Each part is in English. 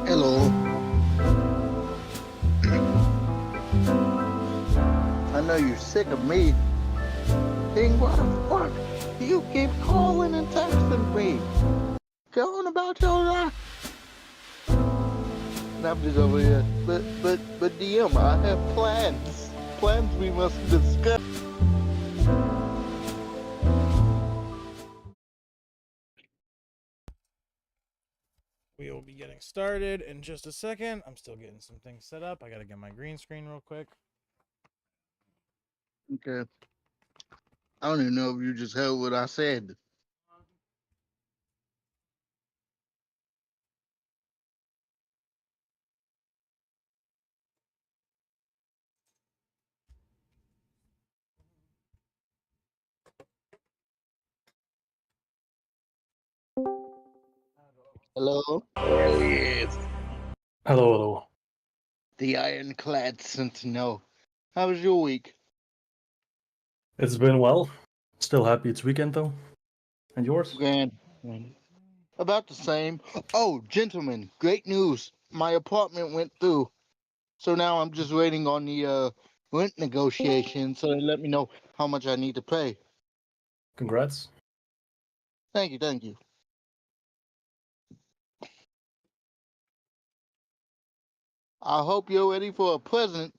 Hello. I know you're sick of me. King, what the fuck? You keep calling and texting me. Going about your life. And I'm just over here. But DM, I have plans. Plans we must discuss. We will be getting started in just a second. I'm still getting some things set up. I gotta get my green screen real quick. Okay. I don't even know if you just heard what I said. Hello? Oh, yes. Hello, hello. The Ironclad Sentinel. How was your week? It's been well. Still happy it's weekend though. And yours? Grand. About the same. Oh, gentlemen, great news. My apartment went through. So now I'm just waiting on the rent negotiation so they let me know how much I need to pay. Congrats. Thank you, thank you. I hope you're ready for a present.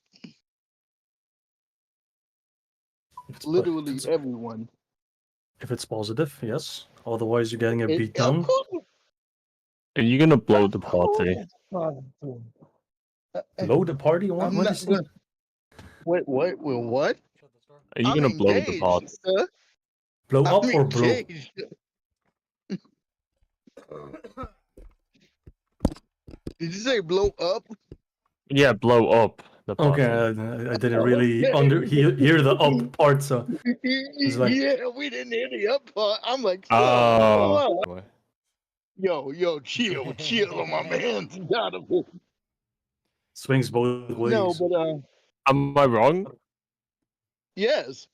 Literally everyone. If it's positive, yes. Otherwise you're getting a beat Of down. course. Are you gonna blow the party? Blow the party? What? What is it? Wait, what? Are you I'm gonna blow the engaged, party? sir. Blow I'm up or blow? engaged. Did you say blow up? Yeah, blow up the party. Okay, I didn't really hear the up part, so it's like Yeah, we didn't hear the up part. I'm like, Oh. yo, chill on my man's Donovan. swings both No, ways. but Am I wrong? yes,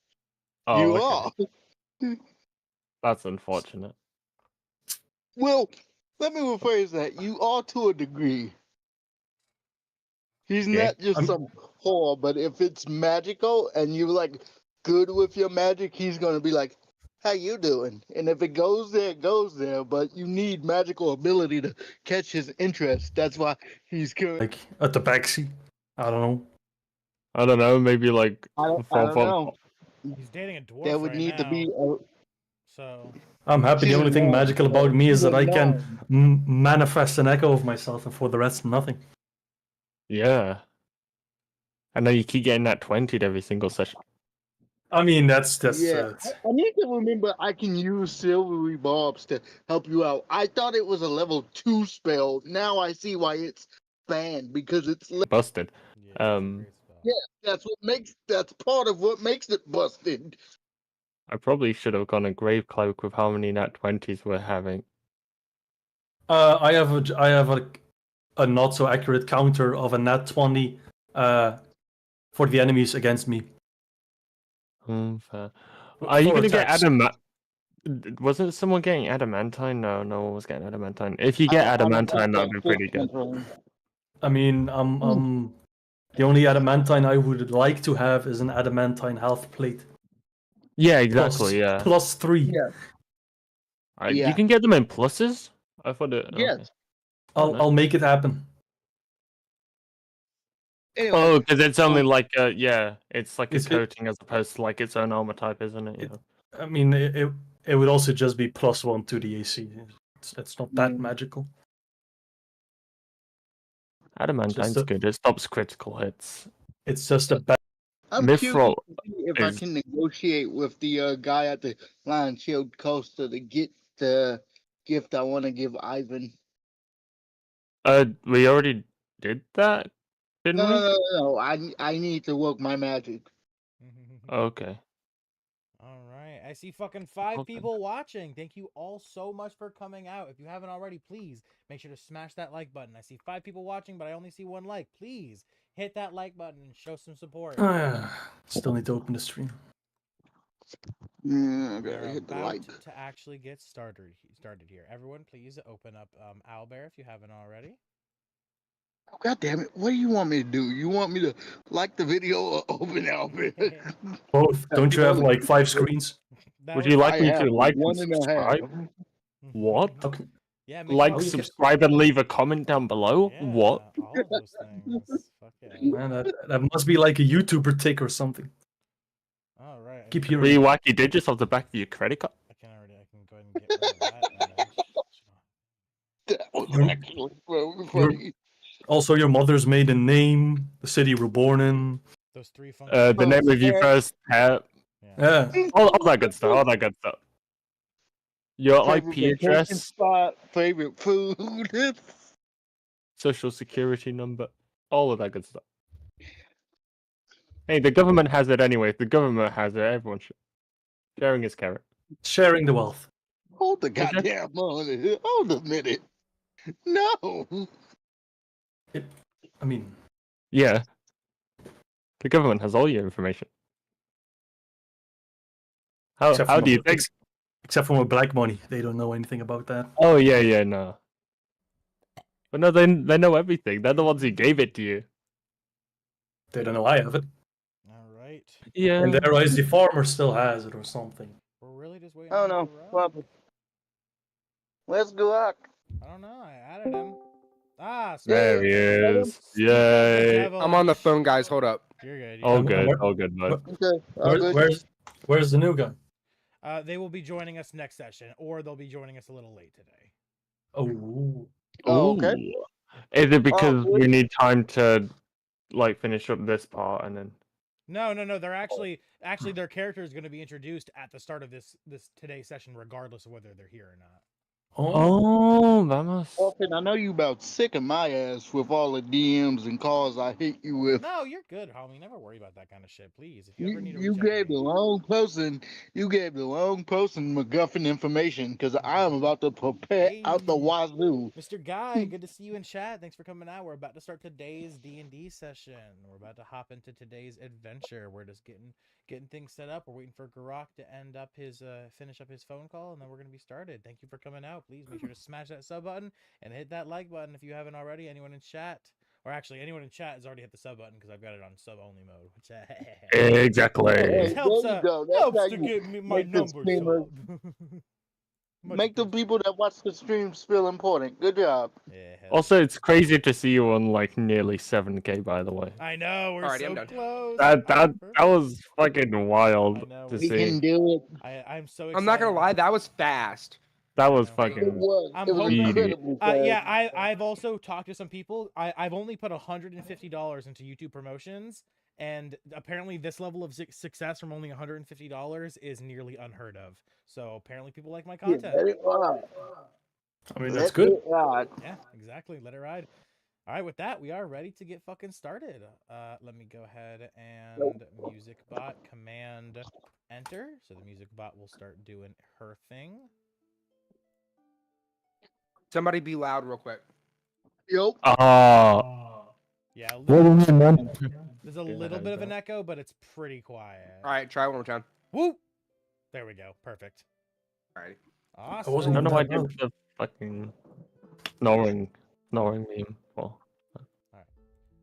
Oh, you okay. are. That's unfortunate. Well, let me rephrase that. You are to a degree. He's Okay. not just some whore, but if it's magical and you're like good with your magic, he's gonna be like, "How you doing?" And if it goes there, it goes there. But you need magical ability to catch his interest. That's why he's current. Like a tabaxi. I don't know. I don't know, maybe like I don't know. He's dating a dwarf There would right need now. to be. So I'm happy. The She's only a thing gnome. magical about me is She's that a I can gnome. manifest an echo of myself, and for the rest, nothing. Yeah. I know you keep getting that 20'd every single session. I mean, that's Yeah, I need to remember I can use silvery barbs to help you out. I thought it was a level 2 spell. Now I see why it's banned because it's Busted. yeah, it's a great spell. yeah. That's part of what makes it busted. I probably should have gone a grave cloak with how many nat 20s we're having. I have a not so accurate counter of a nat 20 for the enemies against me. Fair. Are you For gonna get attacks. Wasn't someone getting adamantine? No, no one was getting adamantine. If you get I don't adamantine, know that'd be pretty good. I mean, the only adamantine I would like to have is an adamantine half plate. Yeah, exactly. Yeah. Plus 3. Yeah. You Yeah. can get them in pluses. I thought it. Yes. Okay. I'll make it happen. Anyway, Oh, because it's only like yeah, it's like a Is it- coating as opposed to like its own armor type, isn't it? Yeah. I mean, it would also just be +1 to the AC. It's not that Mm. magical. Adamantine's Just good. It stops critical hits. It's just a bad. I'm Mithril curious to see if I is- can negotiate with the guy at the Lion Shield Coaster to get the gift I want to give Ivyn. We already did that, didn't No, we? no. I need to work my magic. Okay. All right. I see fucking 5 Okay. people watching. Thank you all so much for coming out. If you haven't already, please make sure to smash that like button. I see 5 people watching, but I only see 1 like. Please hit that like button and show some support. Still need to open the stream. Yeah, I We gotta are hit the about like. to actually get started here. Everyone, please open up Owlbear if you haven't already. Oh, God damn it! What do you want me to do? You want me to like the video or open Albert? Both. Don't you have like 5 screens? Would you like I me have to like and 1.5. subscribe? What? Okay. Yeah, make Like, sure to- subscribe, and leave a comment down below? Yeah, What? all of those things. Fuck yeah. Man, that must be like a YouTuber tick or something. All right. Keep I hearing. Three wacky digits off the back of your credit card. I can go ahead and get rid of that. That was You're- actually very funny. Also, your mother's maiden name, the city you were born in. Those 3 funky. The name of your first pet. Yeah. Yeah. All that good stuff. All that good stuff. Your Favorite IP vacation address, spot, favorite food. social security number, all of that good stuff. Hey, the government has it anyway. The government has it. Everyone should. Sharing is caring. Sharing the wealth. Hold the goddamn money. Hold a minute. No. I mean, Yeah. The government has all your information. How except how for do you my- think? except for my black money, they don't know anything about that. Oh yeah, no. But no, they know everything. They're the ones who gave it to you. They don't know I have it. All right. Yeah. And there is the farmer still has it or something. We're really just waiting. Oh on no. Garrak. Let's go out. I don't know. I added him. Ah, There he is. Yay. I'm on the phone, guys. Hold up. You're good. All Yeah. good. All good, bud. Okay. all good. Where's the new guy? They will be joining us next session, or they'll be joining us a little late today. Oh, Oh, okay. Ooh. Is it because good. we need time to like finish up this part and then? No. They're actually their character is going to be introduced at the start of this today's session, regardless of whether they're here or not. Oh, Oh, vamos. Orphan, I know you about sick of my ass with all the DMs and calls I hit you with. No, you're good, homie. Never worry about that kind of shit, please. If you ever need to You reach out to gave me. the wrong person. You gave the wrong person MacGuffin information because I am about to prepare out the Hey, wazoo. Mr. Guy, good to see you in chat. Thanks for coming out. We're about to start today's D&D session. We're about to hop into today's adventure. We're just getting things set up. We're waiting for Garrak to end up his finish up his phone call, and then we're gonna be started. Thank you for coming out. Please make sure to smash that sub button and hit that like button if you haven't already. Anyone in chat, or actually anyone in chat has already hit the sub button because I've got it on sub only mode, which Exactly. Hey, helps there you go. That's how helps to you get me my make the numbers streamers, up. Much make the appreciated. people that watch the streams feel important. Good job. Yeah, hell Also, it's crazy to see you on like nearly 7K, by the way. I know we're Alrighty, I'm so done. close. That Perfect. was fucking wild I know, to We see. can do it. I'm so excited. I'm not gonna lie, that was fast. That was know. It fucking. was. I'm It was hoping. incredibly fast. Yeah, I've also talked to some people. I've only put $150 into YouTube promotions, and apparently this level of success from only $150 is nearly unheard of. So apparently people like my Yeah, content. let it ride. I mean, that's Let good. it ride. Yeah, exactly. Let it ride. All right, with that, we are ready to get fucking started. Let me go ahead and music bot command enter. So the music bot will start doing her thing. Somebody be loud real quick. Yup. Yeah, What there's a little bit of an echo, but it's pretty quiet. Alright, try one more time. Whoop! There we go. Perfect. Alright. Awesome. I wasn't I don't know why I that did the fucking snoring meme. Well,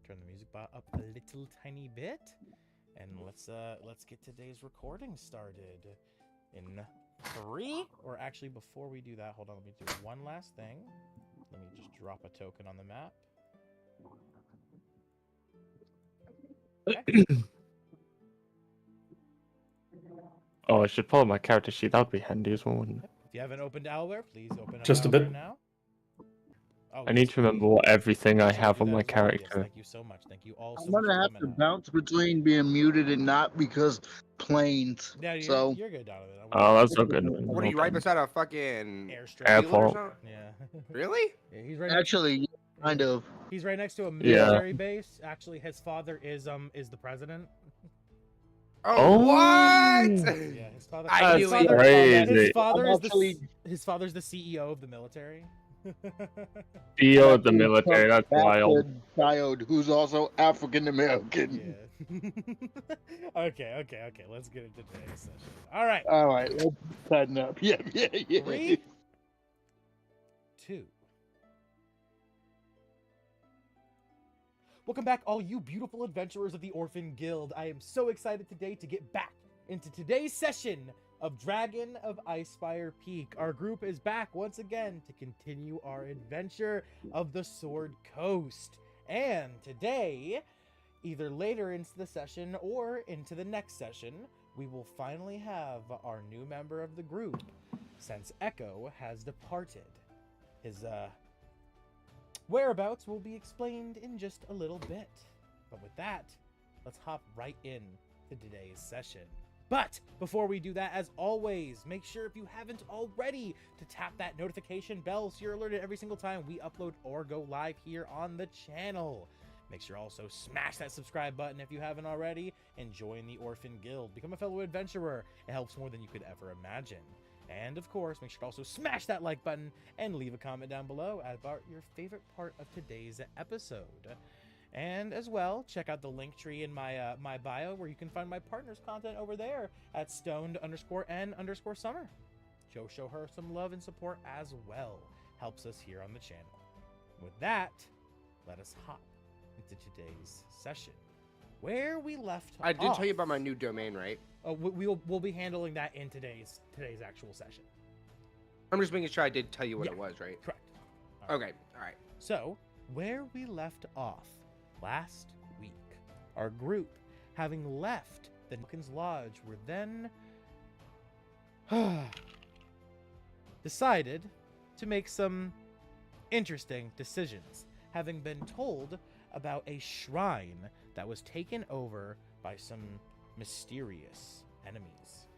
Turn the music bot up a little tiny bit, and let's get today's recording started. In 3, or actually before we do that, hold on. Let me do one last thing. Let me just drop a token on the map. Okay. oh, I should pull up my character sheet. That would be handy as well, wouldn't it? If you haven't opened Owlware, please open up Just a Owlware bit. now. Oh, I need to remember what everything I Make sure to have do on that my as well. Yes, character. thank you so much. Thank you all so I'm much gonna for have to coming out. bounce between being muted and not because planes. Yeah, So you're good, Donovan. Oh, that's so good. What are you right beside a fucking Airstrip. Airport. field or something? Yeah. Really? Yeah, he's right. actually, kind of. He's right next to a Yeah. military base. Actually, his father is the president. Oh, what? Yeah, his father. I his knew father, it. Crazy. His father I'm is actually- his father's the CEO of the military. CEO of the military. That's wild. Bastard child who's also African American. Yeah. Okay. Let's get into today's session. All right. All right, let's tighten up. Yeah. 3, 2. Welcome back, all you beautiful adventurers of the Orphan Guild. I am so excited today to get back into today's session of Dragon of Ice-Spire Peak. Our group is back once again to continue our adventure of the Sword Coast. And today, either later into the session or into the next session, we will finally have our new member of the group, since Echo has departed. His whereabouts will be explained in just a little bit. But with that, let's hop right in to today's session. But before we do that, as always, make sure if you haven't already to tap that notification bell so you're alerted every single time we upload or go live here on the channel. Make sure also smash that subscribe button if you haven't already and join the Orphan Guild. Become a fellow adventurer. It helps more than you could ever imagine. And of course, make sure to also smash that like button and leave a comment down below about your favorite part of today's episode. And as well, check out the link tree in my my bio where you can find my partner's content over there at stoned_n_summer. Show her some love and support as well. Helps us here on the channel. With that, let us hop into today's session. Where we left I did off. tell you about my new domain, right? We'll be handling that in today's actual session. I'm just making sure I did tell you what Yeah. it was, right? Correct. All right. Okay, alright. So, where we left off last week, our group, having left the Nilken's Lodge, were then decided to make some interesting decisions, having been told about a shrine that was taken over by some mysterious enemies.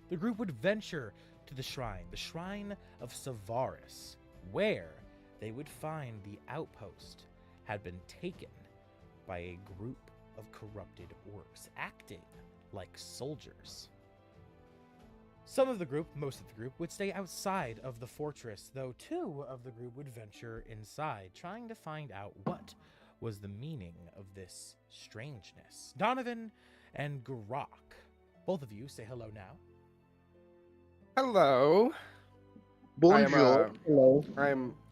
The group would venture to the Shrine of Savaris, where they would find the outpost had been taken by a group of corrupted orcs acting like soldiers. Some of the group, most of the group, would stay outside of the fortress, though 2 of the group would venture inside, trying to find out what was the meaning of this strangeness. Donovan and Garrak, both of you say hello now. Hello. Bonjour. Hello.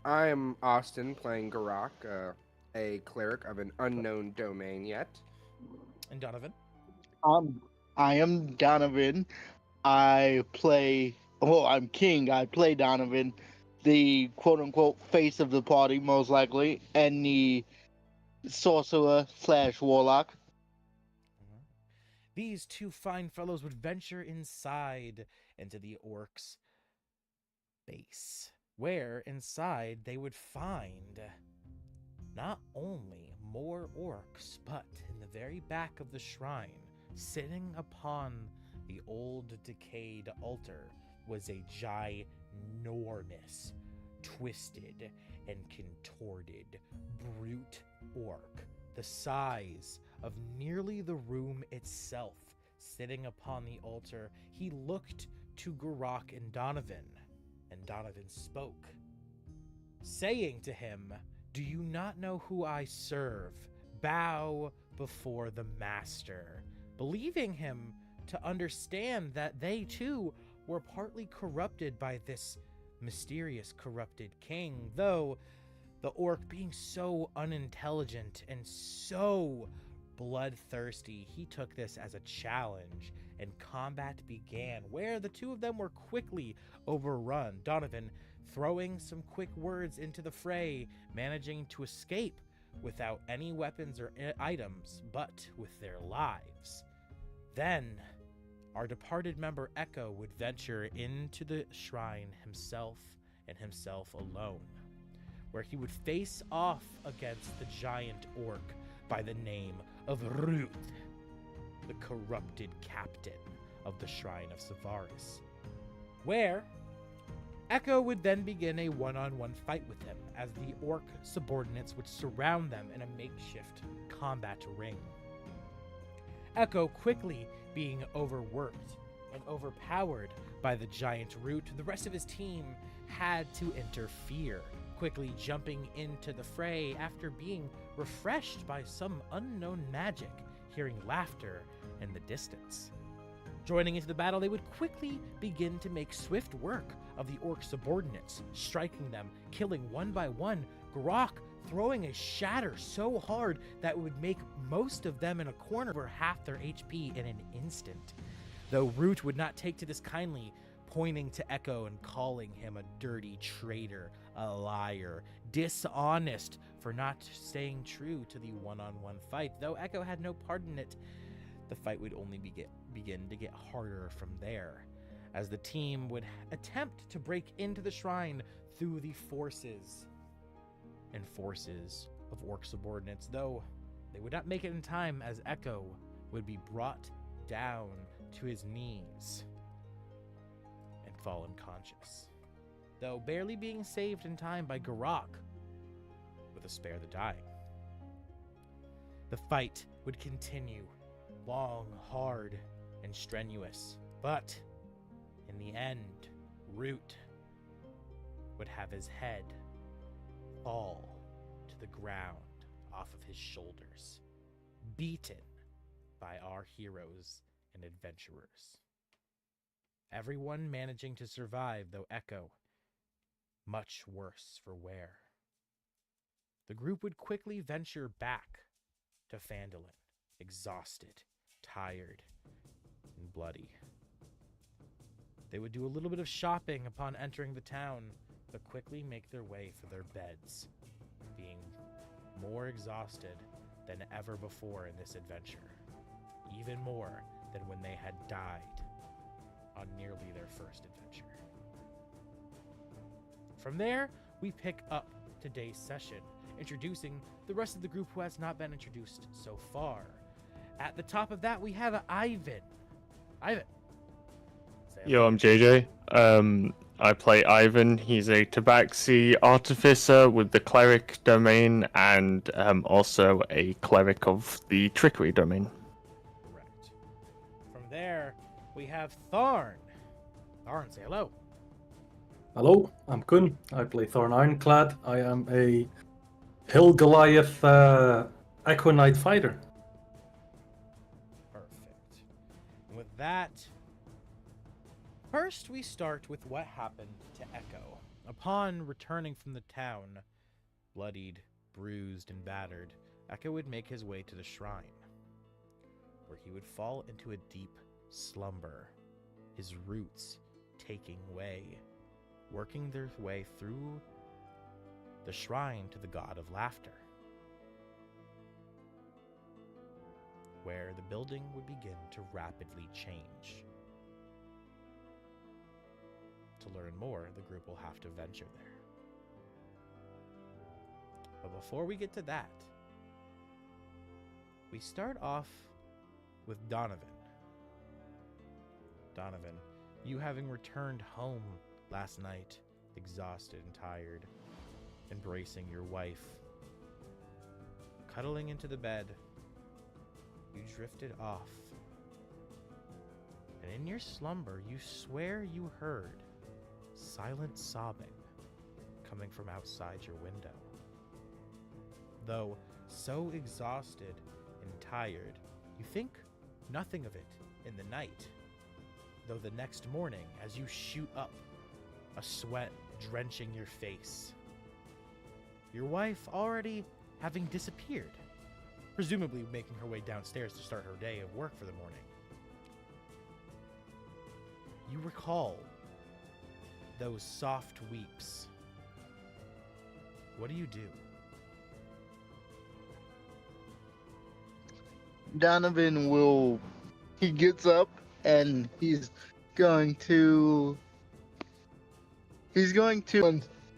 I am Austin playing Garrak, a cleric of an unknown domain yet. And Donovan? I am Donovan. I'm King. I play Donovan, the quote-unquote face of the party, most likely, and the sorcerer/warlock. These 2 fine fellows would venture inside into the orcs' base, where inside they would find not only more orcs, but in the very back of the shrine, sitting upon the old decayed altar, was a ginormous, twisted, and contorted brute orc, the size of nearly the room itself. Sitting upon the altar, he looked to Garrak and Donovan spoke, saying to him, "Do you not know who I serve? Bow before the master," believing him to understand that they too were partly corrupted by this mysterious corrupted king, though the orc being so unintelligent and so bloodthirsty, he took this as a challenge, and combat began, where the 2 of them were quickly overrun. Donovan throwing some quick words into the fray, managing to escape without any weapons or items, but with their lives. Then our departed member Echo would venture into the shrine himself and himself alone, where he would face off against the giant orc by the name of Ruth, the corrupted captain of the Shrine of Savaris, where Echo would then begin a one-on-one fight with him, as the orc subordinates would surround them in a makeshift combat ring. Echo quickly being overworked and overpowered by the giant Root, the rest of his team had to interfere, quickly jumping into the fray after being refreshed by some unknown magic, hearing laughter in the distance. Joining into the battle, they would quickly begin to make swift work of the orc subordinates, striking them, killing one by one, Garrak throwing a shatter so hard that it would make most of them in a corner for half their HP in an instant. Though Root would not take to this kindly, pointing to Echo and calling him a dirty traitor, a liar, dishonest for not staying true to the one-on-one fight. Though Echo had no part in it, the fight would only begin to get harder from there, as the team would attempt to break into the shrine through the forces of orc subordinates, though they would not make it in time, as Echo would be brought down to his knees and fall unconscious, though barely being saved in time by Garrak with a spare the dying. The fight would continue, long, hard, and strenuous, but in the end, Root would have his head fall to the ground off of his shoulders, beaten by our heroes and adventurers. Everyone managing to survive, though Echo much worse for wear. The group would quickly venture back to Phandalin, exhausted, tired, and bloody. They would do a little bit of shopping upon entering the town, but quickly make their way for their beds, being more exhausted than ever before in this adventure, even more than when they had died on nearly their first adventure. From there, we pick up today's session, introducing the rest of the group who has not been introduced so far. At the top of that, we have Ivyn. Ivyn, say Yo, I'm JJ. I play Ivyn. He's a Tabaxi Artificer with the Cleric domain, and also a Cleric of the Trickery domain. Correct. From there, we have Tharn. Tharn, say hello. Hello, I'm Kun. I play Tharn Ironclad. I am a Hill Goliath Echo Fighter. Perfect. And with that, first we start with what happened to Echo. Upon returning from the town, bloodied, bruised, and battered, Echo would make his way to the shrine, where he would fall into a deep slumber, his roots taking way, working their way through the shrine to the god of laughter, where the building would begin to rapidly change. To learn more, the group will have to venture there. But before we get to that, we start off with Donovan. Donovan, you having returned home last night, exhausted and tired, embracing your wife, cuddling into the bed, you drifted off. And in your slumber, you swear you heard silent sobbing coming from outside your window. Though so exhausted and tired, you think nothing of it in the night. Though the next morning, as you shoot up, a sweat drenching your face, your wife already having disappeared, presumably making her way downstairs to start her day of work for the morning. You recall those soft weeps. What do you do? Donovan he gets up and he's going to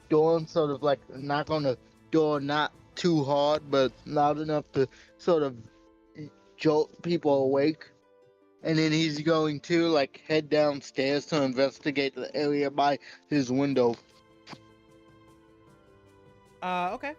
door sort of like knock on the door, not too hard, but loud enough to sort of jolt people awake. And then he's going to like head downstairs to investigate the area by his window. Okay.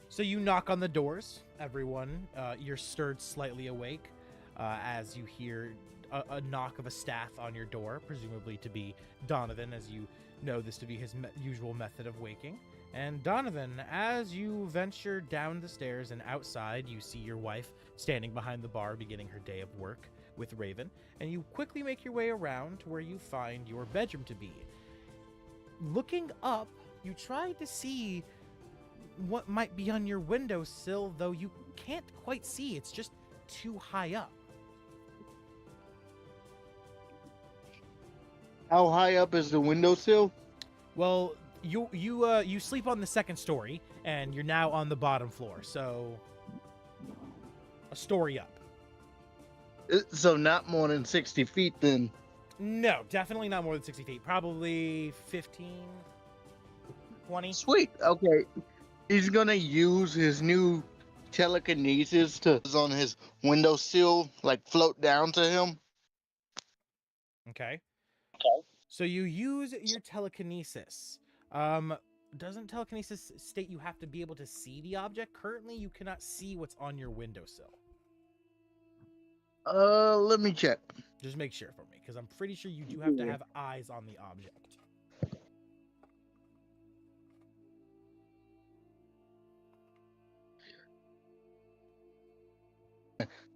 So you knock on the doors, everyone. You're stirred slightly awake as you hear a knock of a staff on your door, presumably to be Donovan, as you know this to be his usual method of waking. And Donovan, as you venture down the stairs and outside, you see your wife standing behind the bar beginning her day of work with Raven, and you quickly make your way around to where you find your bedroom to be. Looking up, you try to see what might be on your windowsill, though you can't quite see. It's just too high up. How high up is the windowsill? Well, you sleep on the second story, and you're now on the bottom floor, so a story up. So not more than 60 feet then. No, definitely not more than 60 feet. Probably 15, 20. Sweet. Okay. He's gonna use his new telekinesis to on his windowsill, like float down to him. Okay. So you use your telekinesis. Doesn't telekinesis state you have to be able to see the object? Currently, you cannot see what's on your windowsill. Let me check. Just make sure for me, because I'm pretty sure you do have to have eyes on the object.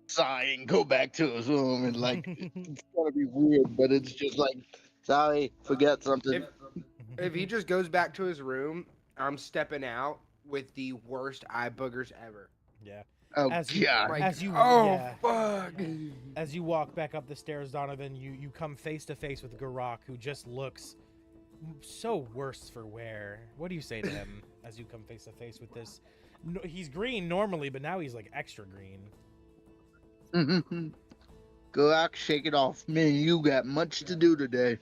Sigh and go back to his room and like it's gonna be weird, but it's just like sorry, forget something. If he just goes back to his room, I'm stepping out with the worst eye boogers ever. Yeah. Oh As you- god. As you, Oh yeah. fuck! As you walk back up the stairs, Donovan, you come face to face with Garrak, who just looks so worse for wear. What do you say to him as you come face to face with this? No, he's green normally, but now he's like extra green. Garrak, shake it off. Man, you got much to do today.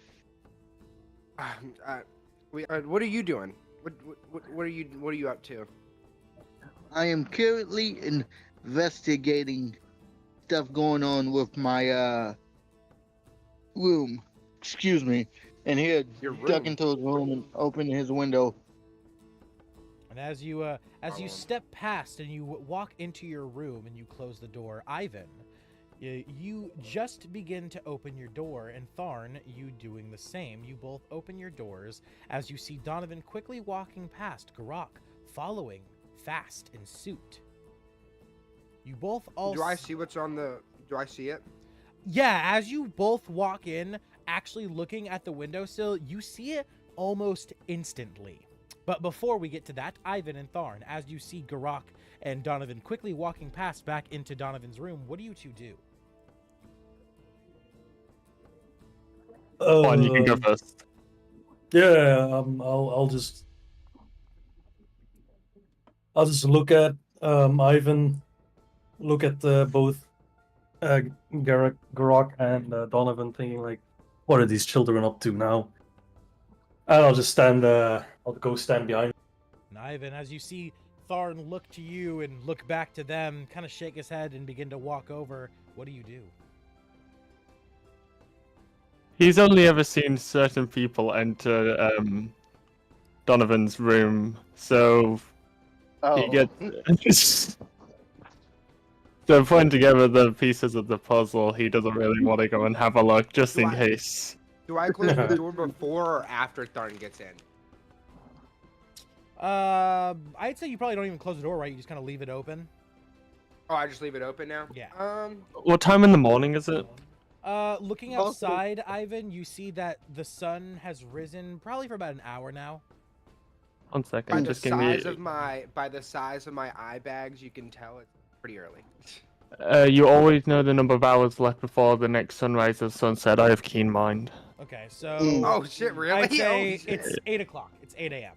What are you doing? What are you up to? I am currently investigating stuff going on with my room. excuse me, and he had Your duck room. into his room and opened his window. And as you step past and you walk into your room and you close the door, Ivyn, you just begin to open your door, and Tharn, you doing the same. You both open your doors as you see Donovan quickly walking past, Garrak following fast in suit. You both all. Do I see what's on the? Do I see it? Yeah, as you both walk in, actually looking at the windowsill, you see it almost instantly. But before we get to that, Ivyn and Tharn, as you see Garrak and Donovan quickly walking past back into Donovan's room, what do you two do? Fine, you can go first. Yeah, I'll just look at Ivyn, look at both Garrak and Donovan, thinking like, what are these children up to now? And I'll just stand. I'll go stand behind. And Ivyn, as you see Tharn look to you and look back to them, kind of shake his head and begin to walk over, what do you do? He's only ever seen certain people enter Donovan's room, so he gets. So putting together the pieces of the puzzle, he doesn't really want to go and have a look, just in case. Do I close the door before or after Tharn gets in? I'd say you probably don't even close the door, right? You just kind of leave it open. Oh, I just leave it open now? Yeah. What time in the morning is it? Looking outside, Ivyn, you see that the sun has risen probably for about an hour now. 1 By second, the just give me. size of my eye bags, you can tell it's pretty early. You always know the number of hours left before the next sunrise or sunset. I have keen mind. Okay, so Oh shit, really? I'd say Oh, shit. it's 8 o'clock. It's 8 a.m.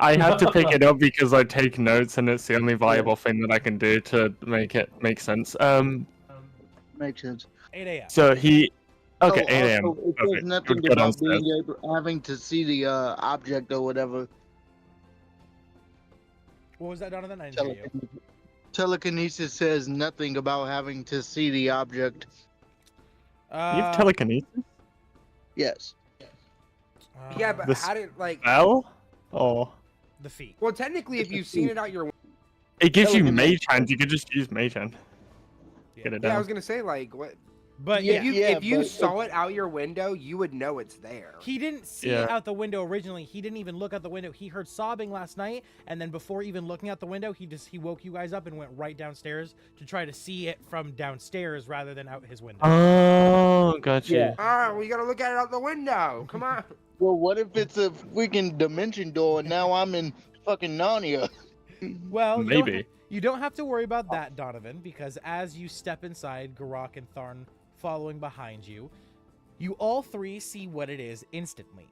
I had to pick it up because I take notes, and it's the only viable thing that I can do to make it make sense. Makes sense. 8 a.m. So he. Okay, Oh, 8 a.m. also, it Okay, says nothing good, go about downstairs. having to see the object or whatever. What was that, Donovan? I didn't hear you. Telekinesis says nothing about having to see the object. You have telekinesis? Yes. Yeah, but The how did like? Spell? Or The feet. Well, technically, if you've seen it out your, it gives you Telekinesis. mage hand. You could just use mage hand. Yeah. Get it yeah, I down. was gonna say like what? But Yeah. If you but- saw it out your window, you would know it's there. he didn't see Yeah. it out the window originally. He didn't even look out the window. He heard sobbing last night, and then before even looking out the window, he woke you guys up and went right downstairs to try to see it from downstairs rather than out his window. Oh, gotcha. Yeah. Ah, well, you gotta look at it out the window. Come on. Well, what if it's a freaking dimension door and now I'm in fucking Narnia? Well, Maybe. you don't have to worry about that, Donovan, because as you step inside, Garrak and Tharn following behind you, you all three see what it is instantly.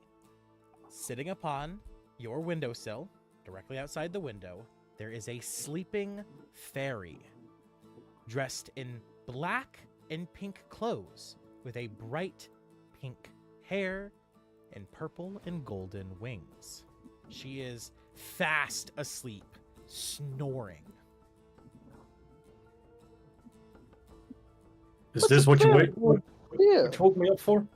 Sitting upon your windowsill, directly outside the window, there is a sleeping fairy, dressed in black and pink clothes, with a bright pink hair and purple and golden wings. She is fast asleep, snoring. Is this what you wait? What Yeah. you woke me up for?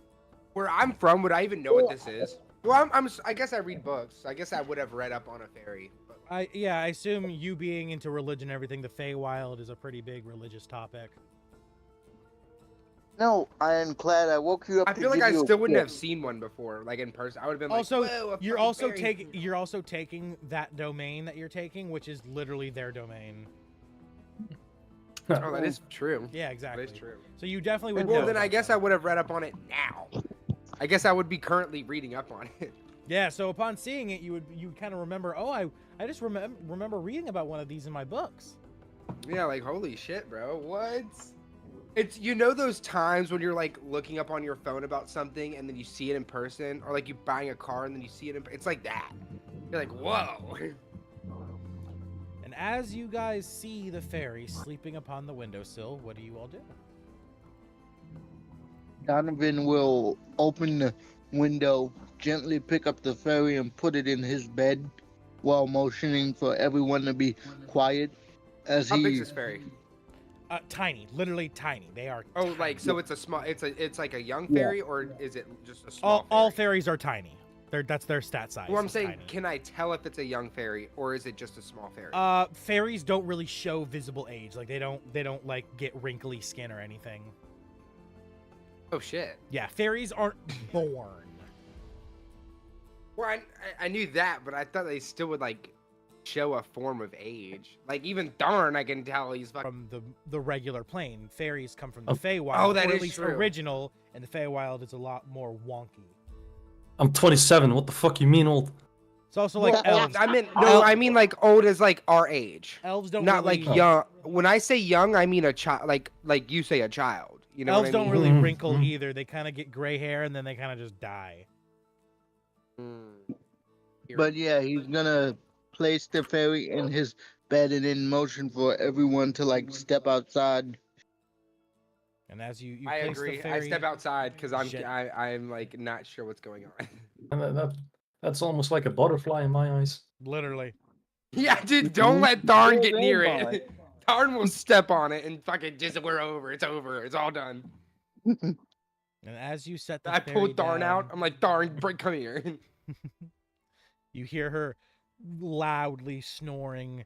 Where I'm from, would I even know what this is? Well, I guess I read books. I guess I would have read up on a fairy. But... I assume you being into religion and everything, the Feywild is a pretty big religious topic. No, Ironclad, I woke you up. I to feel like give I you a still wouldn't gift. have seen one before, like in person. I would have been Also, like, whoa, a you're fucking also taking that domain that you're taking, which is literally their domain. Oh, that is true. Yeah, That exactly. is true. So you definitely would Well, know then I about guess that. I would have read up on it now. I guess I would be currently reading up on it. Yeah, so upon seeing it, you kind of remember, oh, I just remember reading about one of these in my books. Yeah, like holy shit, bro. What? It's those times when you're like looking up on your phone about something and then you see it in person, or like you buying a car and then you see it it's like that. You're like, whoa. And as you guys see the fairy sleeping upon the windowsill, what do you all do? Donovan will open the window, gently pick up the fairy and put it in his bed while motioning for everyone to be quiet as How big's he this fairy? Tiny, literally tiny. They are. Oh, tiny. like so it's a small. It's like a young fairy, or is it just a small? All fairy? fairies are tiny. That's their stat size. Well, I'm is saying, tiny. can I tell if it's a young fairy or is it just a small fairy? Fairies don't really show visible age. Like they don't like get wrinkly skin or anything. Oh shit. Yeah, fairies aren't born. Well, I knew that, but I thought they still would like show a form of age. Like even Tharn, I can tell he's fucking. From the regular plane. Fairies come from the Oh. Feywild. Oh, that or at is least true. original, and the Feywild is a lot more wonky. I'm 27. What the fuck you mean old? It's also like elves. I mean like old as like our age. Elves don't Not really, like young. When I say young, I mean a child. Like you say a child. You know elves what I don't mean? really Mhm, wrinkle mhm. either. They kind of get gray hair and then they kind of just die. But yeah, he's gonna place the fairy in his bed and in motion for everyone to like step outside. And as you I place agree. the fairy, I step outside because I'm Shit. I'm like not sure what's going on. And that's almost like a butterfly in my eyes. literally. Yeah, dude, don't let Tharn get near Vampire. it. Tharn will step on it and fucking just we're over. It's over. It's all done. And as you set the I fairy pulled Tharn down, out. I'm like, Tharn, come here. you hear her loudly snoring,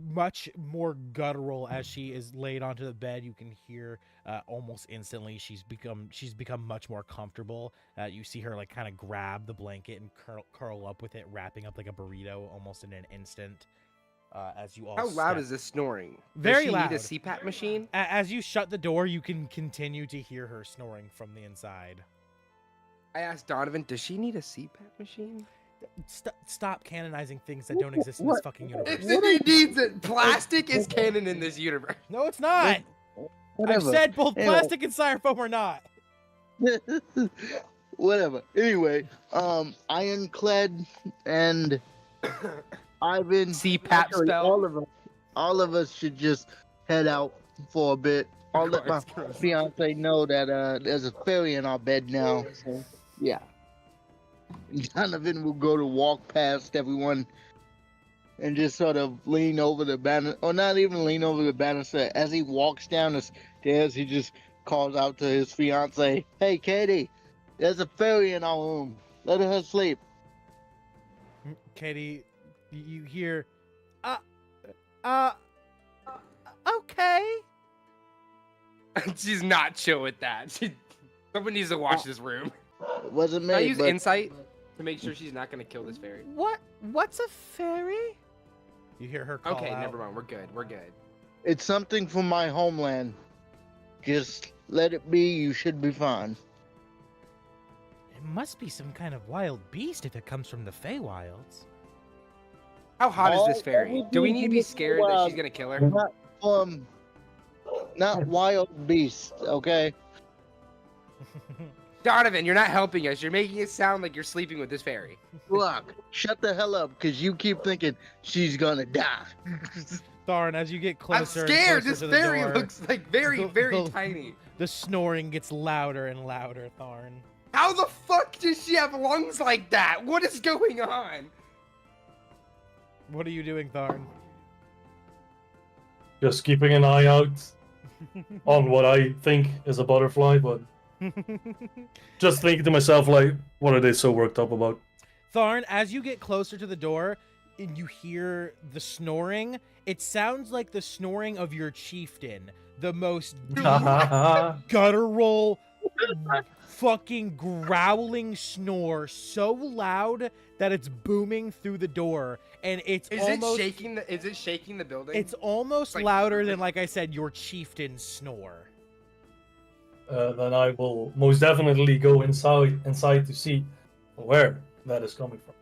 much more guttural as she is laid onto the bed. You can hear almost instantly she's become much more comfortable. You see her like kind of grab the blanket and curl up with it, wrapping up like a burrito almost in an instant. As you all How loud step. is this snoring? Very Does she loud. need a CPAP machine? As you shut the door, you can continue to hear her snoring from the inside. I asked Donovan, does she need a CPAP machine? Stop canonizing things that don't exist in this fucking universe. He needs it. Plastic is canon in this universe. No, it's not. I've Whatever. said both Anyway. plastic and styrofoam are not. Whatever. Anyway, Ironclad and Ivyn. CPAP actually, spell. all of us should just head out for a bit. I'll let my fiance know that there's a fairy in our bed now. So yeah. Donovan will go to walk past everyone and just sort of lean over the banister, or not even lean over the banister. As he walks down the stairs, he just calls out to his fiance, "Hey, Katie, there's a fairy in our room. Let her sleep." Katie, you hear, okay. She's not chill with that. Someone needs to watch this room. It wasn't me, Can I use but insight to make sure she's not gonna kill this fairy? What's a fairy? You hear her call Okay, out. never mind. We're good. We're good. it's something from my homeland. Just let it be. You should be fine. It must be some kind of wild beast if it comes from the Feywilds. How hot is this All fairy? Do we need to be scared that she's gonna kill her? Not wild beast. Okay. Donovan, you're not helping us. You're making it sound like you're sleeping with this fairy. Look, shut the hell up, because you keep thinking she's gonna die. Tharn, as you get I'm closer and scared. closer This to the fairy door, looks like very, very the- tiny. the snoring gets louder and louder, Tharn. How the fuck does she have lungs like that? What is going on? What are you doing, Tharn? Just keeping an eye out on what I think is a butterfly, but just thinking to myself, like, what are they so worked up about? Tharn, as you get closer to the door and you hear the snoring, it sounds like the snoring of your chieftain. The most guttural, fucking growling snore, so loud that it's booming through the door, and it's Is almost it shaking the? Is it shaking the building? it's almost Like- louder than, like I said, your chieftain's snore. Then I will most definitely go inside to see where that is coming from.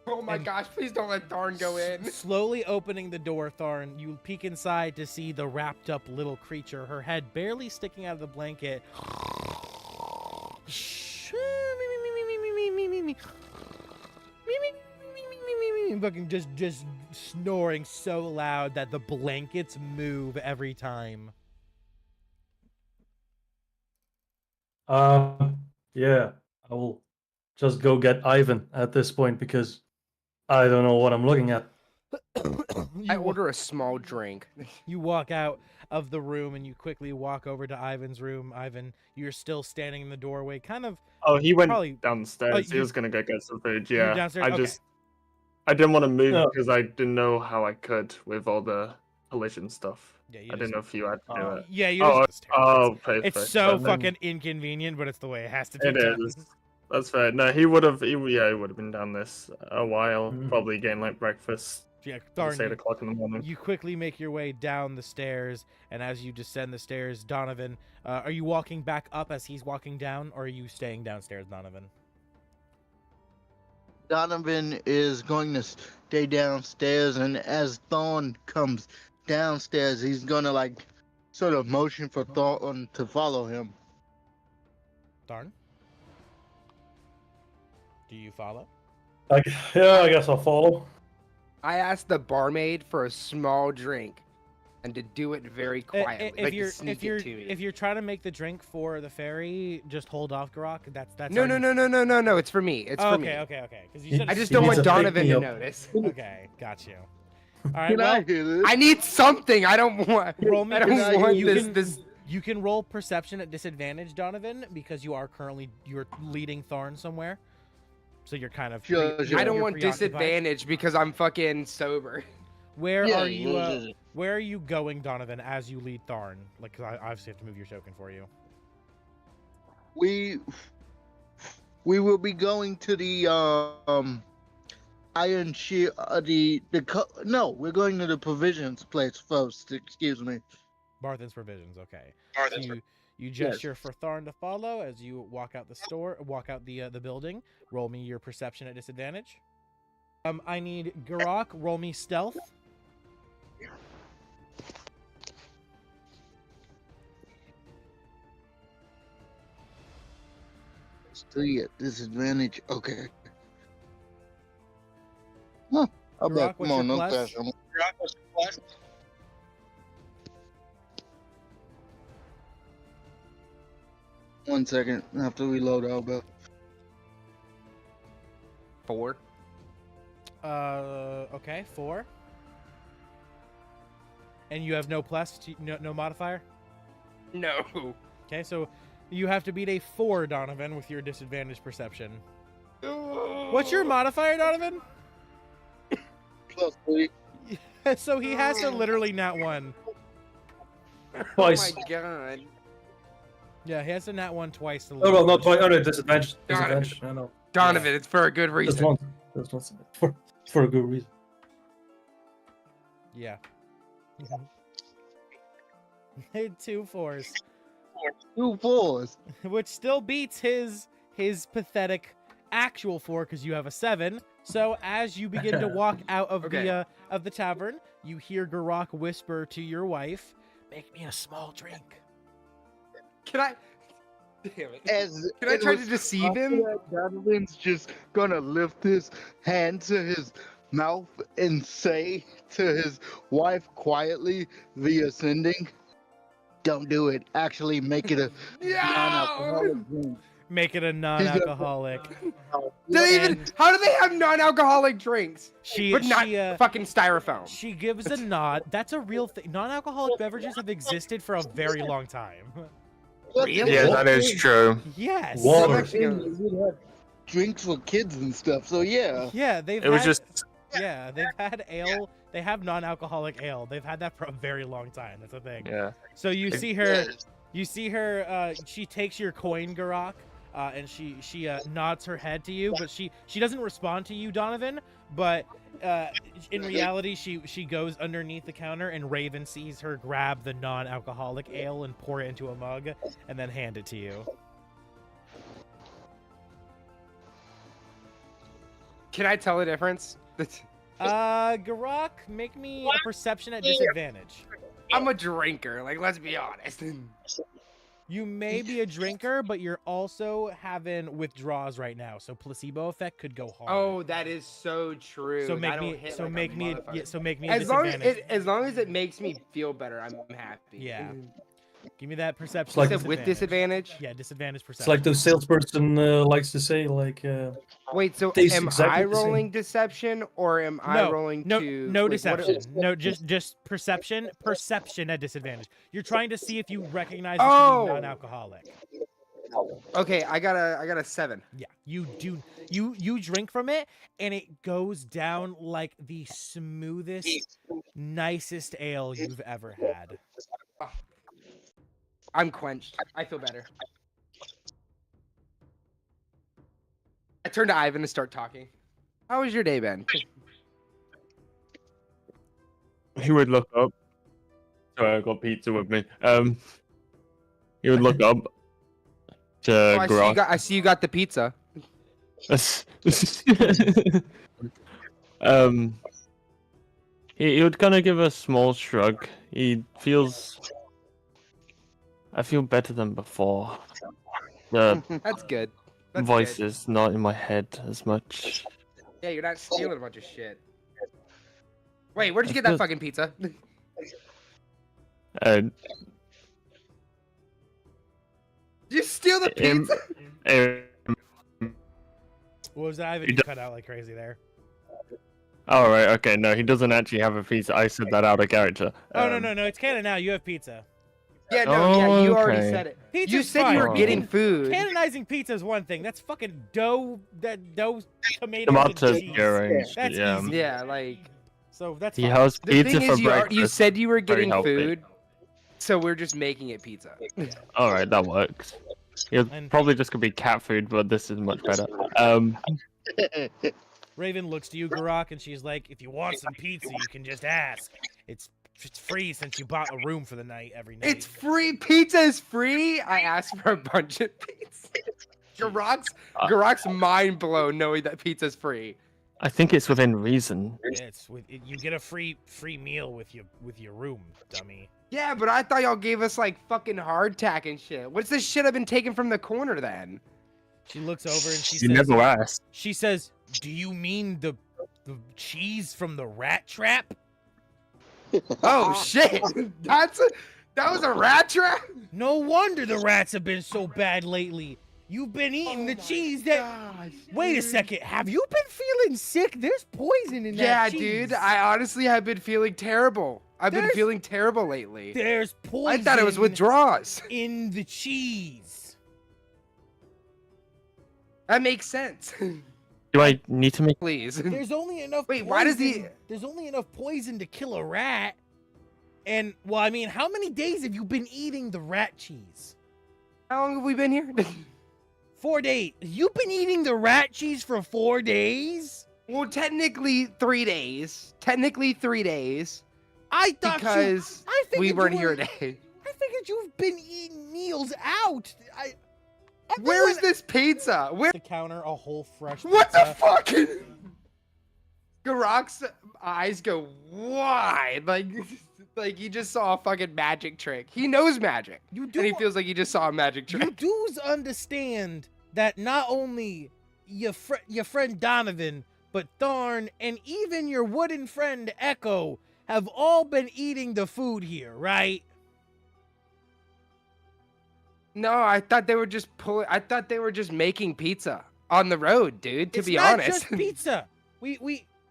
Oh my and- gosh! Please don't let Tharn go in. Slowly opening the door, Tharn, you peek inside to see the wrapped up little creature, her head barely sticking out of the blanket. Fucking just snoring so loud that the blankets move every time. Yeah, I will just go get Ivyn at this point because I don't know what I'm looking at. I order a small drink. You walk out. of the room, and you quickly walk over to Ivan's room. Ivan, you're still standing in the doorway, kind of. Oh, he went Probably- downstairs. He you- was gonna go get some food. You're Yeah, downstairs? I Okay. just I didn't want to move No. because I didn't know how I could with all the collision stuff. Yeah, you I didn't know if you had to do it. Yeah, you Oh, just. perfect. It's so But then- fucking inconvenient, but it's the way it has to be It done. is. That's fair. No, he would have. He would have been down this a while. Mhm. Probably getting like breakfast. Yeah, It's Tharn, 8 o'clock in the morning. you quickly make your way down the stairs, and as you descend the stairs, Donovan, are you walking back up as he's walking down, or are you staying downstairs, Donovan? Donovan is going to stay downstairs, and as Thorn comes downstairs, he's gonna like sort of motion for Thorn to follow him. Tharn? Do you follow? I guess I'll follow. I asked the barmaid for a small drink, and to do it very quietly, If like you're to sneak it to me. if you're trying to make the drink for the fairy, just hold off, Garrak. That's No, our- no. It's for me. It's Oh, for okay, me. okay. Because you said I just He don't needs want to pick Donovan me to up. notice. okay, got you. All right, Can I well, hear this? I need something. I don't want. roll me. I don't Can I- want you this. can- This. You can roll perception at disadvantage, Donovan, because you're leading Tharn somewhere. So you're kind of. Sure, sure. I don't you're want preoccupied. disadvantage because I'm fucking sober. Where Yeah, are you? yeah. Where are you going, Donovan, as you lead Tharn? Like, 'cause I obviously have to move your token for you. We will be going to the Iron Shield. No, we're going to the provisions place first. Excuse me. Barthen's provisions. Okay. So you gesture for Tharn to follow as you walk out the building. Roll me your perception at disadvantage. I need Garrak. Roll me stealth. Still at disadvantage. Okay. Huh. I'll Garrak, bet. what's Come on, your no plus? pressure. One second. I have to reload Alba. 4. Okay, 4. And you have no plus, no modifier? No. Okay, so you have to beat a 4, Donovan, with your disadvantage perception. What's your modifier, Donovan? +3. So he has to literally nat 1. Twice. Oh my god. Yeah, he has to nat 1 twice to Oh, well, lose. not twice. Oh, no, disadvantage. Donovan. Disadvantage. No. Donovan, it's for a good Just reason. once. Just once. For a good reason. Yeah. 2 4s. 2 4s. Which still beats his pathetic actual 4 because you have a 7. So as you begin to walk out of Okay. the tavern, you hear Garrak whisper to your wife, "Make me a small drink." Can I? Damn it. As Can I in try to response deceive him? that, Donovan's just gonna lift his hand to his mouth and say to his wife quietly via sending, "Don't do it. Actually, make it a non-alcoholic drink." Make it a non-alcoholic. David, how do they have non-alcoholic drinks? She But not she fucking styrofoam. she gives a nod. That's a real thing. Non-alcoholic beverages have existed for a very long time. Really? Yeah, that is true. Yes. Water. I'm actually gonna- We'd have drinks for kids and stuff. So yeah. Yeah, they've It was had, just yeah, they've had ale. They have non-alcoholic ale. They've had that for a very long time. That's a thing. yeah. So you see her. You see her. She takes your coin, Garrak, and she nods her head to you, but she doesn't respond to you, Donovan. But in reality, she goes underneath the counter, and Raven sees her grab the non-alcoholic ale and pour it into a mug, and then hand it to you. Can I tell the difference? Garrak, make me a perception at disadvantage. I'm a drinker. Like, let's be honest. You may be a drinker, but you're also having withdrawals right now, so placebo effect could go hard. Oh, that is so true. so I make don't me hit so like a make me motherfucker. yeah, so make me a As long disadvantage. as it makes me feel better, I'm happy. Yeah. Give me that perception. It's like- You said with disadvantage? Yeah, disadvantage It's perception. like the salesperson likes to say, like, Wait, so tastes am exactly I the same. rolling deception or am I rolling no, to no wait, what- deception. No, just perception. Perception at disadvantage. You're trying to see if you recognize Oh! it to be non-alcoholic. Okay, I got a 7. Yeah, you do. You drink from it, and it goes down like the smoothest, nicest ale you've ever had. I'm quenched. I feel better. I turn to Ivyn to start talking. How was your day, Ben? He would look up. Sorry, I got pizza with me. He would look up to Oh, Garrak. I see you got the pizza. He would kind of give a small shrug. He feels. I feel better than before. The That's good. That's voice good. is not in my head as much. Yeah, you're not stealing a bunch of shit. Wait, where'd you get that Good. fucking pizza? And Did you steal the pizza? What was that? Ivan, He you do- cut out like crazy there. All right, okay, no, he doesn't actually have a pizza. I said that out of character. Oh no, it's canon now. You have pizza. Yeah, no, yeah, you already Okay. said it. Pizza's You said fine. you were getting Oh. food. Canonizing pizza is one thing. That's fucking dough. That dough, tomatoes, Tomato and cheese. puree. That's Yeah. easy. Yeah, like So that's He fine. has the pizza thing for is, you breakfast. said you were Very getting healthy. food, so we're just making it pizza. All right, that works. It's And- probably just gonna be cat food, but this is much better. Raven looks to you, Garrak, and she's like, "If you want some pizza, you can just ask. It's free since you bought a room for the night every night." It's free. Pizza is free. I asked for a bunch of pizza. Garrak's mind blown knowing that pizza's free. I think it's within reason. It's you get a free meal with your room, dummy. Yeah, but I thought y'all gave us like fucking hardtack and shit. What's this shit I've been taking from the corner then? She looks over and she You says, never asked. "She says, do you mean the cheese from the rat trap?" Oh shit! That was a rat trap. No wonder the rats have been so bad lately. You've been eating the cheese that. Gosh, Wait a dude. second. Have you been feeling sick? There's poison in Yeah, that cheese. dude. I honestly have been feeling terrible. I've been There's- feeling terrible lately. There's poison. I thought it was withdrawals. in the cheese. That makes sense. Do I need to make? Please. There's only enough. Wait, why does he- poison- There's only enough poison to kill a rat. And well, I mean, how many days have you been eating the rat cheese? How long have we been here? 4 days. You've been eating the rat cheese for 4 days? Well, technically 3 days. Technically 3 days. I thought Because I figured we you weren't here were- today. I figured you've been eating meals out. Where's everyone- this pizza? Where? To counter a whole fresh. What the pizza. fuck? Garrak's eyes go wide, like he just saw a fucking magic trick. He knows magic, You do. and he feels like he just saw a magic You trick. do understand that not only your friend Donovan, but Tharn and even your wooden friend Echo have all been eating the food here, right? No, I thought they were just I thought they were just making pizza on the road, dude. To It's be not honest. just pizza.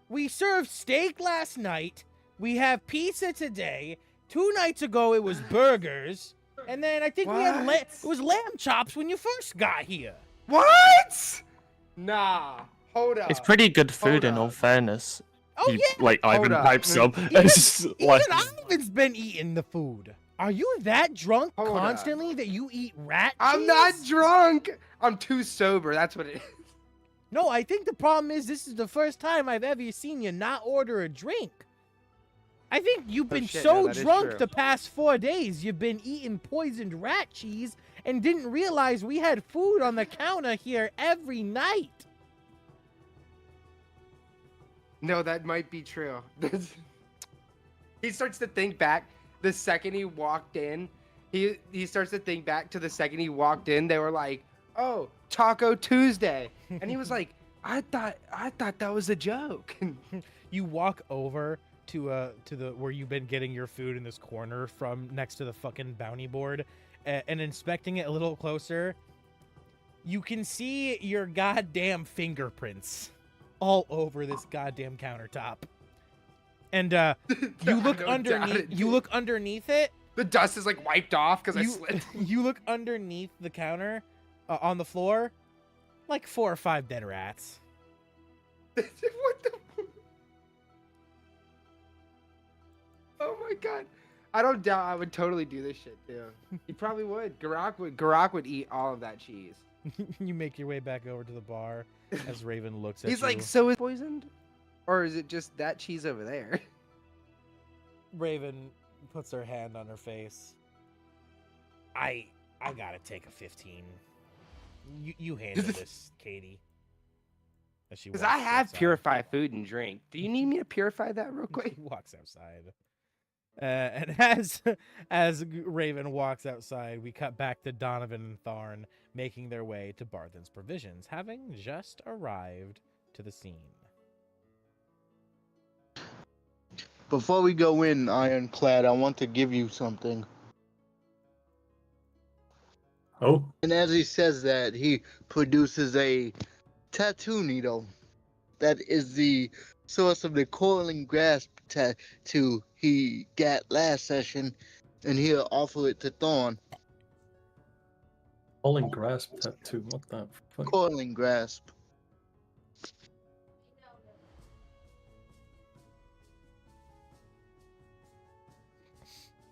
We served steak last night. We have pizza today. 2 nights ago it was burgers, and then I think we had What? it was lamb chops when you first got here. What? Nah. Hold up. It's pretty good food, in all up. fairness. Oh He, yeah, like Ivan up. pipes up. Even- It's like, Ivan's been eating the food. Are you that drunk Hold up. constantly that you eat rat cheese? I'm not drunk. I'm too sober. That's what it is. No, I think the problem is this is the first time I've ever seen you not order a drink. I think you've been shit, so no, that is drunk true. the past 4 days, you've been eating poisoned rat cheese and didn't realize we had food on the counter here every night. No, that might be true. He starts to think back. The second he walked in, he starts to think back to the second he walked in. They were like, "Oh, Taco Tuesday," and he was like, "I thought that was a joke." You walk over to the where you've been getting your food in this corner from next to the fucking bounty board, and inspecting it a little closer, you can see your goddamn fingerprints all over this goddamn countertop. And you look underneath. You look underneath it. The dust is like wiped off because I slid. You look underneath the counter, on the floor, like 4 or 5 dead rats. What the? Oh my god! I don't doubt I would totally do this shit too. He probably would. Garrak would eat all of that cheese. You make your way back over to the bar as Raven looks at He's you. like, so is poisoned, or is it just that cheese over there? Raven puts her hand on her face. I gotta take a 15. You handle this, Katie. Because I have purify food and drink. Do you need me to purify that real quick? She walks outside. And as Raven walks outside, we cut back to Donovan and Tharn making their way to Barthen's Provisions, having just arrived to the scene. Before we go in, Ironclad, I want to give you something. Oh, And as he says that, he produces a tattoo needle. That is the source of the coiling grasp tattoo he got last session, and he'll offer it to Thorn. Falling grasp tattoo. What the fuck? Coiling grasp.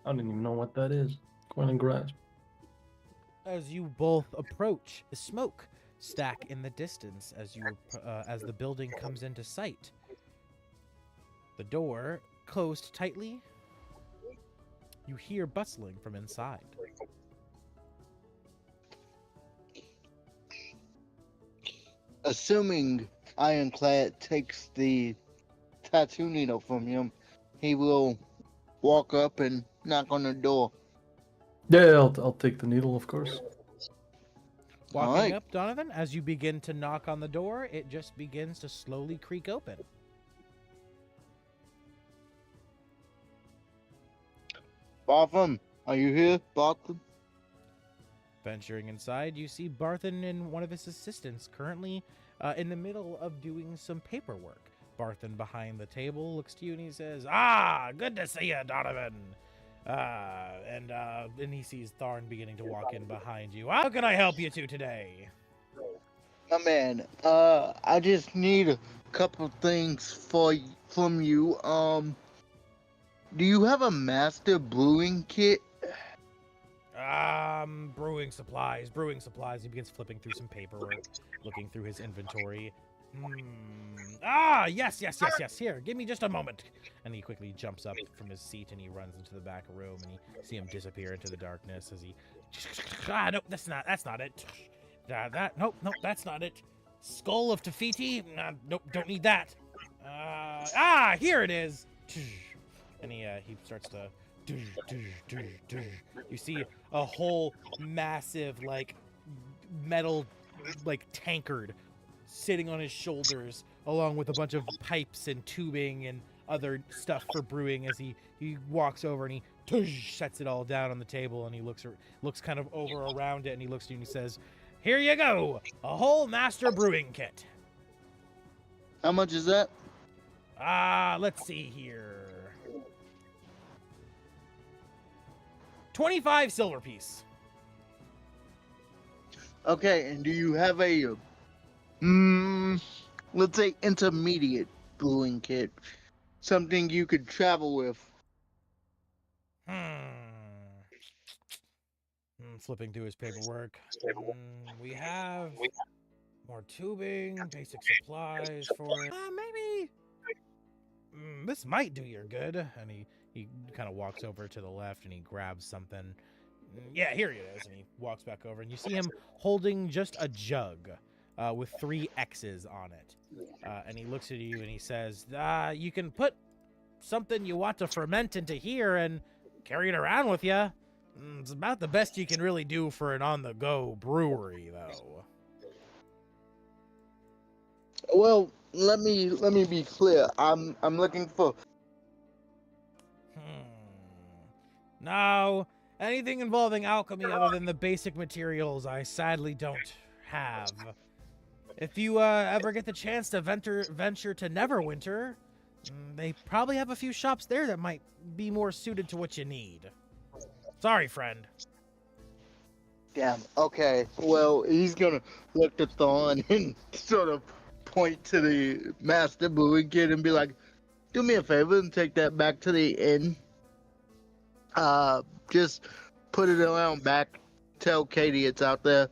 I don't even know what that is. Coiling grasp. As you both approach, the smoke stack in the distance as the building comes into sight. The door closed tightly. You hear bustling from inside. Assuming Ironclad takes the tattoo needle from him, he will walk up and knock on the door. Yeah, I'll take the needle, of course. Walking Alright. up, Donovan, as you begin to knock on the door, it just begins to slowly creak open. Botham, are you here, Botham? Venturing inside, you see Barthen and one of his assistants currently in the middle of doing some paperwork. Barthen behind the table looks to you and he says, "Ah, good to see you, Donovan." And he sees Tharn beginning to walk in behind you. How can I help you two today? My man, I just need a couple things from you. Do you have a master brewing kit? Brewing supplies. He begins flipping through some paperwork, looking through his inventory. Yes. Here, give me just a moment. And he quickly jumps up from his seat and he runs into the back room and you see him disappear into the darkness as he. Nope, that's not it. Nope, that's not it. Skull of Tafiti? Nope, don't need that. Here it is. And he starts to. You see a whole massive metal tankard sitting on his shoulders, along with a bunch of pipes and tubing and other stuff for brewing. As he walks over and he sets it all down on the table and he looks kind of over around it and he looks at you and he says, "Here you go, a whole master brewing kit." How much is that? Let's see here. 25 silver piece. Okay, and do you have a, let's say intermediate brewing kit? Something you could travel with? Flipping through his paperwork. We have more tubing, basic supplies for it. Maybe. This might do your good. And he kind of walks over to the left and he grabs something. Yeah, here it is. And he walks back over and you see him holding just a jug with 3 X's on it. And he looks at you and he says, you can put something you want to ferment into here and carry it around with you. It's about the best you can really do for an on-the-go brewery, though. Well, let me be clear. I'm looking for No, anything involving alchemy other than the basic materials I sadly don't have. If you ever get the chance to venture to Neverwinter, they probably have a few shops there that might be more suited to what you need. Sorry, friend. Damn. Okay. Well, he's gonna look to Thorn and sort of point to the master brewing kid and be like, "Do me a favor and take that back to the inn. Just put it around back. Tell Katie it's out there,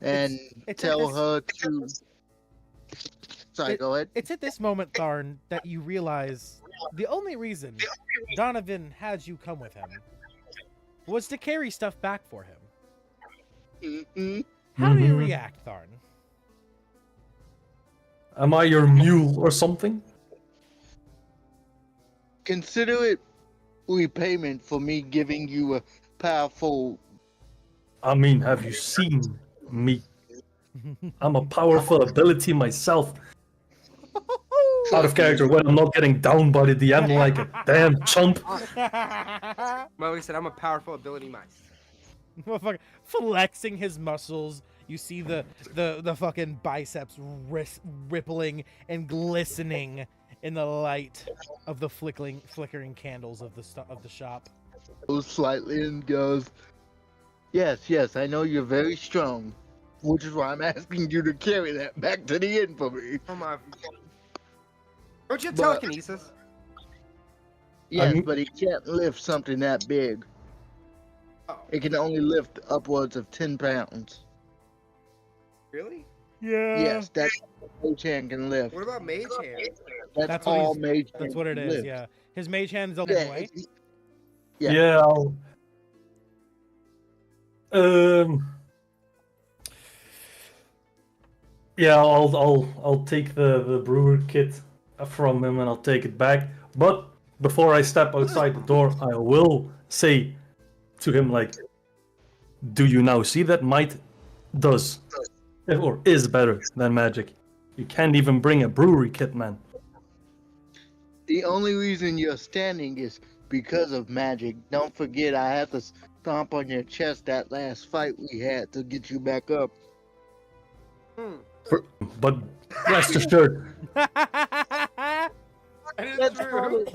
and It's tell at this- her to." Sorry. Go ahead. It's at this moment, Tharn, that you realize the only reason Donovan had you come with him was to carry stuff back for him. Mm-hmm. How do you Mhm. react, Tharn? Am I your mule or something? Consider it repayment for me giving you a powerful. I mean, have you seen me? I'm a powerful ability myself. Out of character when I'm not getting down by the DM like a damn chump. Motley said, I'm a powerful ability mice. Motherfucker flexing his muscles. You see the fucking biceps rippling and glistening in the light of the flickering candles of the shop. Slightly and goes, yes, I know you're very strong, which is why I'm asking you to carry that back to the inn for me. Oh my. Don't you have But- telekinesis? Yes, I'm- but he can't lift something that big. Oh, It can only lift upwards of 10 pounds. really? Yeah. Yes, that's what Mage Hand can lift. What about mage hand? That's That's what all he's- Mage That's Hand what it can is, lift. yeah. His mage hand is Yeah, open way. it's- Yeah. Yeah. I'll take the brewer kit from him and I'll take it back. But before I step outside the door, I will say to him like, "Do you now see that might does or is better than magic? You can't even bring a brewery kit, man." The only reason you're standing is because of magic. Don't forget, I had to stomp on your chest that last fight we had to get you back up. Hmm. But rest assured, That is Let's true.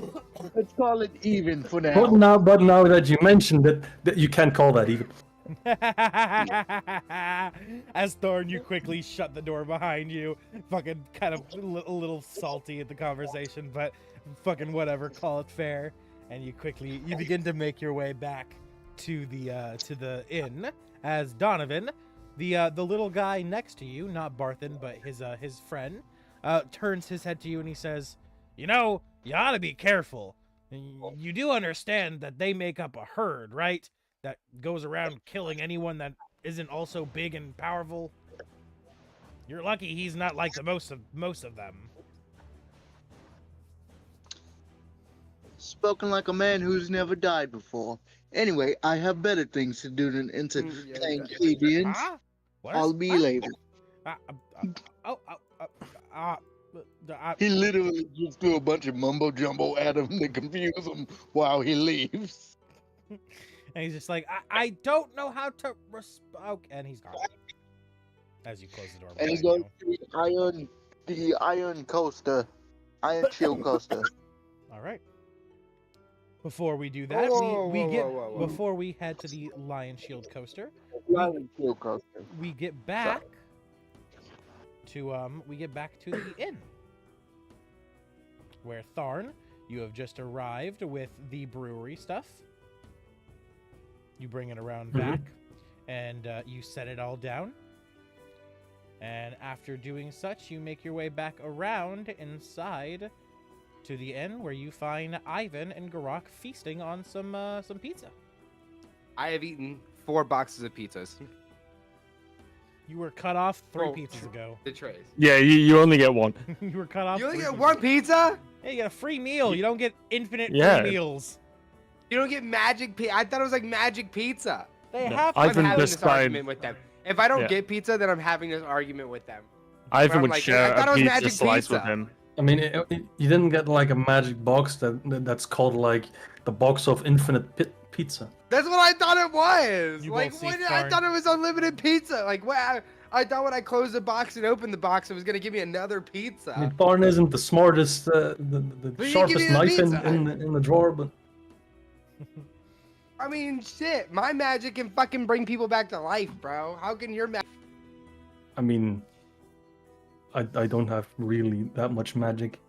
call it even for now. but now that you mentioned it, that you can't call that even. As Thorn, you quickly shut the door behind you. Fucking kind of a little salty at the conversation, but fucking whatever, call it fair. And you begin to make your way back to the inn as Donovan, the little guy next to you, not Barthen, but his friend, turns his head to you and he says, "You know, you ought to be careful. You do understand that they make up a herd, right? That goes around killing anyone that isn't also big and powerful. You're lucky he's not like the most of them." Spoken like a man who's never died before. Anyway, I have better things to do than Yeah, entertain yeah. plebeians. Huh? What I'll is- be huh? later. He literally just threw a bunch of mumbo jumbo at him to confuse him while he leaves. And he's just like, I don't know how to and he's gone. As you close the door. And he behind goes you. to the iron coaster, iron shield coaster. All right. Before we do that, Whoa. before we head to the Lion Shield coaster, Iron shield coaster. we get back to the inn, where Tharn, you have just arrived with the brewery stuff. You bring it around back, and you set it all down. And after doing such, you make your way back around inside to the inn, where you find Ivyn and Garrak feasting on some pizza. I have eaten 4 boxes of pizzas. You were cut off 3 Oh. pizzas ago. The trays. Yeah, you only get one. You were cut off. You only 3 get pizzas 1 ago. pizza? Hey, you get a free meal. You don't get infinite Yeah. free meals. You don't get magic pizza? I thought it was like magic pizza. They No, have. I'm Ivan having this described- argument with them. If I don't Yeah. get pizza, then I'm having this argument with them. Ivan I'm would like, share I thought it a was pizza magic slice with pizza. him. I mean, you didn't get like a magic box that's called like the box of infinite pizza. That's what I thought it was. You Like, both see what, I Tharn. thought it was unlimited pizza. Like, what? I thought when I closed the box and opened the box, it was gonna give me another pizza. I mean, Tharn isn't the smartest, the But he sharpest give you the knife pizza. in the drawer, but I mean, shit. My magic can fucking bring people back to life, bro. How can your magic? I mean, I don't have really that much magic.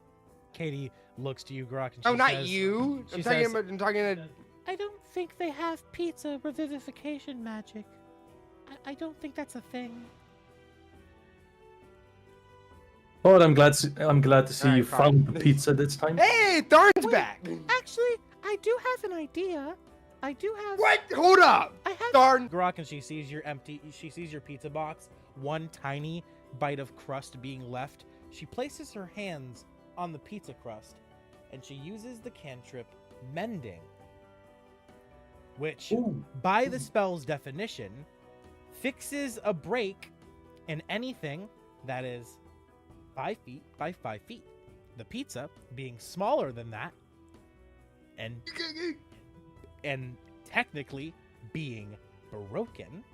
Katie looks to you, Garrak, and she Oh, not says, you. she I'm talking says- about. I'm talking to. I don't think they have pizza revivification magic. I don't think that's a thing. But I'm glad to see Alright, you fine. found the pizza this time. Hey, Tharn's back. Actually, I do have an idea. I do have. What? Hold up. I have. Tharn. Garrak, and she sees your pizza box, one tiny bite of crust being left. She places her hands on the pizza crust, and she uses the cantrip Mending, which, Ooh. by the spell's definition, fixes a break in anything that is 5 feet by 5 feet. The pizza being smaller than that, and technically being broken,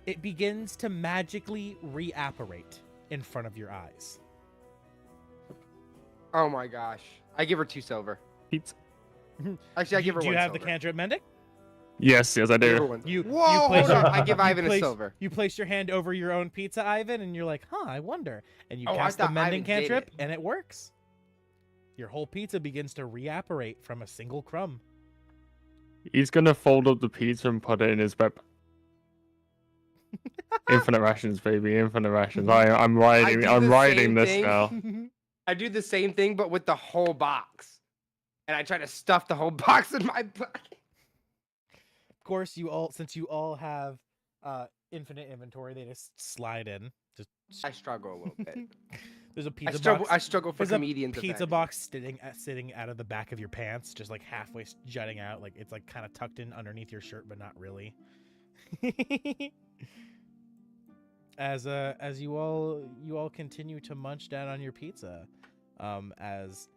it begins to magically reapparate in front of your eyes. Oh my gosh. I give her 2 silver. Pizza. Actually, I give her Do 1 you have silver. the cantrip Mending? Yes, I I give her do. 1. You Whoa, place hold up. your- I give you Ivan a place- silver. You place your hand over your own pizza, Ivan, and you're like, I wonder. And you Oh, I cast the thought Mending Ivan did cantrip, it. and it works. Your whole pizza begins to reapparate from a single crumb. He's gonna fold up the pizza and put it in his bed. Infinite rations, baby. Infinite rations. I'm riding. do I'm the riding same this thing. now. I do the same thing, but with the whole box. And I try to stuff the whole box in my pocket. Of course, since you all have infinite inventory, they just slide in. I struggle a little bit. There's a I pizza struggle. box. I struggle for There's a comedians. pizza effect. box sitting out of the back of your pants, just like halfway jutting out, like it's like kind of tucked in underneath your shirt, but not really. As you all continue to munch down on your pizza, as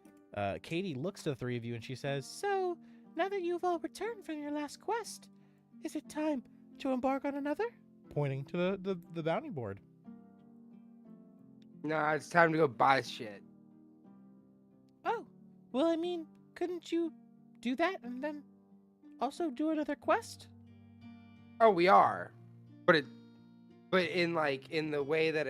Katie looks to the three of you and she says, "So now that you've all returned from your last quest, is it time to embark on another?" Pointing to the bounty board. Nah, it's time to go buy shit. Oh, well, I mean, couldn't you do that and then also do another quest? Oh, we are, but in the way that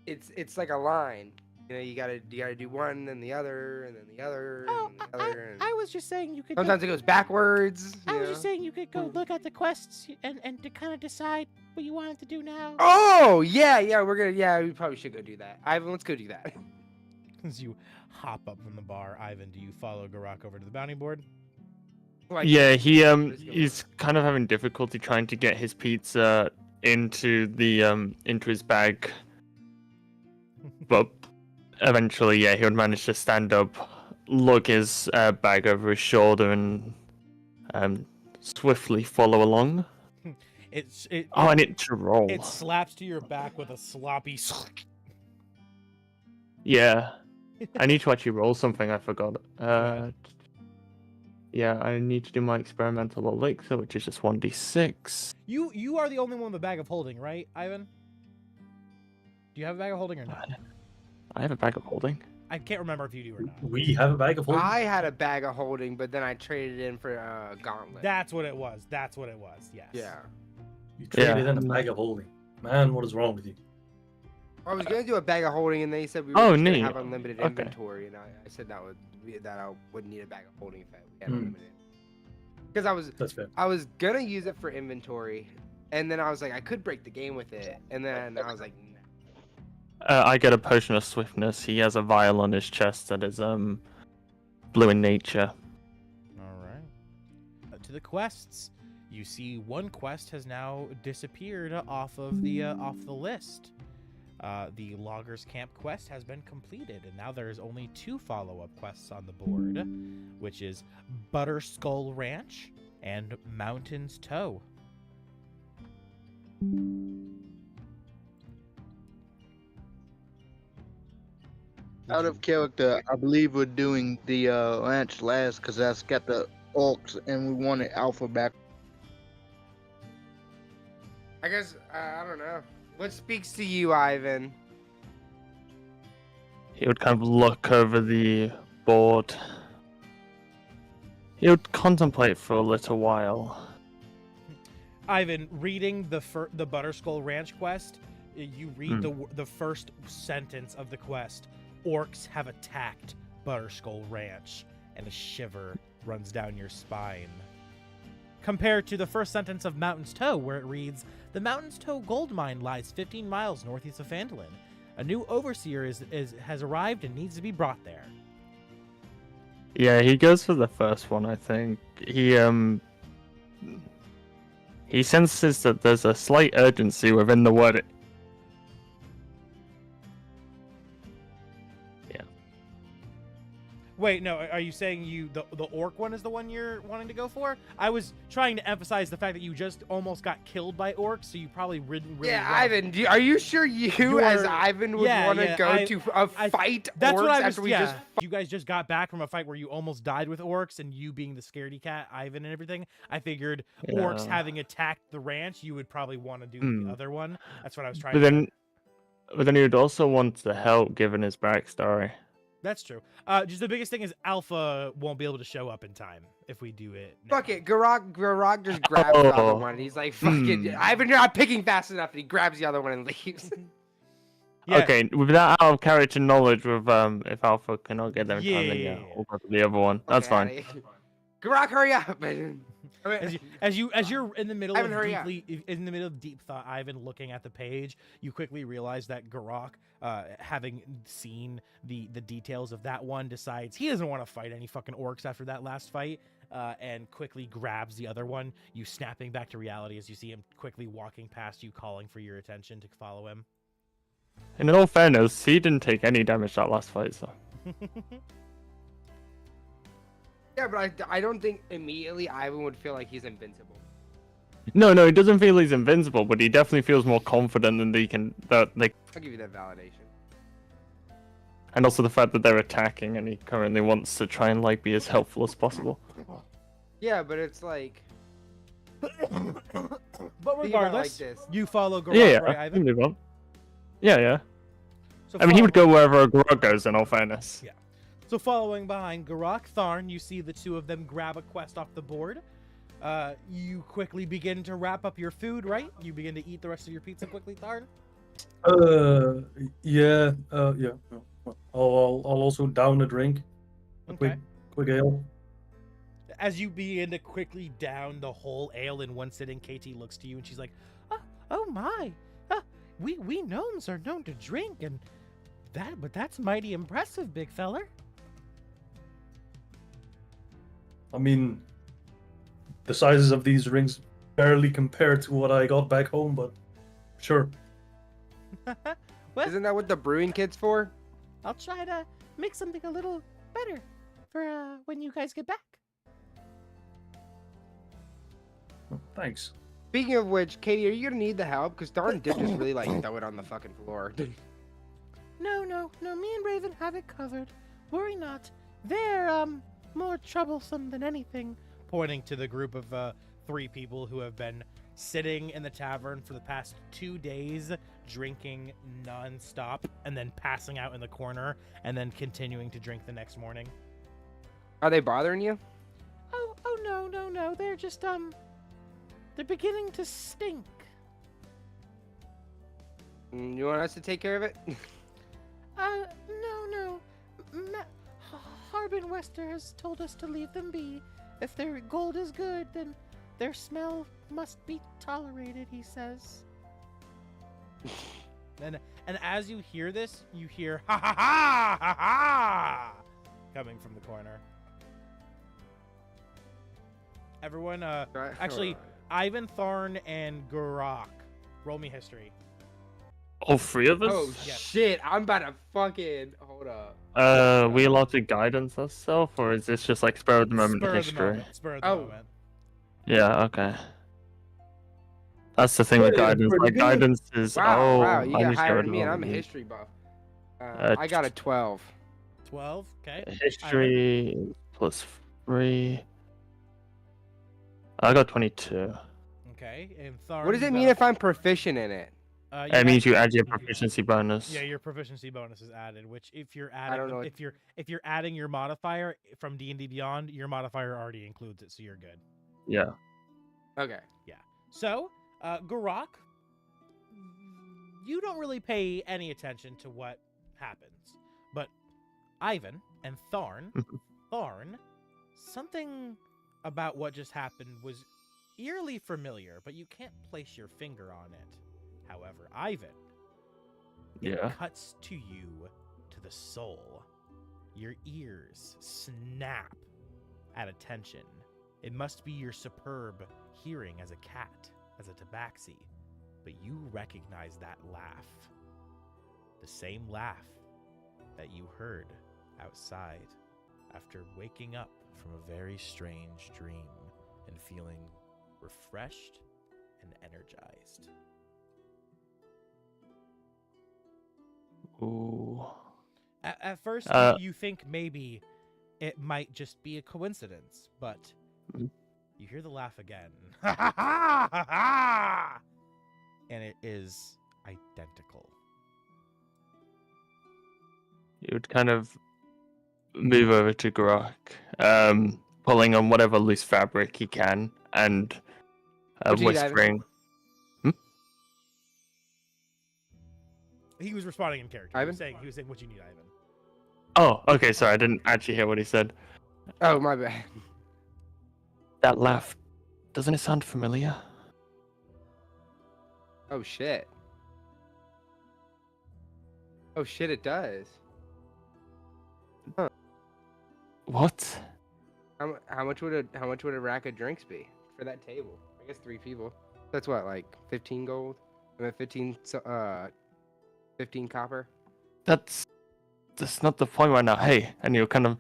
it's like a line. You know, you gotta do one, then the other, and then the other, Oh, and then the other. And I was just saying you could. sometimes it goes backwards. I you was know? just saying you could go look at the quests and to kind of decide what you wanted to do now. Oh yeah, we probably should go do that. Ivan, let's go do that. As you hop up from the bar, Ivan, do you follow Garrak over to the bounty board? Like, Yeah, let's go. he's kind of having difficulty trying to get his pizza into his bag, but eventually, yeah, he would manage to stand up, lug his bag over his shoulder, and swiftly follow along. I need to roll. It slaps to your back with a sloppy. Yeah, I need to actually roll something. I forgot. Yeah, I need to do my experimental elixir, which is just 1d6. You are the only one with a bag of holding, right, Ivan? Do you have a bag of holding or not? I have a bag of holding. I can't remember if you do or not. We have a bag of holding. I had a bag of holding, but then I traded in for a gauntlet. That's what it was. Yes. Yeah. You traded Yeah. in a bag of holding. Man, what is wrong with you? I was gonna do a bag of holding, and they said we Oh, were just gonna neat. have unlimited Okay. inventory, and I said that I wouldn't need a bag of holding if we had Hmm. unlimited. Because That's fair. I was gonna use it for inventory, and then I was like, I could break the game with it, and then I was like, nah. I get a potion of swiftness. He has a vial on his chest that is blue in nature. All right. To the quests, you see one quest has now disappeared off of the list. The Loggers Camp quest has been completed, and now there's only 2 follow-up quests on the board, which is Butterskull Ranch and Mountain's Toe. Out of character, I believe we're doing the ranch last because that's got the orcs and we wanted alpha back. I guess I don't know. What speaks to you, Ivan? He would kind of look over the board. He would contemplate for a little while. Ivan, reading the Butterskull Ranch quest, you read the first sentence of the quest. Orcs have attacked Butterskull Ranch, and a shiver runs down your spine. Compared to the first sentence of Mountain's Toe, where it reads, the Mountain's Toe gold mine lies 15 miles northeast of Phandalin. A new overseer has arrived and needs to be brought there. Yeah, he goes for the first one, I think. He senses that there's a slight urgency within the word. Yeah. Wait, no, are you saying the orc one is the one you're wanting to go for? I was trying to emphasize the fact that you just almost got killed by orcs, so you probably didn't really... Yeah, Ivan, are you sure you as Ivan would want to go to a fight that's orcs what I was, after we just... You guys just got back from a fight where you almost died with orcs, and you being the scaredy cat, Ivan, and everything. I figured orcs having attacked the ranch, you would probably want to do the other one. That's what I was trying to do. But then he would also want to help, given his backstory. That's true. Just the biggest thing is Alpha won't be able to show up in time if we do it now. Fuck it, Garrak just grabs the other one, and he's like, fuck it, Ivan, you're not picking fast enough, and he grabs the other one and leaves. Yeah. Okay, with that out of character knowledge, with if Alpha cannot get there in time, then we'll go for the other one. That's fine. Garrak, hurry up! As you're in the middle Ivan, of hurry deep thought, Ivan, looking at the page, you quickly realize that Garrak, having seen the details of that one, decides he doesn't want to fight any fucking orcs after that last fight, and quickly grabs the other one. You snapping back to reality as you see him quickly walking past you, calling for your attention to follow him. In all fairness, he didn't take any damage that last fight, so. Yeah, but I don't think immediately Ivan would feel like he's invincible. No, he doesn't feel he's invincible, but he definitely feels more confident than I'll give you that validation. And also the fact that they're attacking, and he currently wants to try and be as helpful as possible. Yeah, but it's like. But regardless, like this. you follow Garrak, right, Ivan? Move on. Yeah. So I mean, he would go wherever Garrak goes, in all fairness. Yeah. So following behind Garrak, Tharn, you see the two of them grab a quest off the board. You quickly begin to wrap up your food, right? You begin to eat the rest of your pizza quickly, Tharn? Yeah. I'll also down a drink. Okay. Quick ale. As you begin to quickly down the whole ale in one sitting, KT looks to you and she's like, oh my. We gnomes are known to drink, and that's mighty impressive, big feller. I mean, the sizes of these rings barely compare to what I got back home, but sure. Well, isn't that what the brewing kit's for? I'll try to make something a little better for when you guys get back. Thanks. Speaking of which, Katie, are you gonna need the help? Because Tharn did just really throw it on the fucking floor. No, me and Raven have it covered. Worry not. They're, more troublesome than anything. Pointing to the group of, 3 people who have been sitting in the tavern for the past 2 days, drinking non-stop, and then passing out in the corner, and then continuing to drink the next morning. Are they bothering you? Oh, no. They're just, they're beginning to stink. You want us to take care of it? No. Harbin Wester has told us to leave them be. If their gold is good, then their smell must be tolerated, he says. And as you hear this, you hear ha ha ha ha ha coming from the corner. Everyone, actually, Ivan, Tharn, and Garrak, roll me history. All 3 of us? Oh Yes. shit! I'm about to fucking hold up. We allowed to guidance ourselves, or is this just spur of the moment history? Spur of the moment. Yeah, okay. That's the thing with guidance. Guidance is Wow, you I got just higher got than me, and I'm a it. history buff. I got a 12. 12. Okay. History +3. I got 22. Okay. And Tharn. What does you it mean got- if I'm proficient in it? It means you add your proficiency bonus. Yeah, your proficiency bonus is added. Which, if you're don't adding, know if you're adding your modifier from D&D Beyond, your modifier already includes it, so you're good. Yeah. Okay. So, Garrak, you don't really pay any attention to what happens, but Ivyn and Tharn, something about what just happened was eerily familiar, but you can't place your finger on it. However, Ivyn, it Yeah. cuts to you to the soul. Your ears snap at attention. It must be your superb hearing as a cat, as a tabaxi, but you recognize that laugh. The same laugh that you heard outside after waking up from a very strange dream and feeling refreshed and energized. Ooh. At first, you think maybe it might just be a coincidence, but Mhm. you hear the laugh again. Ha ha ha ha ha! And it is identical. You would kind of move over to Garrak, pulling on whatever loose fabric he can, and What do you need, Ivyn? whispering. He was responding in character. Ivyn? He was saying what you need, Ivyn. Oh, okay, sorry, I didn't actually hear what he said. Oh, my bad. That laugh, doesn't it sound familiar? Oh shit. Oh shit, it does. What? How much would a rack of drinks be for that table? I guess 3 people. That's what, like 15 gold? I mean 15 copper. That's not the point right now. Hey, and you kind of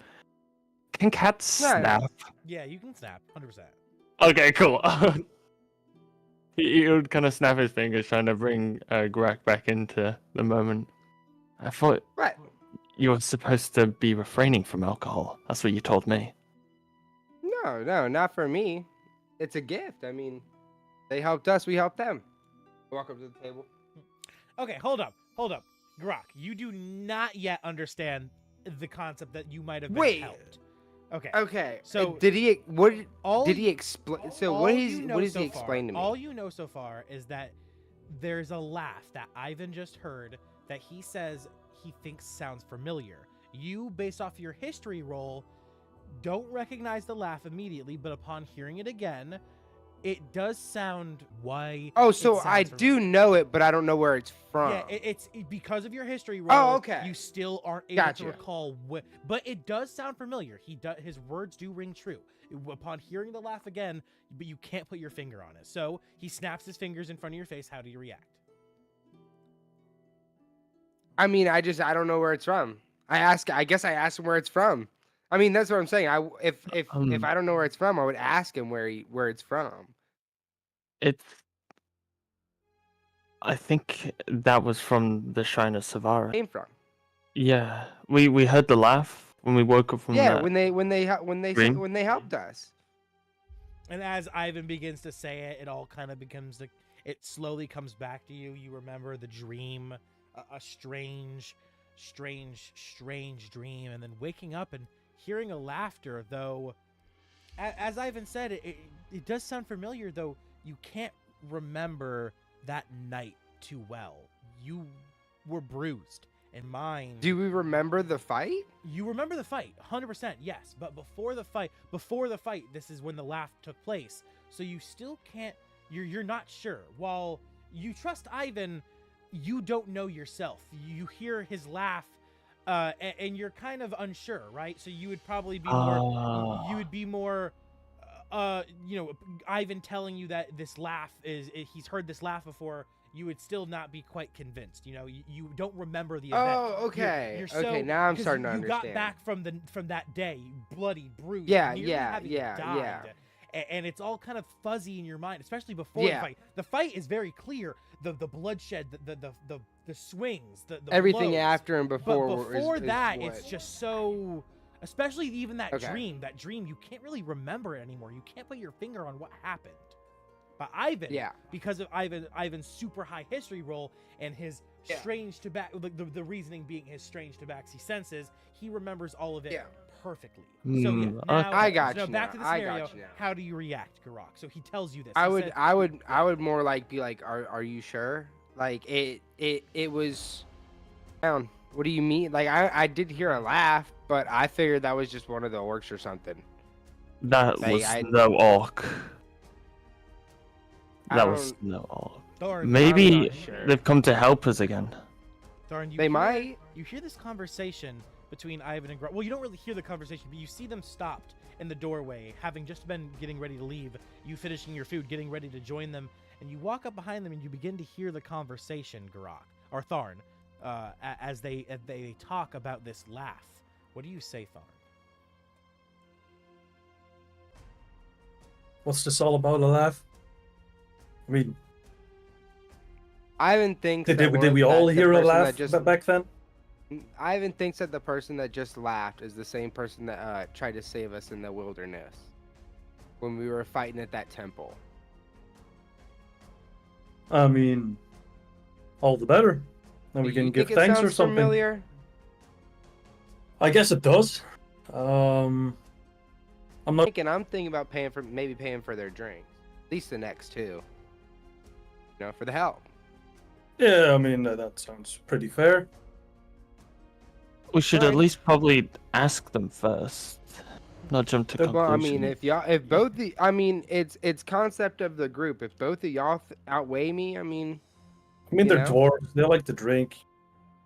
can cats No. snap? Yeah, you can snap, 100%. Okay, cool. He would kind of snap his fingers, trying to bring Garrak back into the moment. I thought What? you were supposed to be refraining from alcohol. That's what you told me. No, not for me. It's a gift. I mean, they helped us, we helped them. Walk up to the table. Okay, hold up. Garrak, you do not yet understand the concept that you might have been Wait. helped. Okay. Okay. So did he all did he explain? So all what you know does so he explain to me? All you know so far is that there's a laugh that Ivyn just heard that he says he thinks sounds familiar. You, based off your history roll, don't recognize the laugh immediately, but upon hearing it again, it does sound why. Oh, so I do know it, but I don't know where it's from. Yeah, it's because of your history roll. Oh, okay. You still aren't able Gotcha. to recall what, but it does sound familiar. His words do ring true. Upon hearing the laugh again, but you can't put your finger on it. So he snaps his fingers in front of your face. How do you react? I mean, I don't know where it's from. I guess I asked him where it's from. I mean, that's what I'm saying. If I don't know where it's from, I would ask him where it's from. I think that was from the Shrine of Savara. Came from. Yeah, we heard the laugh when we woke up from that. when dream? they helped us. And as Ivyn begins to say it, it all kind of becomes it slowly comes back to you. You remember the dream, a strange dream, and then waking up and hearing a laughter. Though, as Ivyn said, it does sound familiar. Though you can't remember that night too well. You were bruised. And mine. Do we remember the fight? You remember the fight, 100%, yes. But before the fight, this is when the laugh took place. So you still can't. You're not sure. While you trust Ivyn, you don't know yourself. You hear his laugh, and you're kind of unsure, right? So you would probably be more. You would be more. Ivyn telling you that this laugh he's heard this laugh before. You would still not be quite convinced. You don't remember the event. Oh, okay. You're Okay, now I'm starting to you understand. got back from that day, bloody, bruised. Yeah, nearly yeah, having yeah, died, yeah. and it's all kind of fuzzy in your mind, especially before the fight. The fight is very clear. The bloodshed, the swings, the everything blows. after and before. But before is that, what? it's just so. Especially even that Okay. dream, you can't really remember it anymore. You can't put your finger on what happened. But Ivyn, Yeah. because of Ivan's super high history roll and his strange the reasoning being his strange tabaxi senses, he remembers all of it perfectly. So yeah, now, I got so you back to the scenario. you now. How do you react, Garrak? So he tells you this. I He would, said- I would more like be like, are you sure? Like it was down. What do you mean? Like I did hear a laugh, but I figured that was just one of the orcs or something. That Like, was no orc. I That was don't- no orc. Tharn, Maybe I'm not sure. they've come to help us again. Tharn, you They hear- might. You hear this conversation between Ivyn and Garrak. Well, you don't really hear the conversation, but you see them stopped in the doorway, having just been getting ready to leave. You finishing your food, getting ready to join them, and you walk up behind them and you begin to hear the conversation, Garrak or Tharn, as they talk about this laugh. What do you say, Tharn? What's this all about, a laugh? I mean, Ivan thinks. did that we one- all that the hear a person laugh that just- back then? Ivan thinks that the person that just laughed is the same person that tried to save us in the wilderness when we were fighting at that temple. I mean, all the better. Then we Do you can give think it thanks or sounds something. familiar? I guess it does. I'm not. I'm thinking about paying for their drinks, at least the next two. You know, for the help. Yeah, I mean that sounds pretty fair. We should at Alright. least probably ask them first, not jump to Well, I conclusions. mean, if both the, I mean, it's concept of the group. If both of y'all outweigh me, I mean, I mean, You they're know? dwarves. They like to drink.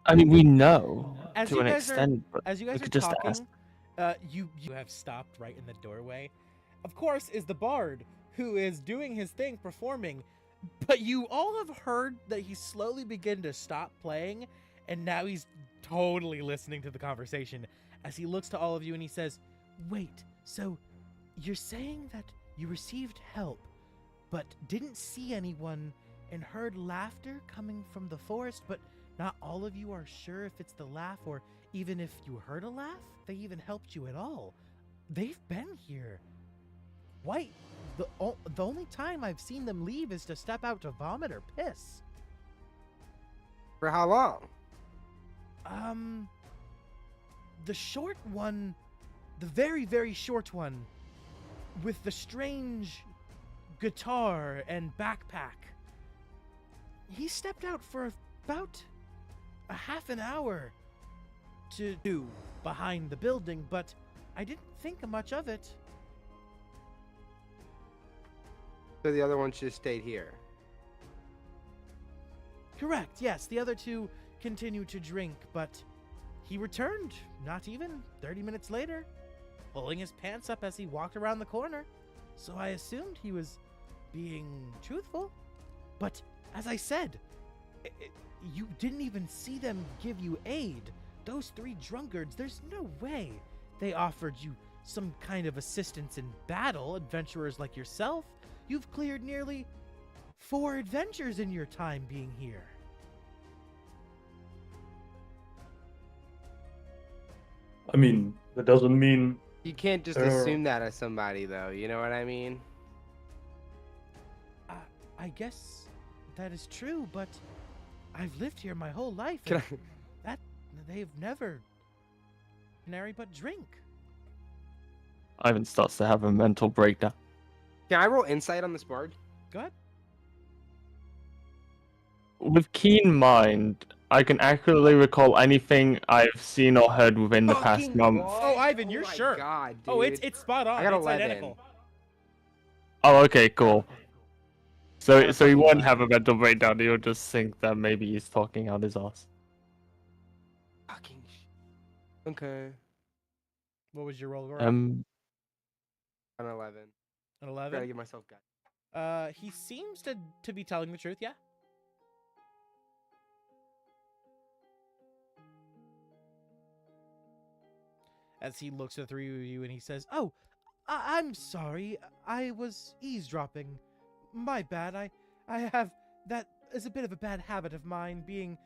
I mean, we know As to you an guys are- extent, but As you we guys are could just ask. talking, you have stopped right in the doorway. Of course, is the bard who is doing his thing, performing. But you all have heard that he slowly began to stop playing, and now he's totally listening to the conversation as he looks to all of you and he says, "Wait, so you're saying that you received help, but didn't see anyone and heard laughter coming from the forest, but not all of you are sure if it's the laugh or even if you heard a laugh, they even helped you at all. They've been here. Why? The only time I've seen them leave is to step out to vomit or piss. for how long? The short one, the very, very short one, with the strange guitar and backpack. He stepped out for about a half an hour to do behind the building, but I didn't think much of it. So the other one just stayed here. Correct, yes, the other two continued to drink, but he returned not even 30 minutes later, pulling his pants up as he walked around the corner. So I assumed he was being truthful. But as I said, you didn't even see them give you aid. Those three drunkards, there's no way they offered you some kind of assistance in battle. Adventurers like yourself, you've cleared nearly 4 adventures in your time being here. I mean, that doesn't mean. You can't just assume that as somebody, though. You know what I mean? I guess that is true, but I've lived here my whole life. Can and that they've never nary but drink. Ivan starts to have a mental breakdown. Can I roll insight on this bard? Go ahead. With keen mind, I can accurately recall anything I've seen or heard within the past Fucking month. what? Oh, Ivan, you're my sure. God, dude. Oh, it's spot on. I got It's 11. identical. Oh, okay, cool. So That's he fucking won't wild. have a mental breakdown. He'll just think that maybe he's talking out his ass. Fucking okay. What was your roll? Gora? An 11. An Gotta 11. give myself guidance. He seems to be telling the truth. Yeah. As he looks at the three of you and he says, "Oh, I'm sorry. I was eavesdropping. My bad. I have that is a bit of a bad habit of mine, being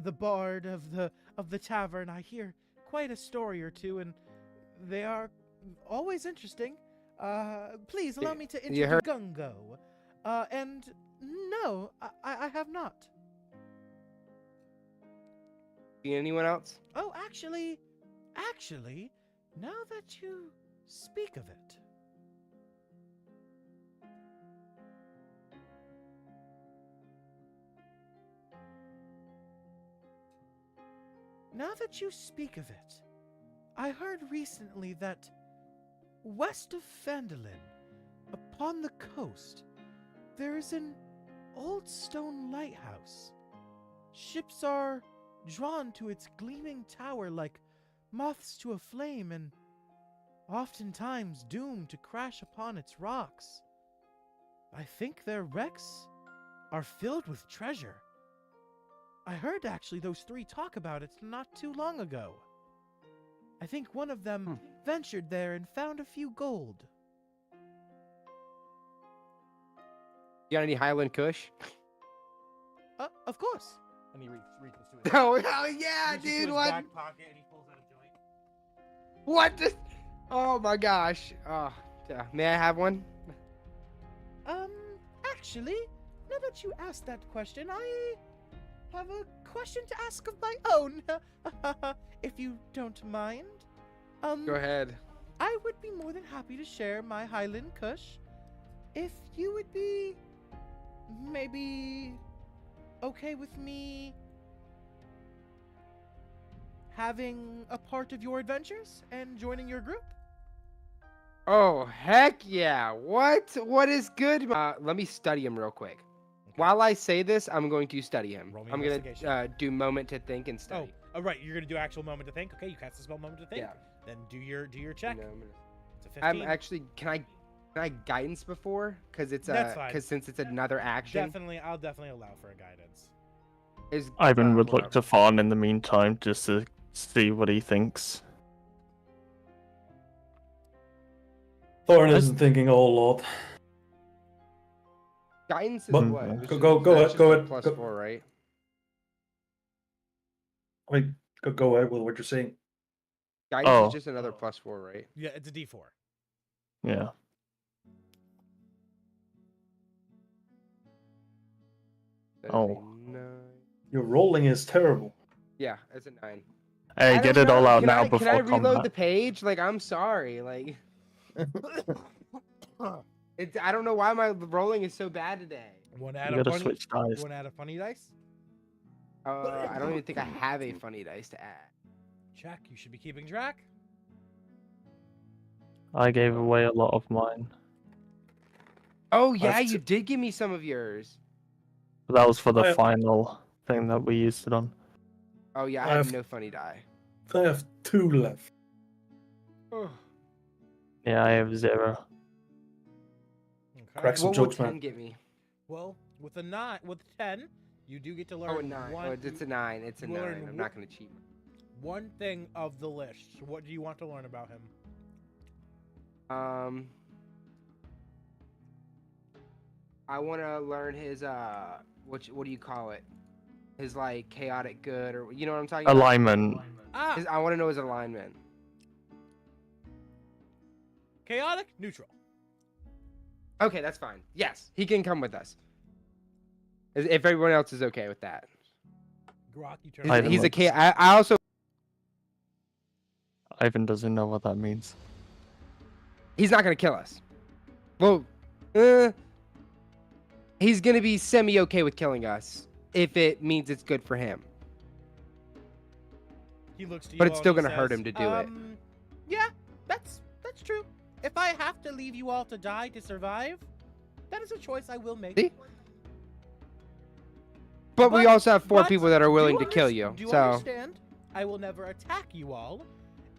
the bard of the tavern. I hear quite a story or two, and they are always interesting. Please allow me to You introduce heard- Gungo. And no, I have not. See anyone else? Oh, actually, now that you speak of it. Now that you speak of it, I heard recently that west of Phandalin, upon the coast, there is an old stone lighthouse. Ships are drawn to its gleaming tower like moths to a flame, and oftentimes doomed to crash upon its rocks. I think their wrecks are filled with treasure. I heard actually those three talk about it not too long ago. I think one of them ventured there and found a few gold. You got any Highland Kush? Of course. And he reaches to his Oh, hell yeah, reaches to dude! his What? back pocket and he pulls out a joint. What? Oh my gosh! Oh, yeah. May I have one? Actually, now that you asked that question, I have a question to ask of my own, if you don't mind. Go ahead. I would be more than happy to share my Highland Kush, if you would be maybe okay with me having a part of your adventures and joining your group. Oh, heck yeah! What? What is good? Let me study him real quick. While I say this, I'm going to study him. Roll me I'm gonna investigation. do moment to think and study. Oh, right. You're gonna do actual moment to think. Okay, you cast the spell moment to think. Yeah. Then do your check. No, It's a 15. I'm actually. Can I guidance before? Because it's That's fine. because since it's another action. I'll definitely allow for a guidance. Is Ivan would hold look up. to Fawn in the meantime just to see what he thinks. Thorn isn't thinking a whole lot. Guidance is But- what? Mhm. It's Go just- ahead, that's go just a ahead, plus go- 4, right? Wait, go ahead with what you're saying. Guidance Oh. is just another plus 4, right? Yeah, it's a D4. Yeah. That is Oh. a 9. Your rolling is terrible. Yeah, it's a 9. Hey, I get don't it all know. out Can now I, before Can I reload combat. the page? Like, I'm sorry. Like, I don't know why my rolling is so bad today. One out You of gotta funny. switch dice. One out of funny dice. I don't even think I have a funny dice to add. Check. You should be keeping track. I gave away a lot of mine. Oh yeah, I've you did give me some of yours. But that was for the I- final thing that we used it on. Oh yeah, I I've- have no funny die. I have 2 left. Yeah, I have 0. Okay. Crack some What would jokes, man. 10 get me? Well, with a 9, with 10, you do get to learn Oh, a 9. one. Oh, it's a 9. It's a you 9. learn I'm not gonna cheat. one thing of the list. What do you want to learn about him? I want to learn his what do you call it? His like chaotic good, or you know what I'm talking about? Alignment. Ah, I want to know his alignment. chaotic, neutral. Okay, that's fine. Yes, he can come with us. If everyone else is okay with that. Grok, you turn. He's, Ivan he's a looks- I also. Ivan doesn't know what that means. He's not gonna kill us. Well, he's gonna be semi okay with killing us if it means it's good for him. He looks to you But it's all still and he gonna hurt says, him to do it. Yeah, that's true. If I have to leave you all to die to survive, that is a choice I will make. See? But we But- also have 4 but people that are willing do to kill you. Do So understand? I will never attack you all,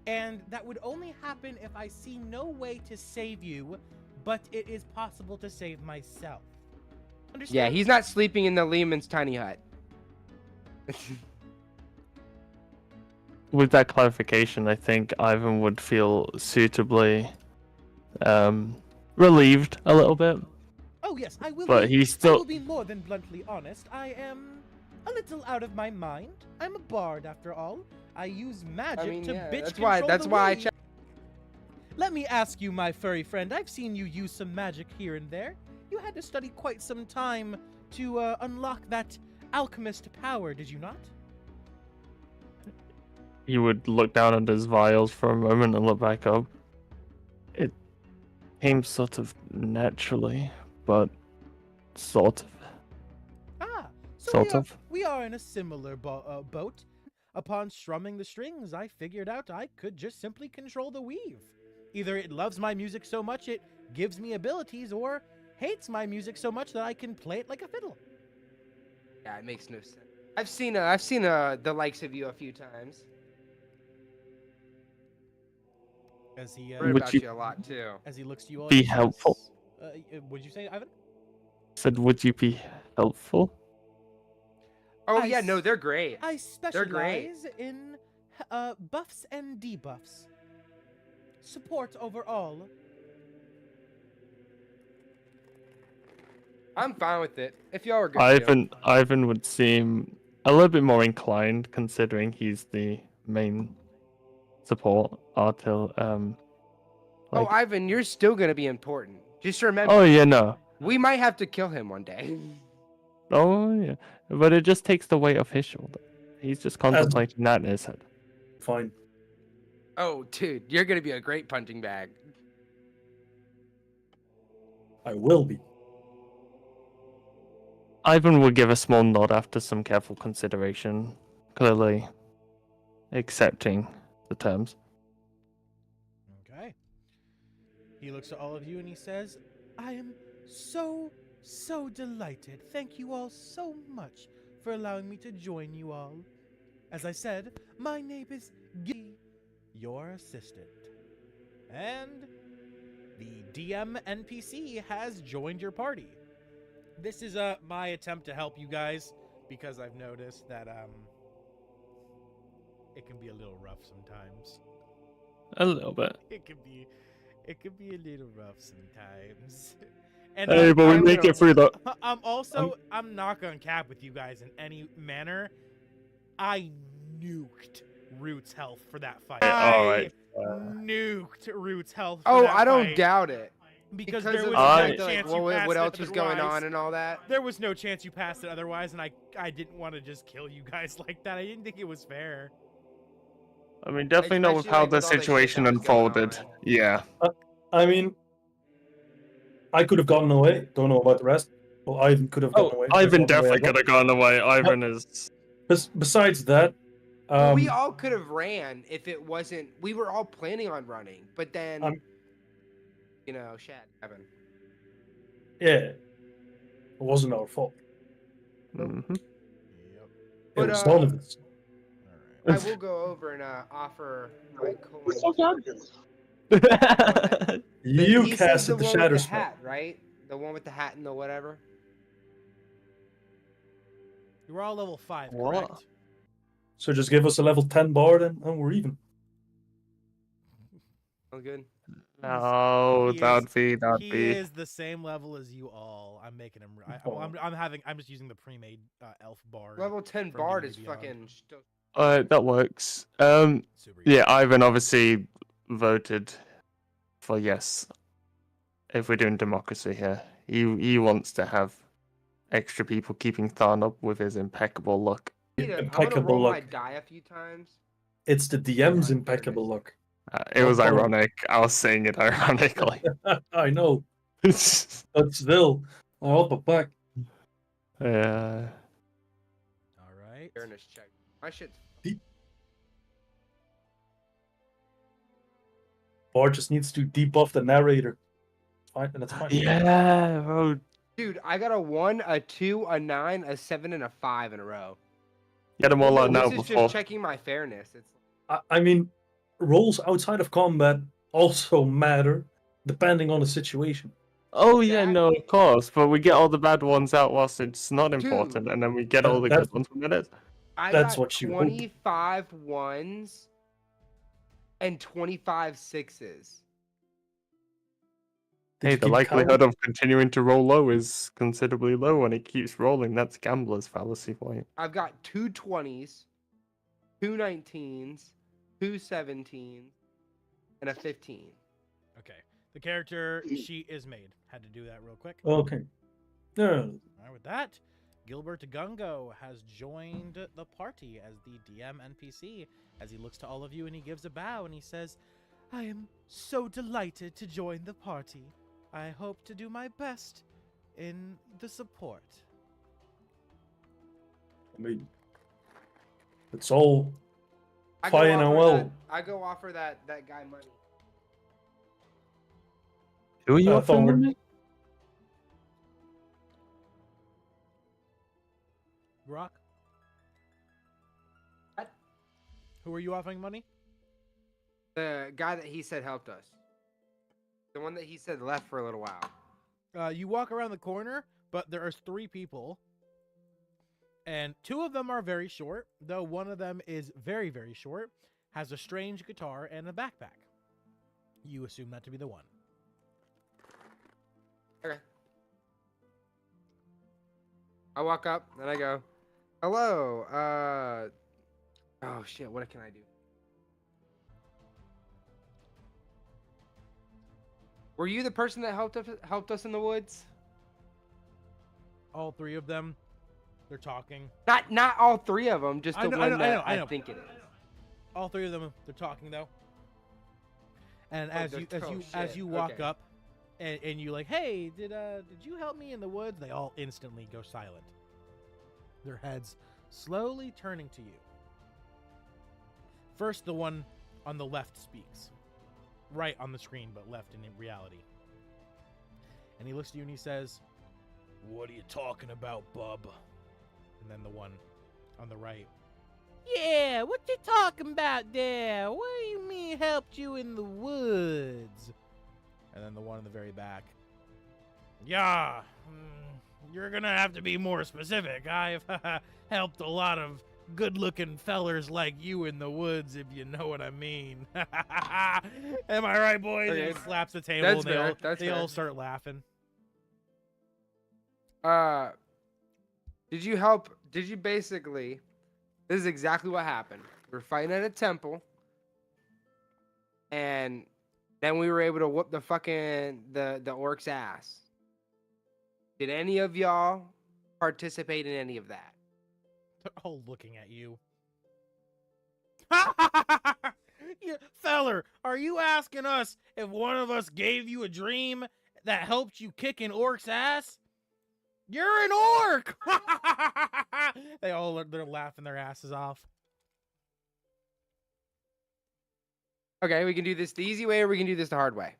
and that would only happen if I see no way to save you, but it is possible to save myself. Understand? yeah, he's not sleeping in the Lehman's tiny hut. With that clarification, I think Ivan would feel suitably relieved a little bit. Oh yes, I will. But he's still- I will be more than bluntly honest. I am a little out of my mind. I'm a bard after all. I use magic to bitch that's control that's the why I wind. checked. Let me ask you, my furry friend. I've seen you use some magic here and there. You had to study quite some time to unlock that alchemist power, did you not? He would look down at his vials for a moment and look back up. It came sort of naturally, but sort of. Ah, so Sort of. we are in a similar boat. Upon strumming the strings, I figured out I could just simply control the weave. Either it loves my music so much it gives me abilities, or hates my music so much that I can play it like a fiddle. Yeah, it makes no sense. I've seen the likes of you a few times. As he Heard Would about you- you a lot too. as he looks to you all, Be he says, helpful. Would you say, Ivan? Said, would you be helpful? Oh I yeah, s- no, they're great. I They're great. specialize in buffs and debuffs. Support overall. I'm fine with it. If y'all are good. too. Ivan would seem a little bit more inclined, considering he's the main support artil. Oh, like- Ivan, you're still gonna be important. Just remember, Oh yeah, no. we might have to kill him one day. Oh yeah, but it just takes the weight off his shoulder. He's just contemplating that in his head. Fine. Oh, dude, you're gonna be a great punching bag. I will be. Ivan would give a small nod after some careful consideration, clearly accepting the terms. Okay. He looks at all of you and he says, I am so delighted. Thank you all so much for allowing me to join you all. As I said, my name is Gizzy, your assistant. And the DM NPC has joined your party. This is my attempt to help you guys, because I've noticed that it can be a little rough sometimes. A little bit. It could be a little rough sometimes. And Hey, but we I'm make gonna- it through the. I'm not gonna cap with you guys in any manner. I nuked Root's health for that fight. All right. Nuked Root's health. Oh, that I don't fight doubt it. because Because there of was the no fact that, chance like, you passed what it else was going otherwise. on and all that. There was no chance you passed it otherwise, and I didn't want to just kill you guys like that. I didn't think it was fair. I mean, definitely not with Especially, how like, the with all the shit situation that was going on, unfolded. right? Yeah. I mean, I could have gotten away. Don't know about the rest. Well, Ivan could have gotten away. Ivan Gotten away definitely as well. could have gone away. Ivan is. Besides that, Well, we all could have ran if it wasn't. We were all planning on running, but then, shit happened. yeah, it wasn't our fault. Mhm. Yep. It But, was Donovan's. All I right. will go over and offer my coin. You He said casted the one shatter with the spell. hat, right? The one with the hat and the whatever. You were all level 5, What? correct? So just give us a level 10 bard and we're even. All good. No, He that'd He be. is the same level as you all. I'm making him. I'm just using the pre-made elf bard. Level 10 from bard D&D is Beyond. fucking. That works. Super Yeah, Ivan obviously voted for yes. If we're doing democracy here, he wants to have extra people keeping Tharn up with his impeccable luck. I'm gonna Impeccable roll my luck. die a few times. It's the DM's My impeccable goodness. luck. It was Oh. ironic. I was saying it ironically. I know, but still, I hope I'm back. Yeah. All right. Fairness check. My shit's. Bard just needs to debuff the narrator. Fine, and it's fine. Yeah, bro. Dude, I got a 1, a 2, a 9, a 7, and a 5 in a row. Get them all No, out now this is before. just checking my fairness. It's I mean, rolls outside of combat also matter depending on the situation. Oh yeah, no, of course. But we get all the bad ones out whilst it's not Dude. important, and then we get all the That's- good ones when it is. I That's got what you hope. 25 1s and 25 6s. Did Hey, you the keep likelihood count? of continuing to roll low is considerably low when it keeps rolling. That's gambler's fallacy for you. I've got 2 20s, 2 19s, 2 17s, and a 15. Okay. The character sheet is made. Had to do that real quick. Okay. No. All right, with that, Gilbert Gungo has joined the party as the DM NPC as he looks to all of you and he gives a bow and he says, I am so delighted to join the party. I hope to do my best in the support. I mean, it's all I go fine and offer well. that- I go offer that guy money. Who are you offering Thorn. money? Rock? What? Who are you offering money? The guy that he said helped us. The one that he said left for a little while. You walk around the corner, but there are 3 people. And 2 of them are very short, though one of them is very, very short, has a strange guitar and a backpack. You assume that to be the one. Okay. I walk up and I go, hello, oh shit, what can I do? Were you the person that helped us in the woods? All 3 of them, they're talking. Not all 3 of them, just I the know, one that I know. I think it is. All 3 of them, they're talking though. And Oh, as you walk okay. up, and you like, hey, did you help me in the woods? They all instantly go silent. Their heads slowly turning to you. First, the one on the left speaks, right on the screen, but left in reality. And he looks at you and he says, "What are you talking about, bub?" And then the one on the right, "Yeah, what you talking about there? What do you mean helped you in the woods?" And then the one in the very back, "Yeah, you're gonna have to be more specific. I've helped a lot of good-looking fellers like you in the woods, if you know what I mean." Am I right, boys? And Okay. he slaps the table That's and fair, they all start laughing. Did you help? Did you basically? This is exactly what happened. We were fighting at a temple, and then we were able to whoop the fucking the orc's ass. Did any of y'all participate in any of that? They're all looking at you. Yeah, feller, are you asking us if one of us gave you a dream that helped you kick an orc's ass? You're an orc! They're laughing their asses off. Okay, we can do this the easy way, or we can do this the hard way.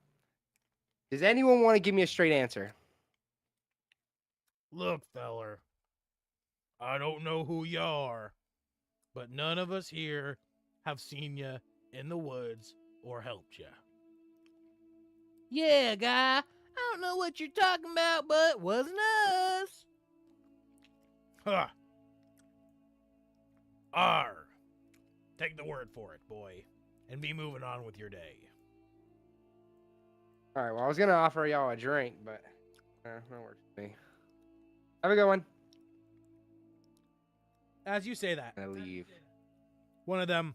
Does anyone want to give me a straight answer? Look, feller, I don't know who you are, but none of us here have seen you in the woods or helped you. Yeah, guy, I don't know what you're talking about, but it wasn't us. Huh. Arr. Take the word for it, boy, and be moving on with your day. All right. Well, I was gonna offer y'all a drink, but that works for me. Have a good one. As you say that, I leave. one of them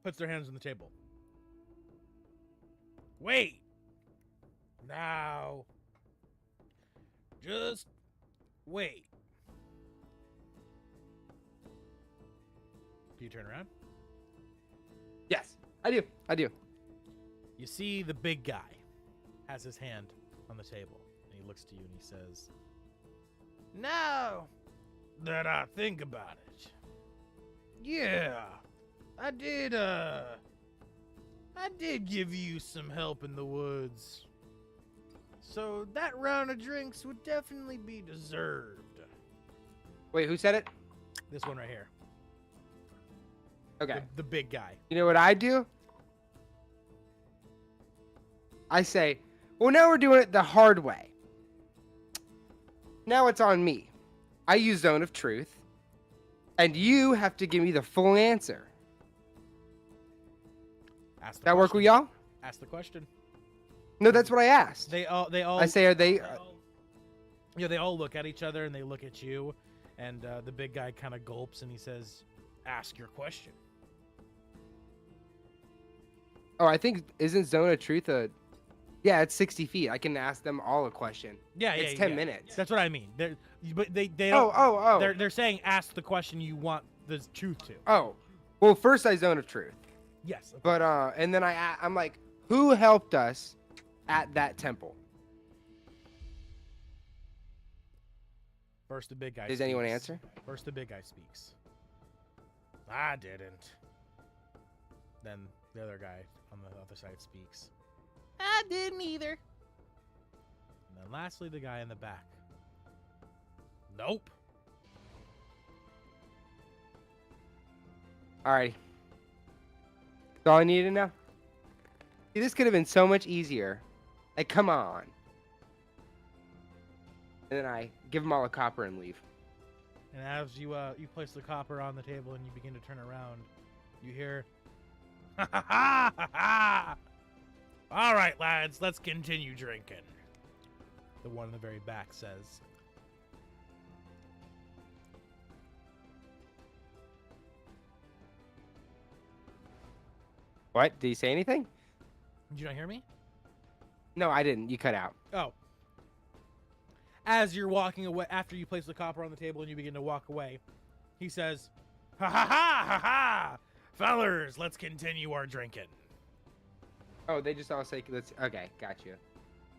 puts their hands on the table. Wait. Now. Just wait. Do you turn around? Yes, I do. I do. You see the big guy has his hand on the table, and he looks to you and he says, "Now that I think about it, yeah, I did give you some help in the woods. So that round of drinks would definitely be deserved." Wait, who said it? This one right here. Okay. The big guy. You know what I do? I say, well, now we're doing it the hard way. Now it's on me. I use Zone of Truth, and you have to give me the full answer. Ask the That work with question. y'all? Ask the question. No, that's what I asked. They all. I say, are they? Yeah, they all look at each other and they look at you, and the big guy kind of gulps and he says, "Ask your question." Oh, I think isn't Zone of Truth a? Yeah, it's 60 feet. I can ask them all a question. Yeah, it's 10 minutes. That's what I mean. But they Oh, don't. They're saying ask the question you want the truth to. Oh, well, first I Zone of Truth. Yes. Okay. But and then I'm like, who helped us at that temple? First, the big guy. Does anyone answer? First, the big guy speaks. I didn't. Then the other guy on the other side speaks. I didn't either. And then lastly, the guy in the back. Nope. Alrighty. That's all I need to know. See, this could have been so much easier. Like, come on. And then I give them all a copper and leave. And as you place the copper on the table and you begin to turn around, you hear, "Ha ha ha ha ha! All right, lads, let's continue drinking." The one in the very back says. What? Did he say anything? Did you not hear me? No, I didn't. You cut out. Oh. As you're walking away, after you place the copper on the table and you begin to walk away, he says, "Ha ha ha ha ha! Fellers, let's continue our drinking." Oh, they just all say, let's. Okay, got you.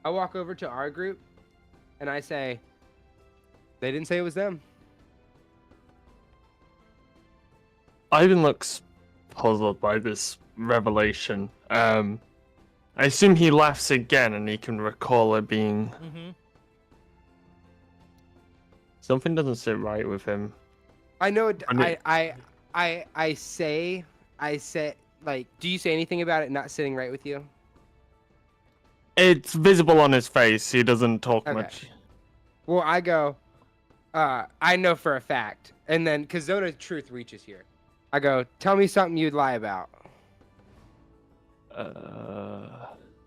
I walk over to our group and I say, they didn't say it was them. Ivyn looks puzzled by this revelation. I assume he laughs again and he can recall it being... Mm-hmm. Something doesn't sit right with him. I know it. I say, like, do you say anything about it not sitting right with you? It's visible on his face. He doesn't talk Okay. much. Well, I go, I know for a fact. And then, because Zone of Truth reaches here, I go, tell me something you'd lie about.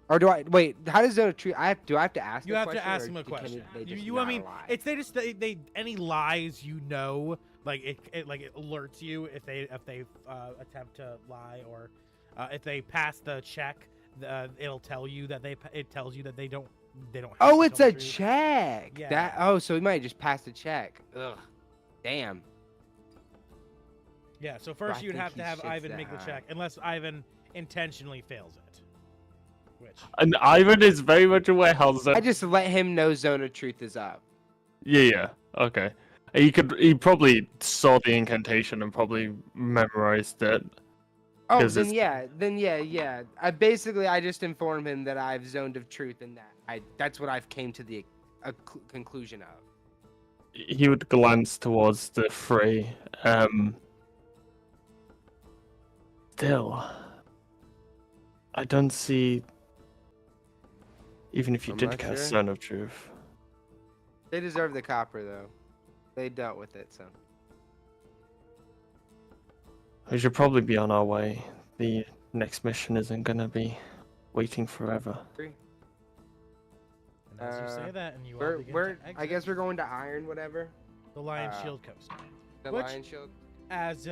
Or do I, wait, how does Zone of Truth, do I have to ask You the have question, to ask or him a can question. they just I not mean, lie? it's they any lies you know, like it alerts you if they attempt to lie, or if they pass the check, it'll tell you that it tells you that they don't have Oh, to it's tell a the truth. check. Yeah. So he might have just passed a check. Ugh. Damn. Yeah, so first I you'd think have to he have shits Ivyn that make the high. check, unless Ivyn intentionally fails it. Which And Ivyn is very much aware how I just let him know Zone of Truth is up. Yeah, okay. He probably saw the incantation and probably memorized it. Oh, 'Cause then it's- yeah. I just inform him that I've zoned of truth and that that's what I've came to the conclusion of. He would glance towards the fray. Still, I don't see. Even if you I'm did not cast sure. Son of Truth. They deserve the copper though. They dealt with it, so. We should probably be on our way. The next mission isn't gonna be waiting forever. and as you say that, and you all We're begin we're to exit I guess we're going to Iron whatever. the Lion uh, Shield Coast. The Which- Lion Shield. As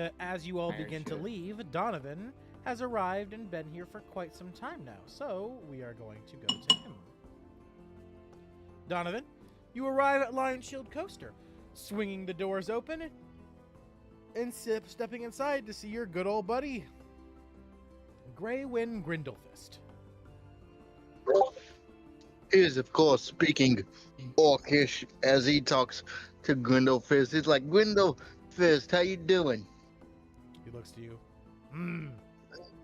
you all Iron begin to Shield. leave, Donovan has arrived and been here for quite some time now, so we are going to go to him. Donovan, you arrive at Lion Shield Coaster, swinging the doors open and stepping inside to see your good old buddy, Greywind Grindelfist. Is of course speaking orcish as he talks to Grindelfist. He's like, Grindelfist, how you doing? He looks to you.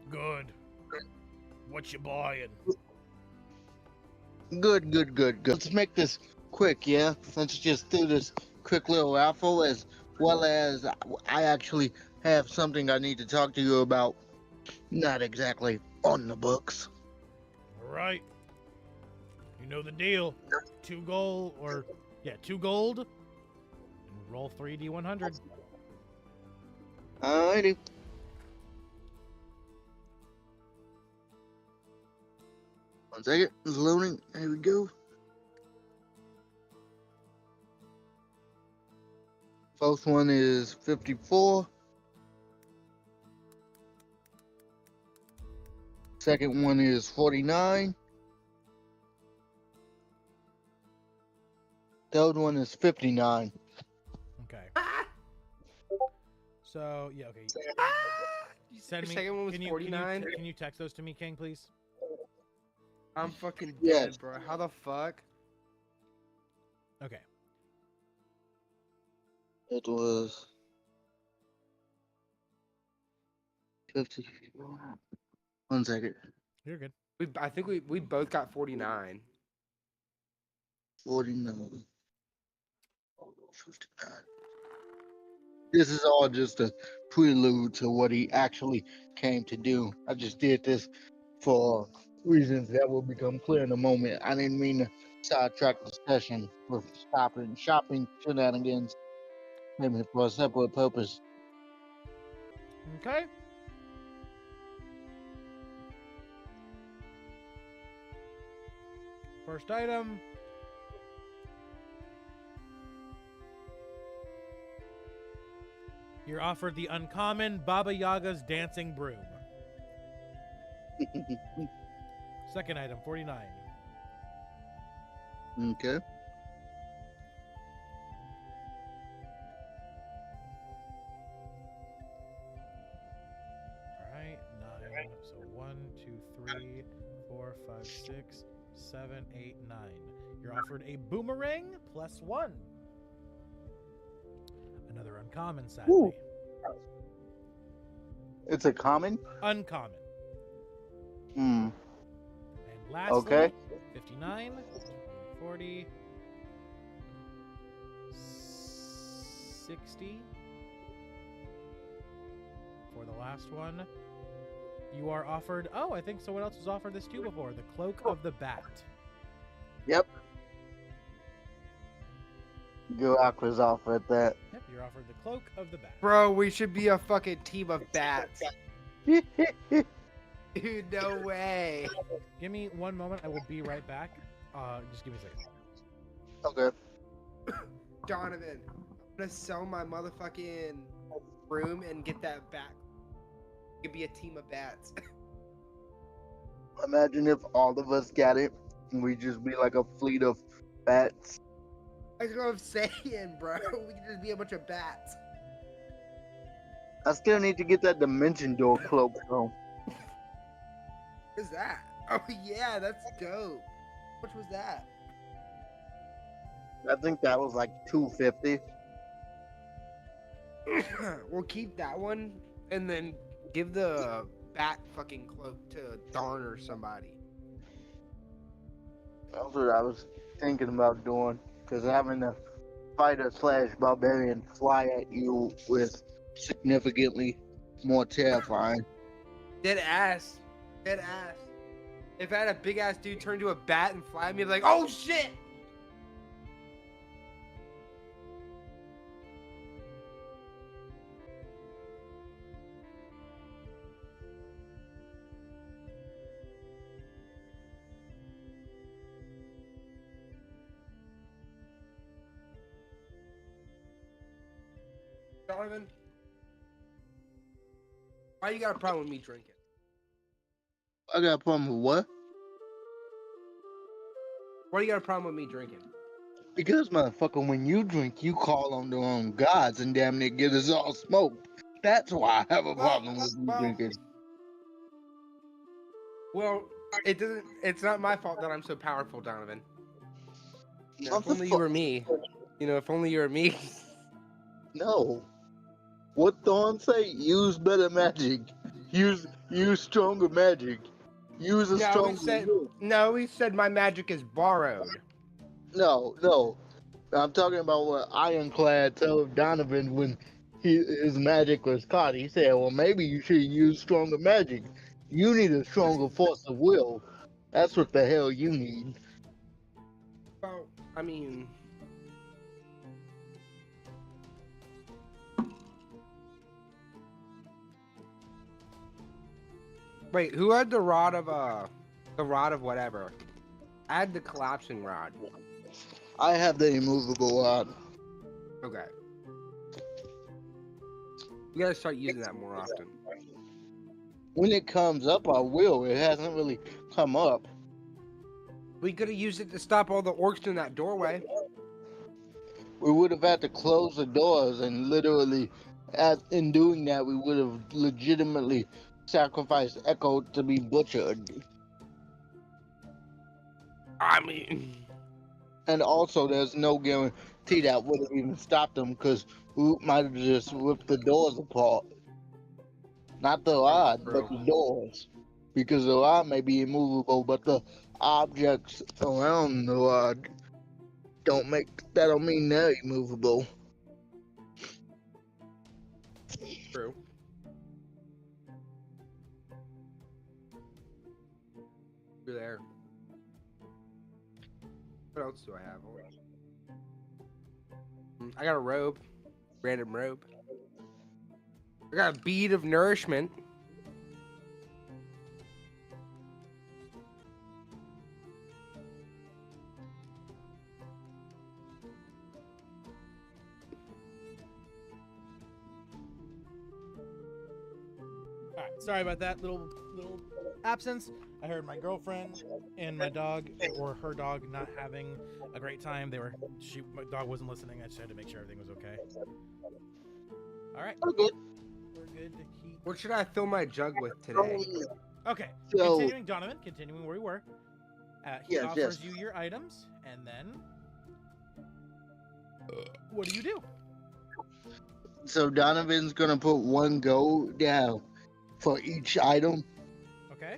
Good. What you buying? Good. Let's make this quick, yeah? Let's just do this quick little raffle, as well as I actually have something I need to talk to you about. Not exactly on the books. All right. You know the deal. 2 gold, or 2 gold. And roll 3d100. 1 second. It's loading. There we go. First one is 54. Second one is 49. Third one is 59. Okay. So yeah, okay. Send The me. second one was Can you 49. can you text those to me, King, please? I'm fucking dead, Yes. bro. How the fuck? Okay. It was 50. 1 second. You're good. I think we both got 49. 49. 59. This is all just a prelude to what he actually came to do. I just did this for reasons that will become clear in a moment. I didn't mean to sidetrack the session with shopping shenanigans. Maybe for a separate purpose. Okay. First item. You're offered the uncommon Baba Yaga's Dancing Broom. Second item, 49. Okay. Alright, 9. So 1, 2, 3, 4, 5, 6, 7, 8, 9. You're offered a boomerang +1. Another uncommon, sadly. Ooh. It's a common? Uncommon. Hmm. And lastly, Okay. 59, 40, 60. For the last one, you are offered. Oh, I think someone else was offered this too before. The Cloak of the Bat. Yep. Garrak was offered that. Yep, you're offered the Cloak of the Bat. Bro, we should be a fucking team of bats. Dude, no way. Give me one moment. I will be right back. Just give me a second. Okay. Donovan, I'm gonna sell my motherfucking room and get that back. It could be a team of bats. Imagine if all of us got it and we just be like a fleet of bats. That's what I'm saying, bro. We could just be a bunch of bats. I still need to get that dimension door cloak though. What is that? Oh yeah, that's dope. How much was that? I think that was like 250. We'll keep that one and then give the bat fucking cloak to Tharn or somebody. That's what I was thinking about doing. Because having a fighter / barbarian fly at you with significantly more terrifying. Dead ass. Dead ass. If I had a big ass dude turn into a bat and fly at me, I'd be like, oh shit! Donovan, why you got a problem with me drinking? I got a problem with what? Why you got a problem with me drinking? Because, motherfucker, when you drink, you call on their own gods and damn near get us all smoked. That's why I have a problem with you drinking. Well, it doesn't. It's not my fault that I'm so powerful, Donovan. You know, if What the only you were me. You know, if only you were me. No. What Thorn say? Use better magic. Use stronger magic. Use a stronger will. No, he said my magic is borrowed. No. I'm talking about what Ironclad told Donovan when his magic was caught. He said, well, maybe you should use stronger magic. You need a stronger force of will. That's what the hell you need. Well, I mean, wait, who had the rod of The rod of whatever. Add the collapsing rod. I have the immovable rod. Okay. You gotta start using that more often. When it comes up, I will. It hasn't really come up. We could have used it to stop all the orcs in that doorway. We would have had to close the doors, and literally, in doing that, we would have legitimately sacrificed Echo to be butchered. I mean, And also, there's no guarantee that would have even stopped them, because we might have just ripped the doors apart. Not the rod, but the doors. Because the rod may be immovable, but the objects around the rod don't mean they're immovable. true. You're there. What else do I have? I got a robe. Random robe. I got a bead of nourishment. All right, sorry about that little absence. I heard my girlfriend and my dog, or her dog, not having a great time. My dog wasn't listening. I just had to make sure everything was okay. All right, We're good. we're good to keep. What should I fill my jug with today? Okay, So- continuing, Donovan, continuing where we were. He Yes, offers yes. you your items, and then what do? So Donovan's gonna put one gold down for each item, Okay.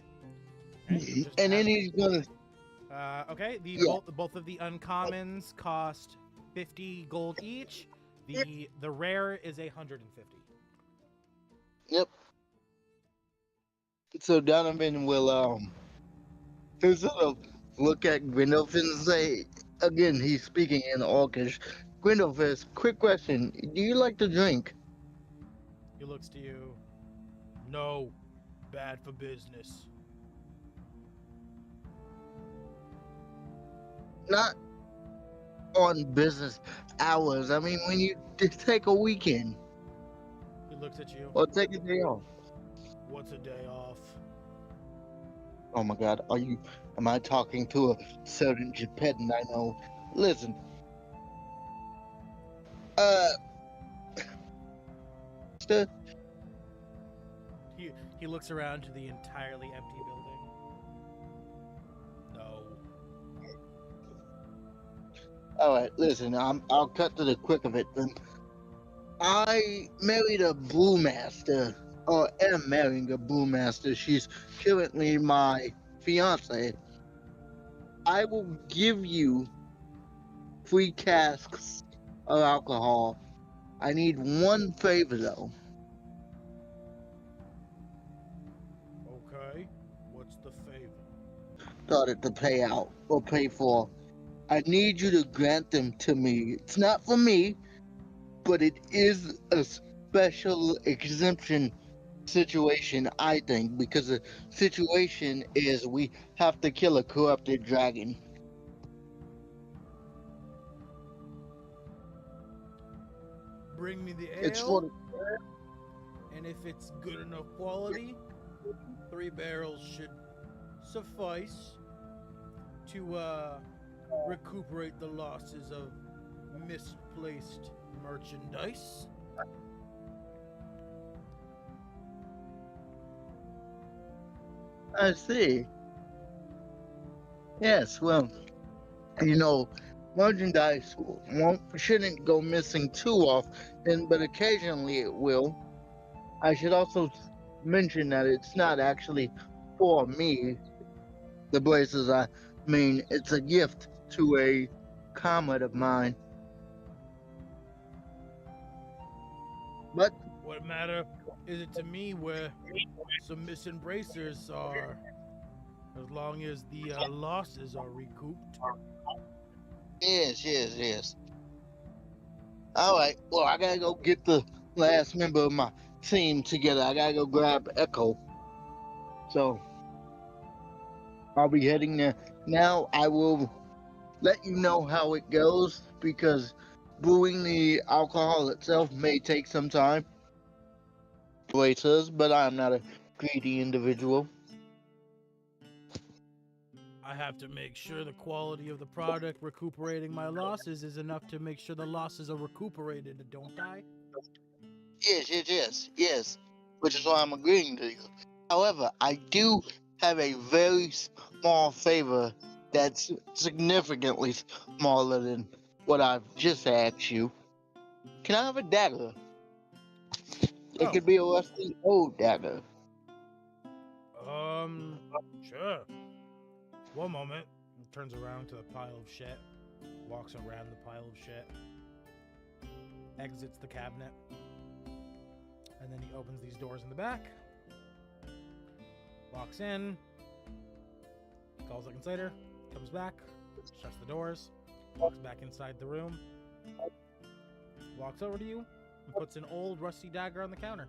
Alright, so just and then add- he's gonna. okay, Yeah. both of the uncommons cost 50 gold each. The rare is 150. Yep. So Donovan will he'll sort of look at Gwyndolf and say, again, he's speaking in Orcish. Gwyndolf, quick question: do you like to drink? He looks to you. No, bad for business. Not on business hours. I mean, when you take a weekend He looks at you. or take a day off. What's a day off? Oh my God, am I talking to a certain Gepetan I know? Listen. Mister, He looks around to the entirely empty building. No. alright, listen, I'll cut to the quick of it then. I married a brewmaster, or am marrying a brewmaster. She's currently my fiance. I will give you 3 casks of alcohol. I need one favor though. Okay. What's the favor? Started to pay out or pay for. I need you to grant them to me. It's not for me, but it is a special exemption situation, I think, because the situation is we have to kill a corrupted dragon. Bring me the ale. It's for And if it's good enough quality, 3 barrels should suffice to recuperate the losses of misplaced merchandise. I see. Yes, well, you know, merchandise shouldn't go missing too often, but occasionally it will. I should also mention that it's not actually for me, the braces. I mean, it's a gift to a comrade of mine. But What matter is it to me where some missing bracers are, as long as the losses are recouped? yes. All right. Well, I gotta go get the last member of my team together. I gotta go grab Echo. So, I'll be heading there. Now I will let you know how it goes because brewing the alcohol itself may take some time. Waitress, but I'm not a greedy individual. I have to make sure the quality of the product recuperating my losses is enough to make sure the losses are recuperated, don't I? Yes. Which is why I'm agreeing to you. However, I do have a very small favor that's significantly smaller than what I've just asked you. Can I have a dagger? It Oh. could be a rusty old dagger. Sure. One moment. He turns around to the pile of shit, walks around the pile of shit, exits the cabinet, and then he opens these doors in the back, walks in, calls seconds later, comes back, shuts the doors, walks back inside the room, walks over to you, and puts an old rusty dagger on the counter.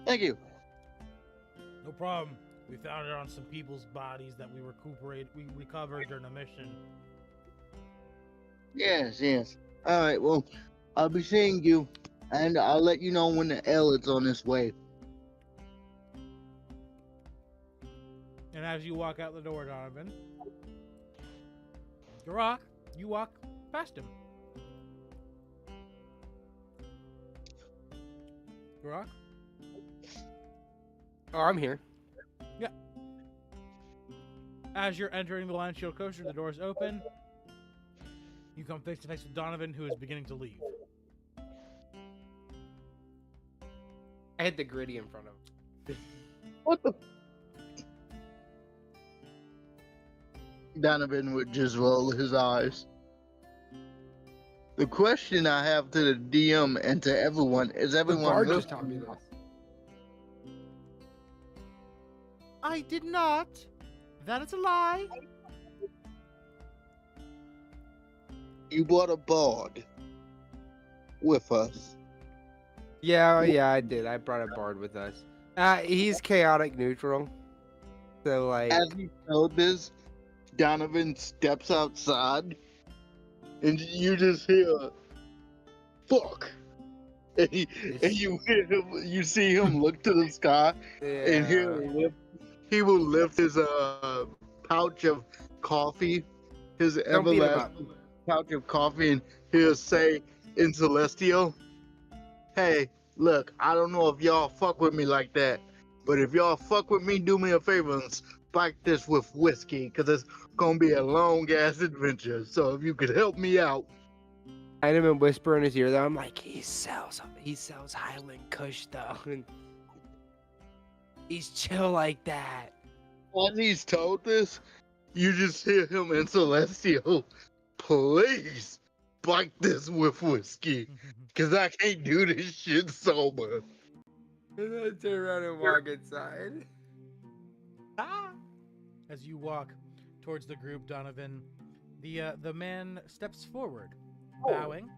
Thank you. No problem. We found it on some people's bodies that we recovered during a mission. Yes. Alright, well, I'll be seeing you, and I'll let you know when the L is on its way. And as you walk out the door, Donovan, Garrak, you walk past him. Garrak? Oh, I'm here. Yeah. As you're entering the Lion Shield Coaster, the doors open. You come face to face with Donovan, who is beginning to leave. I hit the gritty in front of him. What the? Donovan would just roll his eyes. The question I have to the DM and to everyone is The everyone bard look- just taught me this. I did not. That is a lie. You brought a bard with us. Yeah, I did. I brought a bard with us. He's chaotic neutral. So, like... As you told this, Donovan steps outside, and you just hear, "Fuck!" And you hear him, you see him look to the sky, and he will lift his pouch of coffee, his Don't beat him up. everlasting pouch of coffee, and he'll say in Celestial, "Hey, look, I don't know if y'all fuck with me like that, but if y'all fuck with me, do me a favor and spike this with whiskey, cause it's gonna be a long ass adventure. So if you could help me out." I had him whisper in his ear though. I'm like, he sells Highland Kush though. And he's chill like that. As he's told this, you just hear him in Celestial, "Please spike this with whiskey, cause I can't do this shit sober." And then I turn around and walk inside. As you walk towards the group, Donovan, the man steps forward, bowing,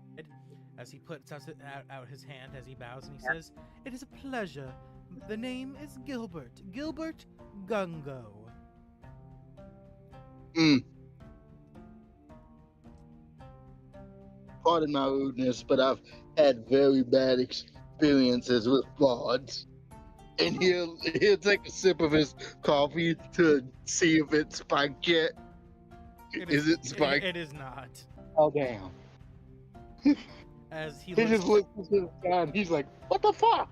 as he puts out his hand as he bows, and he says, "It is a pleasure. The name is Gilbert Gungo." Pardon my rudeness, but I've had very bad experiences with bards. And he'll take a sip of his coffee to see if it's spiked yet. Is it spiked? It is not. Oh damn! As he just looks, looks at the sky and he's like, "What the fuck?"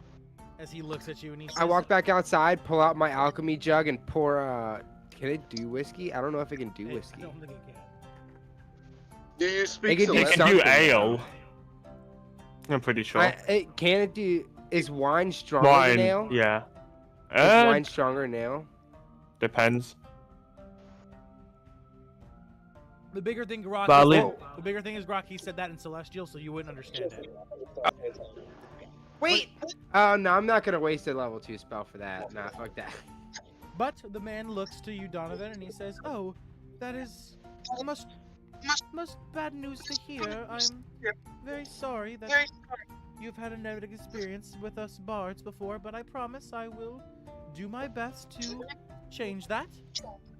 as he looks at you, and he says, I walk back outside, pull out my alchemy jug, and pour. Can it do whiskey? I don't know if it can do I whiskey. don't think it can. Do you speak It can do You Celestial? can do something. ale. I'm pretty sure. Can it do? Is wine stronger Wine, than ale? yeah. Is wine stronger than ale? Depends. The bigger thing, Garrak. Barley. The bigger thing is Garrak. He said that in Celestial, so you wouldn't understand it. Wait! Oh no, I'm not gonna waste a level 2 spell for that. Nah, fuck that. But the man looks to you, Donovan, and he says, "Oh, that is most bad news to hear. I'm very sorry that you've had a negative experience with us bards before, but I promise I will do my best to change that.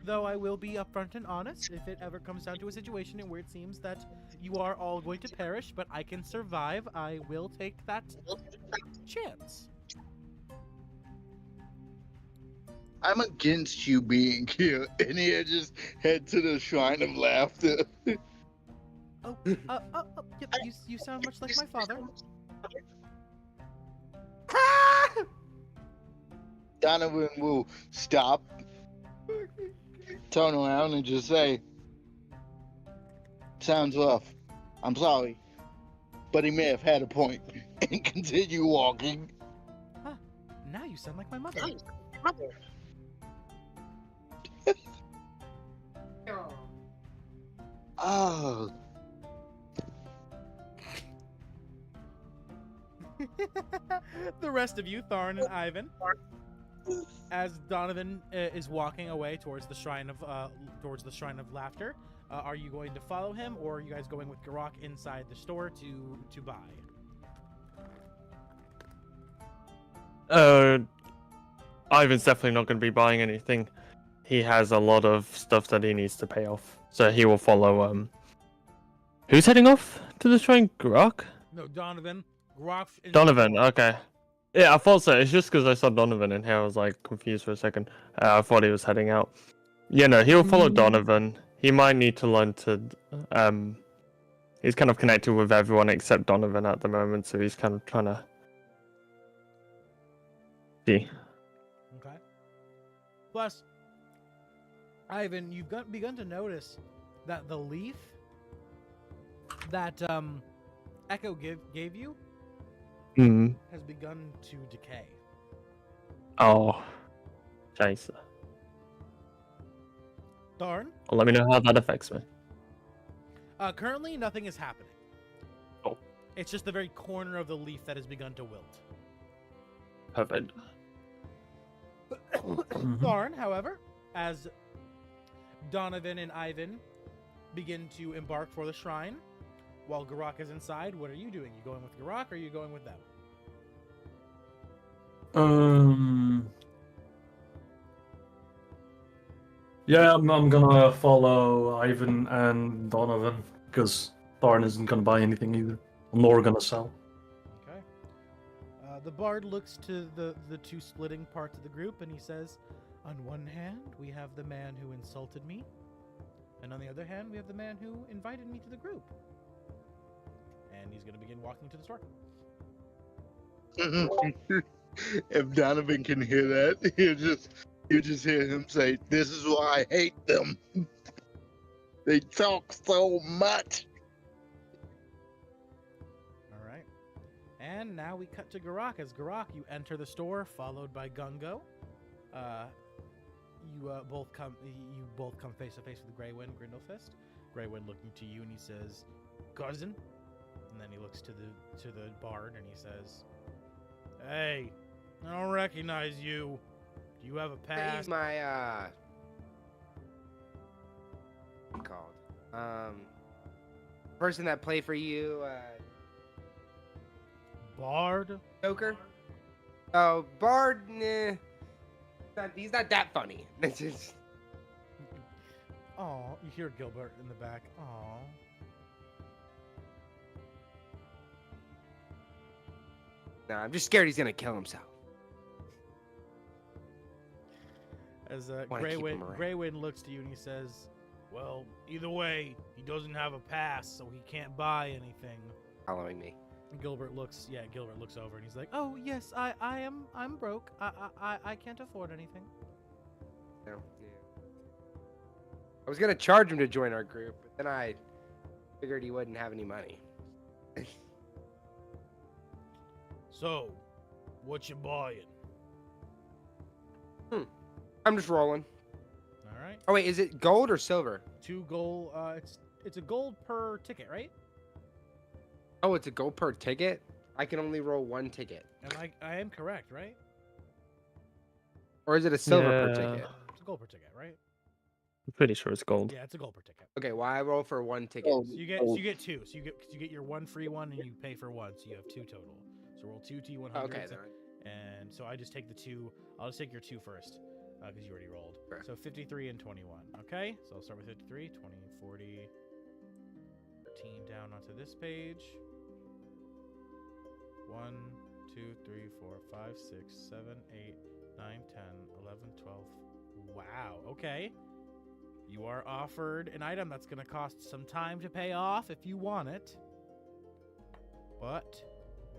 Though I will be upfront and honest if it ever comes down to a situation in where it seems that you are all going to perish, but I can survive. I will take that chance. I'm against you being here, and he just head to the Shrine of Laughter. Yep, you sound much like my father. Donovan will stop, turn around, and just say, "Sounds rough. I'm sorry, but he may have had a point," and continue walking. Huh, now you sound like my mother. Oh, The rest of you, Tharn and Ivyn, as Donovan is walking away towards the shrine of laughter, are you going to follow him, or are you guys going with Garrak inside the store to buy? Ivan's definitely not going to be buying anything. He has a lot of stuff that he needs to pay off, so he will follow. Who's heading off to the shrine? Garrak? No, Donovan. Garrak. Donovan. Okay. Yeah, I thought so. It's just because I saw Donovan in here, I was like confused for a second. I thought he was heading out. Yeah, no, he'll follow Donovan. He might need to learn to. He's kind of connected with everyone except Donovan at the moment, so he's kind of trying to see. Okay. Plus, Ivyn, you've begun to notice that the leaf that Echo gave you has begun to decay. Oh, scheiße. Tharn? Well, let me know how that affects me. Currently, nothing is happening. Oh. It's just the very corner of the leaf that has begun to wilt. Perfect. Tharn, however, as Donovan and Ivyn begin to embark for the shrine, while Garrak is inside, what are you doing? You going with Garrak, or are you going with them? Yeah, I'm gonna follow Ivan and Donovan because Tharn isn't gonna buy anything either, nor gonna sell. Okay. The bard looks to the two splitting parts of the group, and he says, "On one hand, we have the man who insulted me, and on the other hand, we have the man who invited me to the group." And he's going to begin walking to the store. If Donovan can hear that, you just hear him say, "This is why I hate them. They talk so much." All right. And now we cut to Garrak. As Garrak, you enter the store, followed by Gungo. You both come face to face with Greywind Grindelfist. Greywind looking to you, and he says, "Cousin." And then he looks to the bard, and he says, "Hey, I don't recognize you. Do you have a pass?" He's my what's it called? Person that play for you, Bard? Joker. Oh, Bard. Nah. He's not that funny. It's just... Aw, you hear Gilbert in the back. Aw. Nah, I'm just scared he's gonna kill himself. As Wanna keep him around. Greywind looks to you and he says, "Well, either way, he doesn't have a pass, so he can't buy anything." Following me. Gilbert looks over and he's like, "Oh yes, I'm broke. I can't afford anything." No, yeah. I was gonna charge him to join our group, but then I figured he wouldn't have any money. So, what you buying? I'm just rolling. All right. Oh wait, is it gold or silver? 2 gold. It's a gold per ticket, right? Oh, it's a gold per ticket? I can only roll 1 ticket. I am correct, right? Or is it a silver per ticket? It's a gold per ticket, right? I'm pretty sure it's gold. Yeah, it's a gold per ticket. Okay, well I roll for 1 ticket. Oh. So you get 2. So you get your 1 free one, and you pay for 1, so you have 2 total. So roll 2 T100s. Okay, then. And so I just take the 2. I'll just take your 2 first, because you already rolled. Sure. So 53 and 21. Okay, so I'll start with 53, 20, 40, 13 down onto this page. 1, 2, 3, 4, 5, 6, 7, 8, 9, 10, 11, 12. Wow, okay. You are offered an item that's going to cost some time to pay off if you want it. But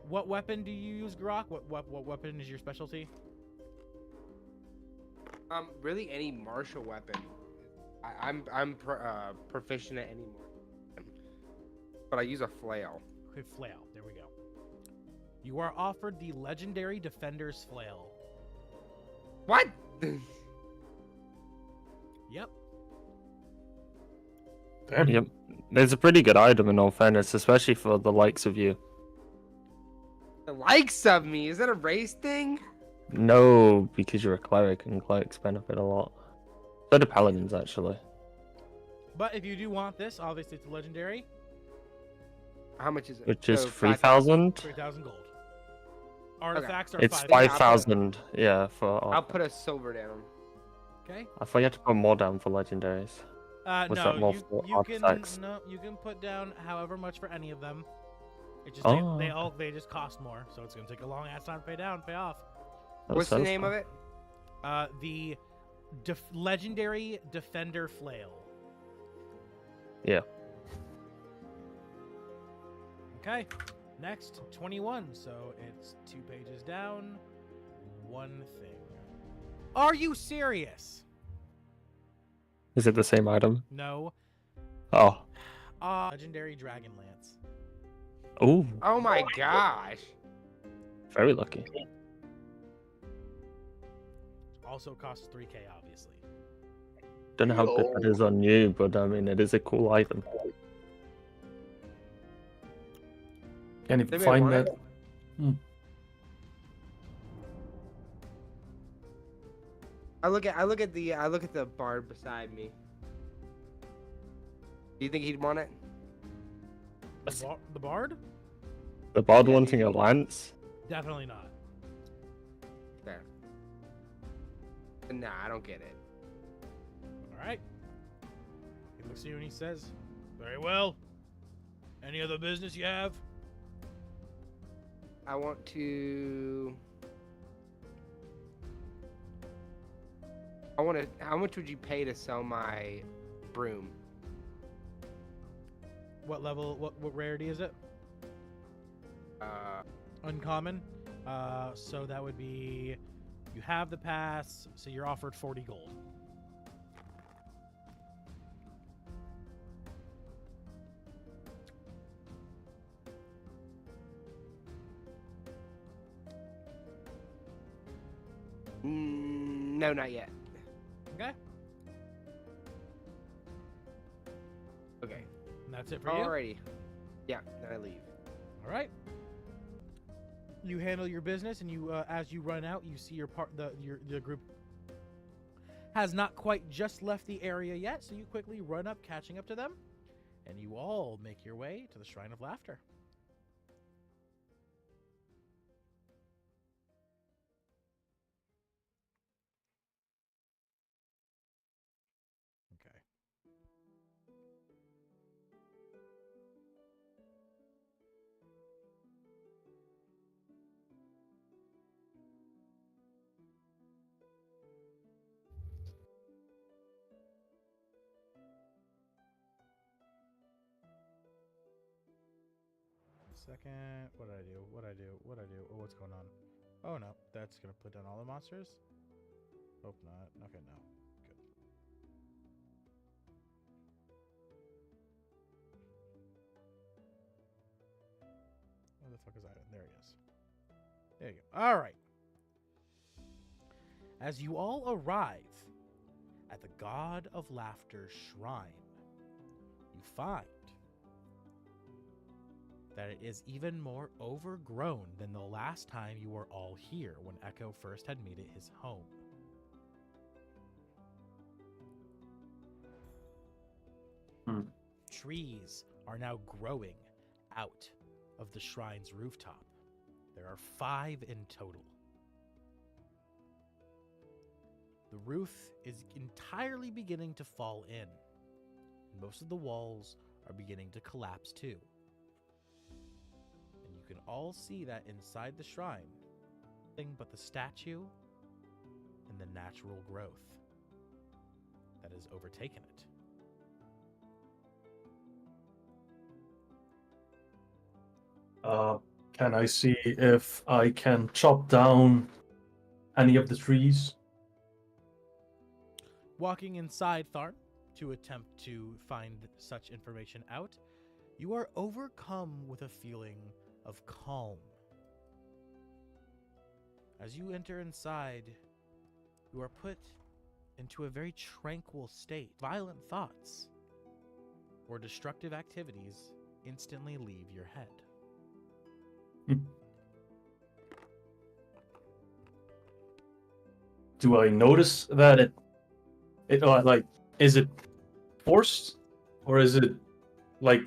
what weapon do you use, Garrak? What weapon is your specialty? Really any martial weapon. I'm proficient at any more. But I use a flail. Okay, flail. There we go. You are offered the legendary Defender's Flail. What? Yep. Damn. Yep. It's a pretty good item in all fairness, especially for the likes of you. The likes of me? Is that a race thing? No, because you're a cleric and clerics benefit a lot. So do paladins, actually. But if you do want this, obviously it's a legendary. How much is it? Which is So 3,000. 3,000 gold. Artifacts are It's 5,000. 5,000, yeah, for I'll put a silver down. Okay. I thought you had to put more down for legendaries. Was that No, more for you can artifacts? you can put down however much for any of them. It just Oh. they just cost more, so it's gonna take a long ass time to pay off. What's the name of it? The legendary Defender Flail. Yeah. Okay. Next, 21. So it's 2 pages down. 1 thing. Are you serious? Is it the same item? No. Oh. Legendary Dragon Lance. Ooh, Oh my gosh. very lucky. Also costs 3k, obviously. Don't know how good that is on you, but I mean, it is a cool item. Can't even Maybe I find want that. it. I look at the bard beside me. Do you think he'd want it? The Bard? The bard Yeah, wanting you- a lance? Definitely not. There. Nah, I don't get it. Alright. He looks at you and he says, "Very well. Any other business you have?" I want to. How much would you pay to sell my broom? What level, what rarity is it? Uncommon. So that would be, you have the pass, so you're offered 40 gold. No, not yet. Okay. Okay. And that's it for you. Alrighty. Yeah, then I leave. All right. You handle your business, and you, as you run out, you see your group has not quite just left the area yet. So you quickly run up, catching up to them, and you all make your way to the Shrine of Laughter. Okay. Second, what did I do? Oh, what's going on? Oh no, that's gonna put down all the monsters? Hope not. Okay, no. Good. Where the fuck is Ivyn? There he is. There you go. Alright. As you all arrive at the God of Laughter Shrine, you find that it is even more overgrown than the last time you were all here when Echo first had made it his home. Trees are now growing out of the shrine's rooftop. There are 5 in total. the roof is entirely beginning to fall in. And most of the walls are beginning to collapse too. And you can all see that inside the shrine, nothing but the statue and the natural growth that has overtaken it. Can I see if I can chop down any of the trees? Walking inside Tharn to attempt to find such information out, you are overcome with a feeling of calm. As you enter inside, you are put into a very tranquil state. Violent thoughts or destructive activities instantly leave your head. Do I notice that it like, is it forced or is it like?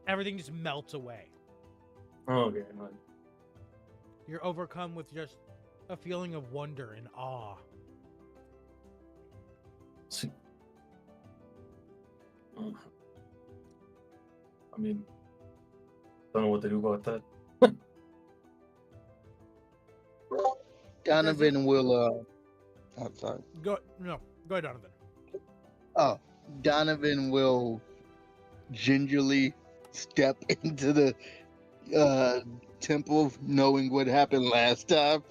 Everything just melts away. Okay, man. You're overcome with just a feeling of wonder and awe. See. I mean, don't know what to do about that. Donovan will. I'm sorry. Go ahead, Donovan. Oh, Donovan will gingerly step into the temple, knowing what happened last time.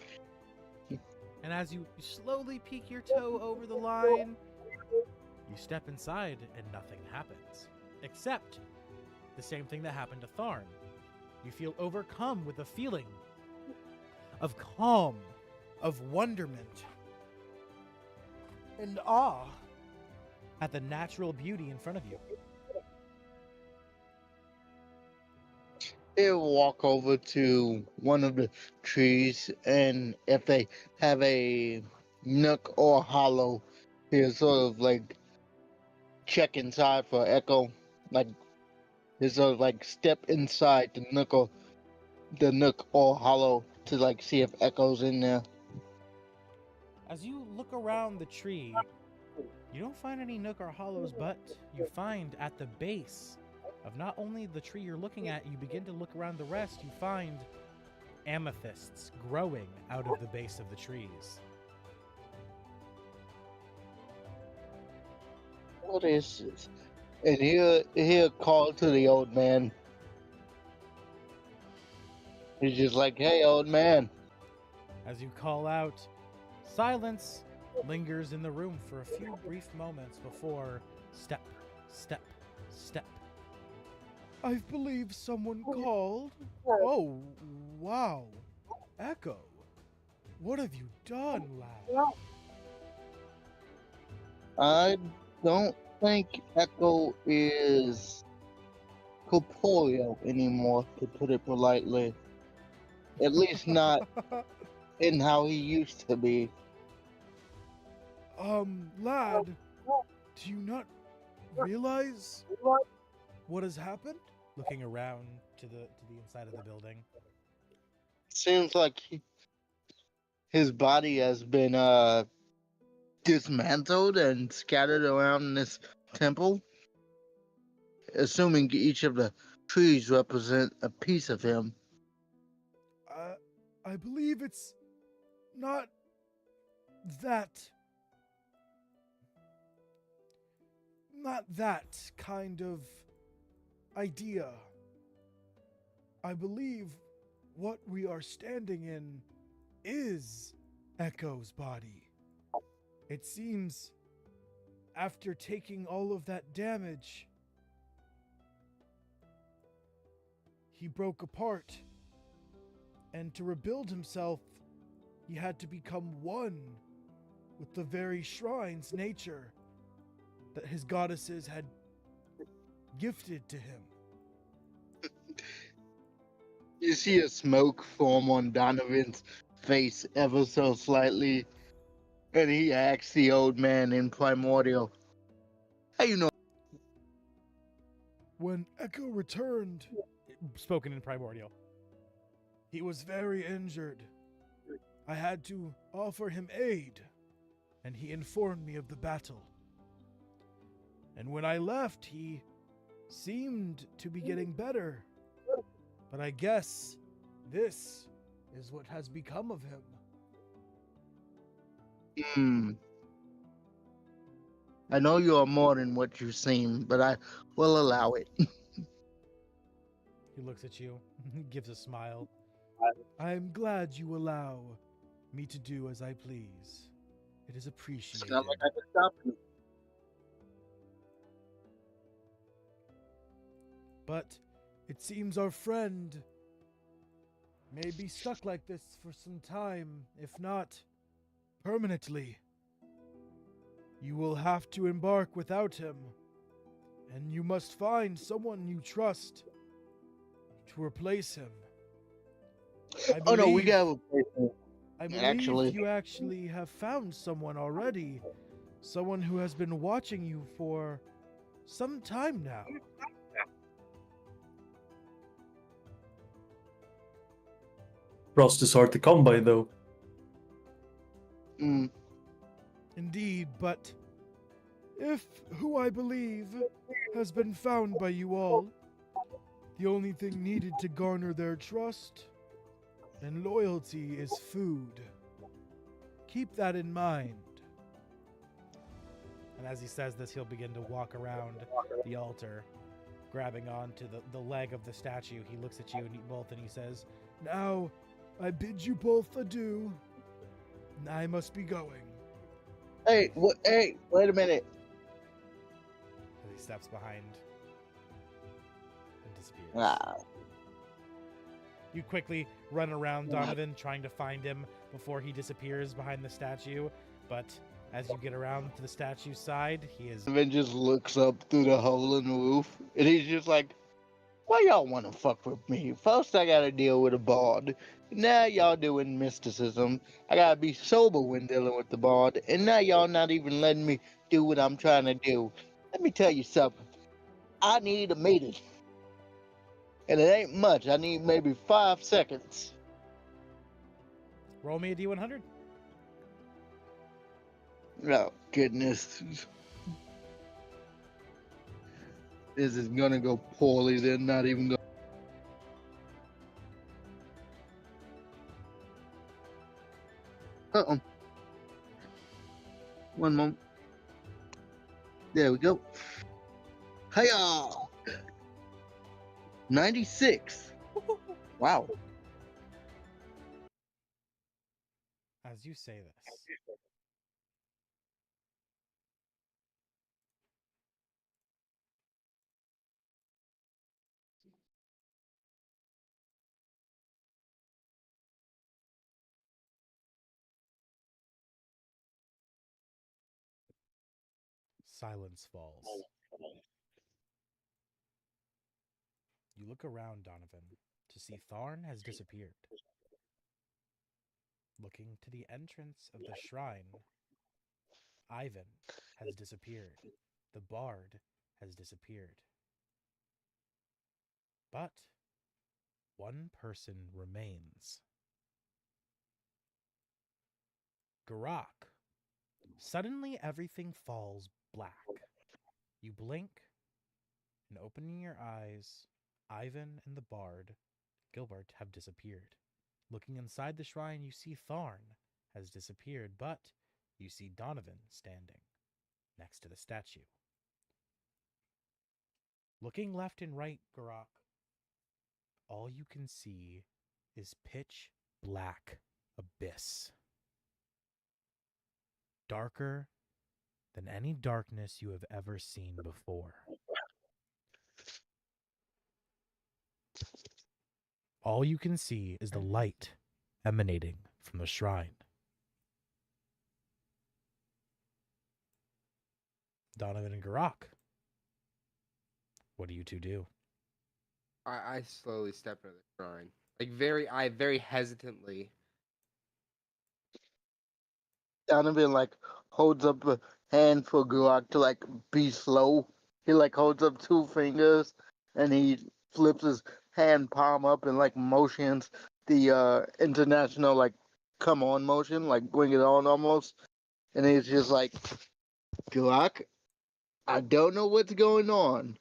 And as you slowly peek your toe over the line, you step inside and nothing happens. Except the same thing that happened to Tharn. You feel overcome with a feeling of calm, of wonderment, and awe at the natural beauty in front of you. He'll walk over to one of the trees, and if they have a nook or hollow, he'll sort of like check inside for echo. Like he'll sort of like step inside the nook or hollow to like see if echo's in there. As you look around the tree, you don't find any nook or hollows, but you find at the base of not only the tree you're looking at, you begin to look around the rest, you find amethysts growing out of the base of the trees. What is this? And he'll call to the old man. He's just like, "Hey, old man." As you call out, silence lingers in the room for a few brief moments before step, step, step. I believe someone called. Oh, wow. Echo, what have you done, lad? I don't think Echo is corporeal anymore, to put it politely. At least not in how he used to be. Lad, do you not realize what has happened? Looking around to the inside of the building. Seems like his body has been dismantled and scattered around this temple, assuming each of the trees represent a piece of him. I believe it's not that kind of idea. I believe what we are standing in is Echo's body. It seems after taking all of that damage, he broke apart. And to rebuild himself, he had to become one with the very shrine's nature that his goddesses had gifted to him. You see a smoke form on Donovan's face ever so slightly, and he asks the old man in Primordial, "How you know?" When Echo returned, spoken in Primordial, he was very injured. I had to offer him aid. and he informed me of the battle. And when I left, he seemed to be getting better. But I guess this is what has become of him. I know you are more than what you seem, but I will allow it. He looks at you, gives a smile. I'm glad you allow me to do as I please. It is appreciated. It's not like I can stop you. But it seems our friend may be stuck like this for some time, if not permanently. You will have to embark without him, and you must find someone you trust to replace him. Oh no, we got a replacement. I believe you actually have found someone already. Someone who has been watching you for some time now. Frost is hard to come by, though. Indeed, but if who I believe has been found by you all, the only thing needed to garner their trust and loyalty is food. Keep that in mind. And as he says this, he'll begin to walk around the altar, grabbing onto the leg of the statue. He looks at you and both, and he says, "Now, I bid you both adieu. I must be going." Hey, wait a minute. As he steps behind and disappears. Wow. You quickly run around Donovan, trying to find him before he disappears behind the statue. But as you get around to the statue's side, he is... Donovan just looks up through the hole in the roof, and he's just like, "Why y'all want to fuck with me? First I gotta deal with a bard. Now y'all doing mysticism. I gotta be sober when dealing with the bard. And now y'all not even letting me do what I'm trying to do. Let me tell you something. I need a meeting. And it ain't much. I need maybe 5 seconds." Roll me a D100. Oh, goodness. This is gonna go poorly. They're not even gonna... Uh-oh. One moment. There we go. Hiya! 96. Wow. As you say this, silence falls. You look around, Donovan, to see Tharn has disappeared. Looking to the entrance of the shrine, Ivyn has disappeared. The bard has disappeared. But one person remains. Garrak. Suddenly everything falls black. You blink, and opening your eyes, Ivyn and the bard, Gilbert, have disappeared. Looking inside the shrine, you see Tharn has disappeared, but you see Donovan standing next to the statue. Looking left and right, Garrak, all you can see is pitch black abyss. Darker than any darkness you have ever seen before. All you can see is the light emanating from the shrine. Donovan and Garrak, what do you two do? I slowly step into the shrine. I very hesitantly. Donovan like holds up a hand for Garrak to like be slow. He like holds up 2 fingers and he flips his hand palm up and like motions the international like come on motion, like bring it on almost. And he's just like, Garrak, I don't know what's going on.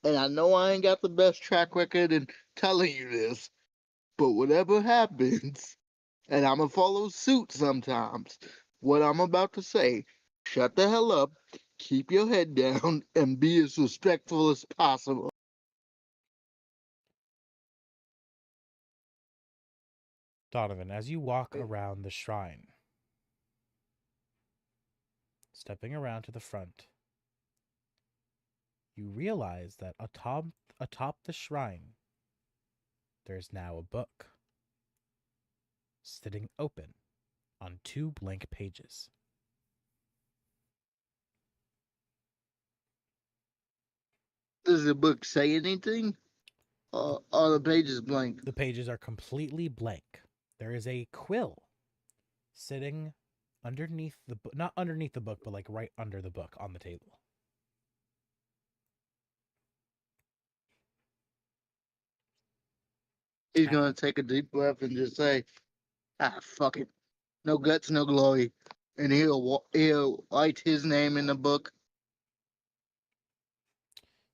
And I know I ain't got the best track record in telling you this, but whatever happens, and I'm gonna follow suit sometimes, what I'm about to say, shut the hell up, keep your head down, and be as respectful as possible. Donovan, as you walk around the shrine, stepping around to the front, you realize that atop the shrine, there's now a book sitting open on 2 blank pages. Does the book say anything? Are the pages blank? The pages are completely blank. There is a quill sitting underneath the book, not underneath the book, but like right under the book on the table. He's gonna take a deep breath and just say, fuck it. No guts, no glory. And he'll write his name in the book.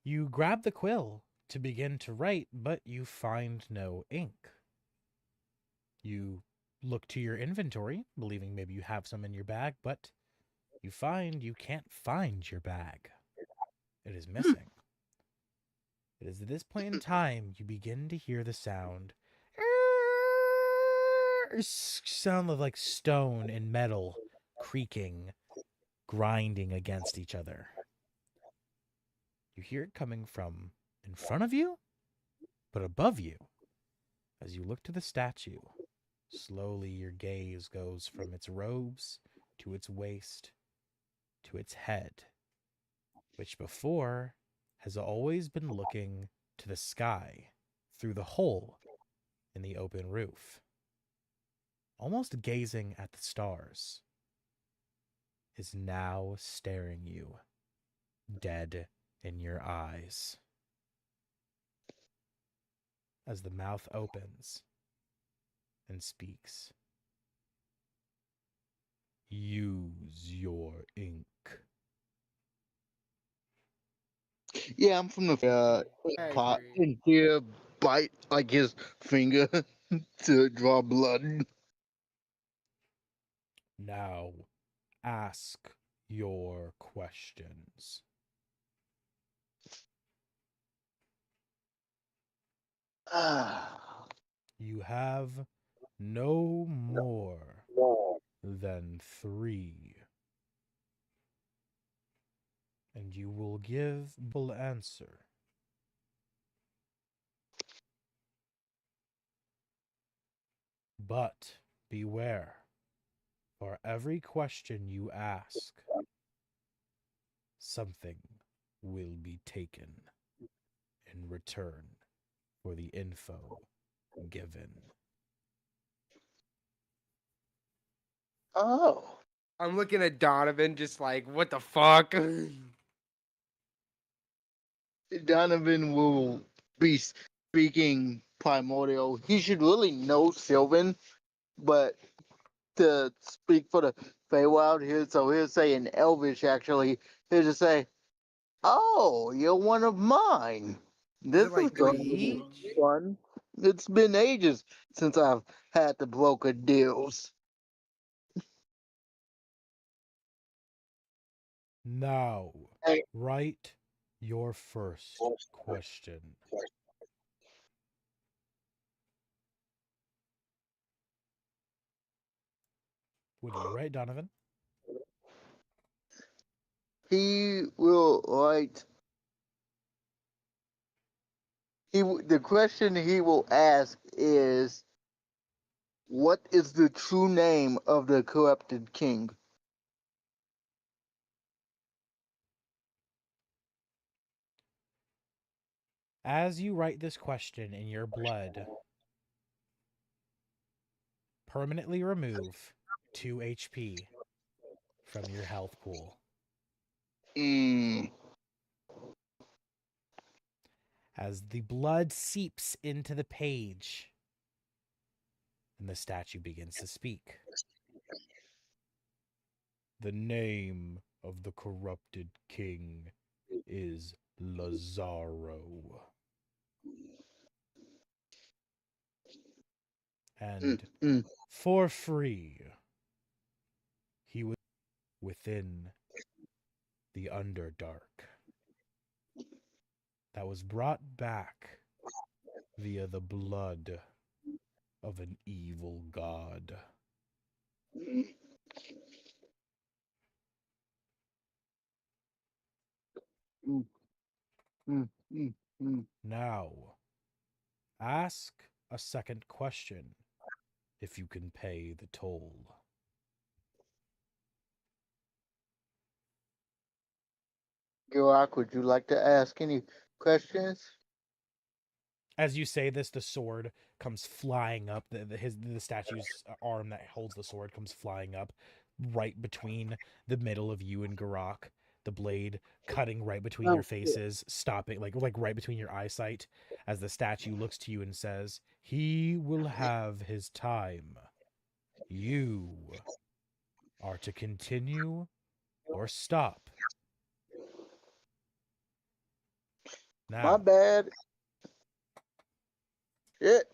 You grab the quill to begin to write, but you find no ink. You look to your inventory, believing maybe you have some in your bag, but you can't find your bag. It is missing. It is at this point in time you begin to hear the sound of like stone and metal creaking, grinding against each other. You hear it coming from in front of you, but above you. As you look to the statue, slowly your gaze goes from its robes to its waist to its head, which before has always been looking to the sky through the hole in the open roof, almost gazing at the stars, is now staring you dead in your eyes. As the mouth opens and speaks, use your ink. Yeah, I'm from the pot and here bite like his finger to draw blood. Now, ask your questions. You have no more than 3. And you will give full answer. But beware, for every question you ask, something will be taken in return for the info given. Oh. I'm looking at Donovan just like, what the fuck? Donovan will be speaking primordial. He should really know Sylvan, but to speak for the Feywild here, so he'll say in Elvish actually, he'll just say, "Oh, you're one of mine. This is like going to be Reach? fun. It's been ages since I've had to broker deals." Now, write your first question. What do you write, Donovan? He will write. The question he will ask is, "What is the true name of the corrupted king?" As you write this question in your blood, permanently remove 2 HP from your health pool. As the blood seeps into the page, and the statue begins to speak. The name of the corrupted king is Lazaro. And for free, he was within the Underdark that was brought back via the blood of an evil god. Now, ask a second question if you can pay the toll. Garrak, would you like to ask any questions? As you say this, the sword comes flying up. The statue's arm that holds the sword comes flying up right between the middle of you and Garrak. The blade cutting right between your faces, stopping like right between your eyesight, as the statue looks to you and says, "He will have his time. You are to continue or stop." My Now, bad. Shit.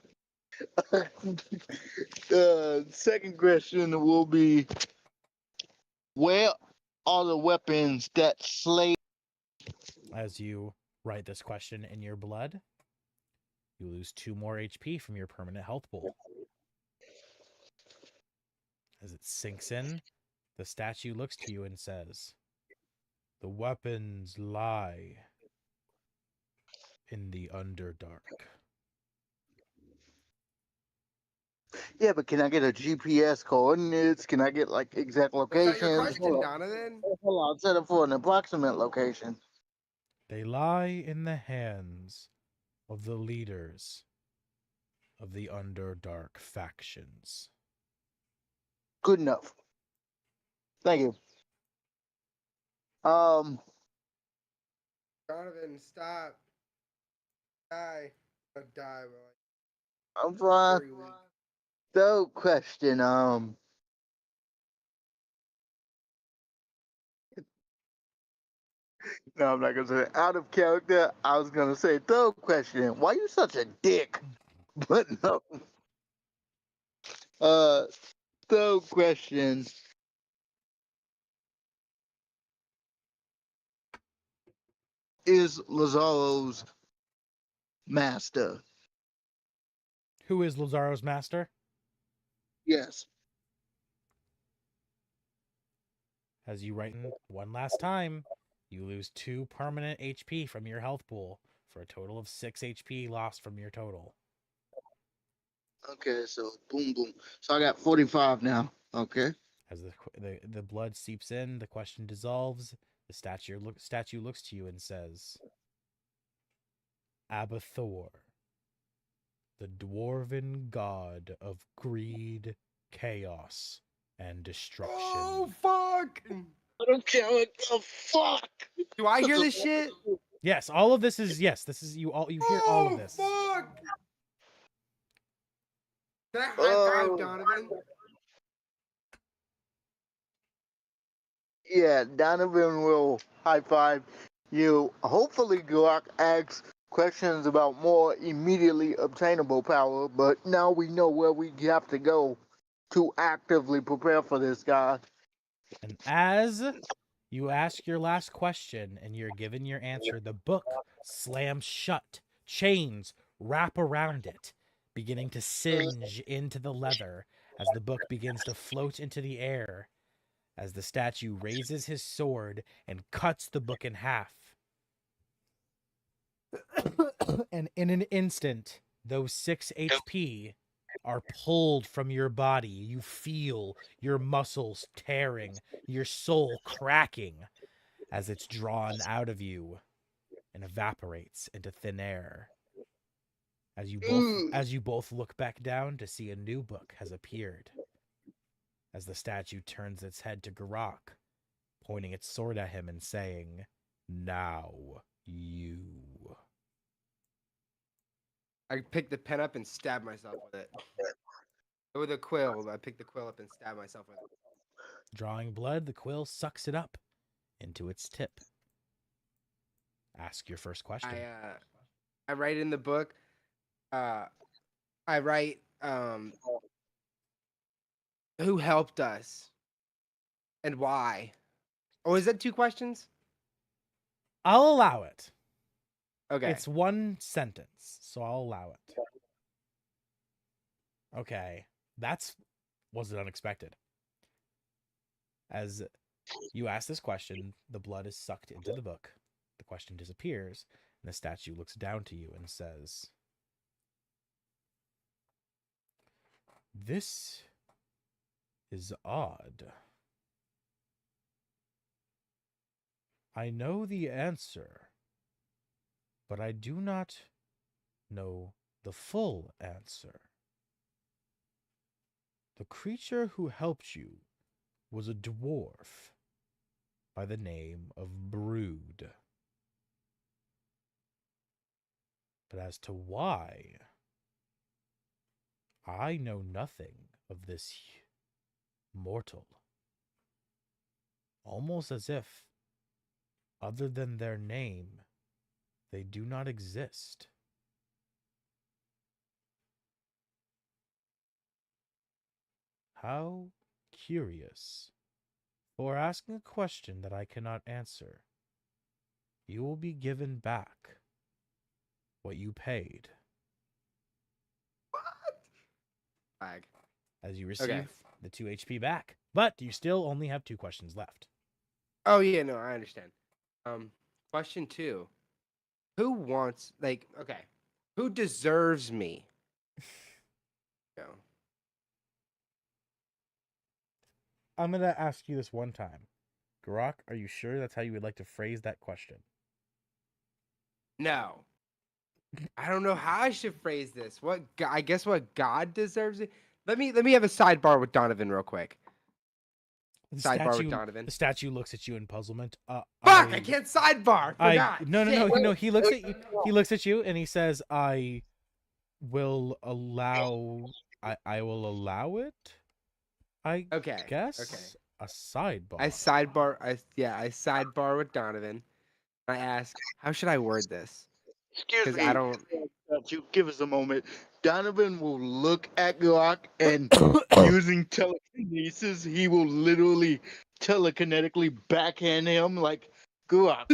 Second question will be, where are the weapons that slay? as you write this question in your blood, you lose 2 more HP from your permanent health pool. As it sinks in, the statue looks to you and says, "The weapons lie in the Underdark." Yeah, but can I get a GPS coordinates? Can I get like exact Was that your locations? question, Donovan? Hold on, set it for an approximate location. They lie in the hands of the leaders of the Underdark factions. Good enough. Thank you. Donovan, stop. Die. Don't die, bro. I'm fine. 3 weeks. Third question, no, I'm not gonna say it. Out of character, I was gonna say third question. Why you such a dick? But no. Third question. Is Lazaro's master? Who is Lazaro's master? Yes. As you write in one last time, you lose 2 permanent HP from your health pool for a total of 6 HP lost from your total. Okay, so boom, boom. So I got 45 now. Okay. As the blood seeps in, the question dissolves. The statue looks to you and says, "Abathor, the dwarven god of greed, chaos, and destruction." Oh, fuck! I don't care what the fuck. Do I hear this shit? Yes, all of this is this is you hear all of this. Fuck! Can I high five Donovan? Yeah, Donovan will high five you. Hopefully, Garrak asks questions about more immediately obtainable power, but now we know where we have to go to actively prepare for this guy. And as you ask your last question and you're given your answer, the book slams shut. Chains wrap around it, beginning to singe into the leather as the book begins to float into the air, as the statue raises his sword and cuts the book in half. And in an instant, those 6 HP are pulled from your body. You feel your muscles tearing, your soul cracking as it's drawn out of you and evaporates into thin air. As you both look back down to see a new book has appeared. As the statue turns its head to Garrak, pointing its sword at him and saying, "Now you." I picked the pen up and stabbed myself with it. With a quill, I picked the quill up and stabbed myself with it. Drawing blood, the quill sucks it up into its tip. Ask your first question. I write in the book. I write who helped us and why. Oh, is that 2 questions? I'll allow it. Okay. It's 1 sentence, so I'll allow it. Okay, wasn't unexpected. As you ask this question, the blood is sucked into the book. The question disappears, and the statue looks down to you and says, "This is odd. I know the answer, but I do not know the full answer. The creature who helped you was a dwarf by the name of Brood. But as to why, I know nothing of this mortal. Almost as if, other than their name, they do not exist." How curious. For asking a question that I cannot answer, you will be given back what you paid. Flag. As you receive the 2 HP back. But you still only have 2 questions left. Oh yeah, no, I understand. Question 2. Who wants who deserves me? No. I'm going to ask you this one time. Garrak, are you sure that's how you would like to phrase that question? No. I don't know how I should phrase this. I guess what God deserves it. Let me have a sidebar with Donovan real quick. Sidebar with Donovan. The statue looks at you in puzzlement. Fuck! I can't sidebar. Forgot. No. He looks at you. He looks at you and he says, "I will allow. I will allow it. I guess. Okay. A sidebar. I sidebar with Donovan. I ask, how should I word this? Excuse me. I don't. You give us a moment. Donovan will look at Garrak and using telekinesis, he will literally telekinetically backhand him like, Garrak,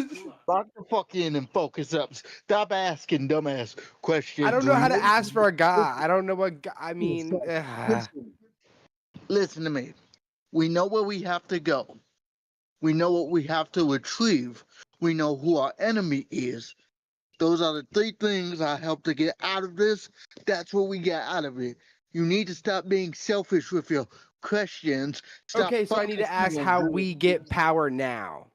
lock the fuck in and focus up. Stop asking dumbass questions. I don't know how to ask for a guy. I don't know what I mean. Listen to me. We know where we have to go. We know what we have to retrieve. We know who our enemy is. Those are the 3 things I help to get out of this. That's what we get out of it. You need to stop being selfish with your questions. Stop Okay, so I need to ask how we get power now.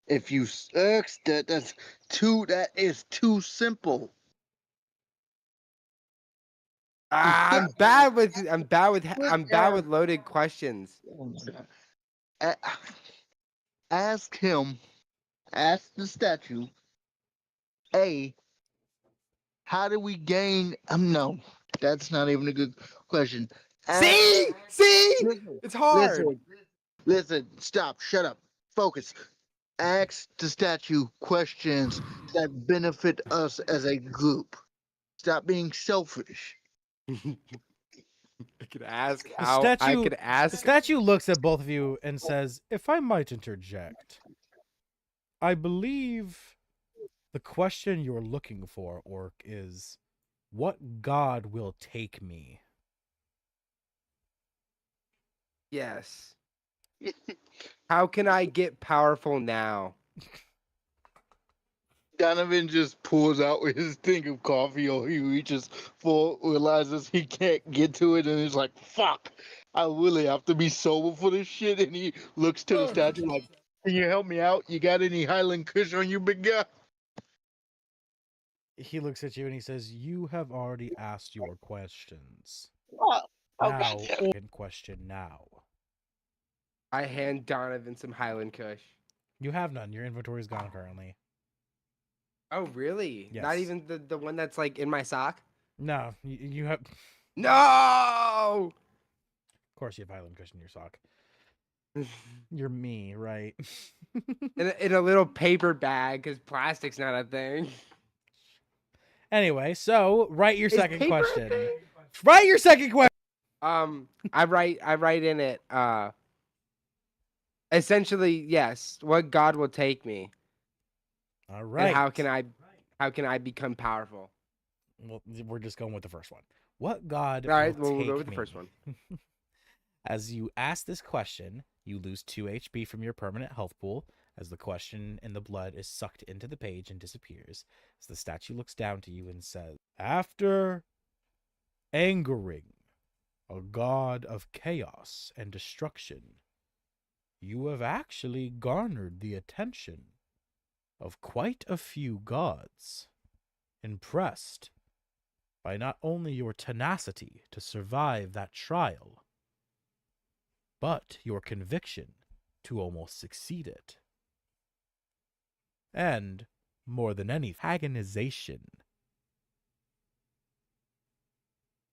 If you search that is too simple. I'm bad with loaded questions. Ask the statue, how do we gain? No, that's not even a good question. See, it's hard. Listen, stop, shut up, focus. Ask the statue questions that benefit us as a group. Stop being selfish. I could ask how I could ask. The statue looks at both of you and says, "If I might interject, I believe the question you're looking for, Orc, is what god will take me?" Yes. How can I get powerful now? Donovan just pulls out his thing of coffee, or he reaches for, realizes he can't get to it, and he's like, "Fuck! I really have to be sober for this shit." And he looks to the statue like, "Can you help me out? You got any Highland Kush on you, big guy?" He looks at you and he says, "You have already asked your questions. Okay. Now, question now." I hand Donovan some Highland Kush. You have none. Your inventory is gone currently. Oh, really? Yes. Not even the one that's like in my sock? No, you have. No! course you have Highland cushion in your sock. You're me, right? in a little paper bag, because plastic's not a thing. Anyway, so write your Is second paper a question. thing? Write your second question. I write in it, essentially, yes, what god will take me, All right. and how can I become powerful? Well, we're just going with the first one. What god All right, will well, we'll take go with the me? first one. As you ask this question, you lose 2 HP from your permanent health pool as the question in the blood is sucked into the page and disappears. As the statue looks down to you and says, "After angering a god of chaos and destruction, you have actually garnered the attention of quite a few gods, impressed by not only your tenacity to survive that trial, but your conviction to almost succeed it. And, more than any, agonization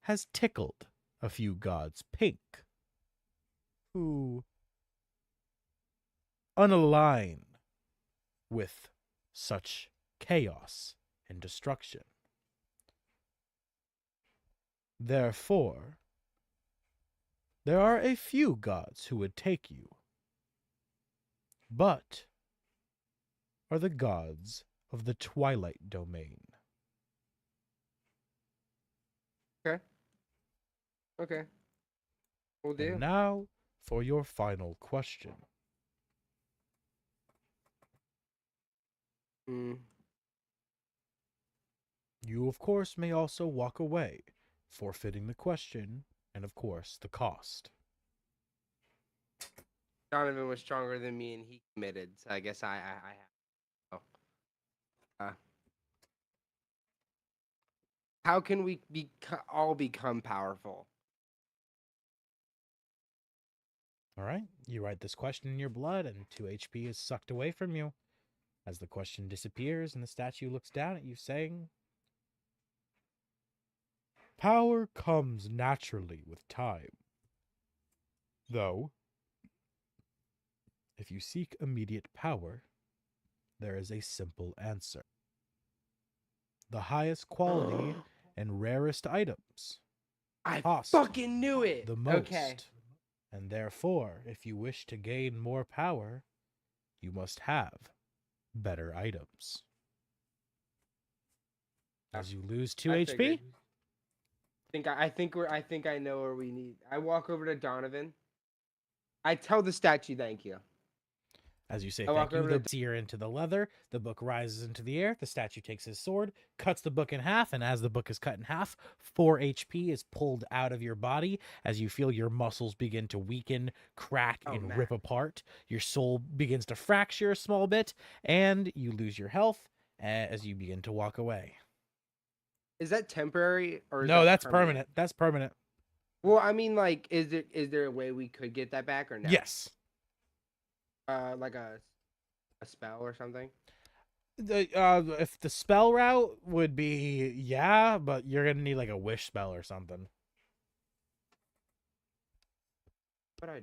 has tickled a few gods pink, who unalign with such chaos and destruction. Therefore, there are a few gods who would take you, but are the gods of the Twilight Domain." Okay. We'll do. And now for your final question. You, of course, may also walk away, forfeiting the question and, of course, the cost. Donovan was stronger than me, and he committed. So I guess I have. Oh. How can we all become powerful? All right, you write this question in your blood, and 2 HP is sucked away from you. As the question disappears, and the statue looks down at you, saying, "Power comes naturally with time. Though, if you seek immediate power, there is a simple answer. The highest quality and rarest items I cost fucking knew it. the most. Okay. And therefore, if you wish to gain more power, you must have better items." As you lose 2 I HP, figured. I think I know where we need. I walk over to Donovan. I tell the statue thank you. as you say I thank walk you, over the to- sear into the leather, the book rises into the air, the statue takes his sword, cuts the book in half, and as the book is cut in half, 4 HP is pulled out of your body as you feel your muscles begin to weaken, crack, Oh, and man. rip apart. Your soul begins to fracture a small bit, and you lose your health as you begin to walk away. Is that temporary or is No, that that's permanent. That's permanent. Well, I mean, like, is there a way we could get that back or no? Yes. Like a spell or something. If the spell route would be, yeah, but you're gonna need like a wish spell or something. What I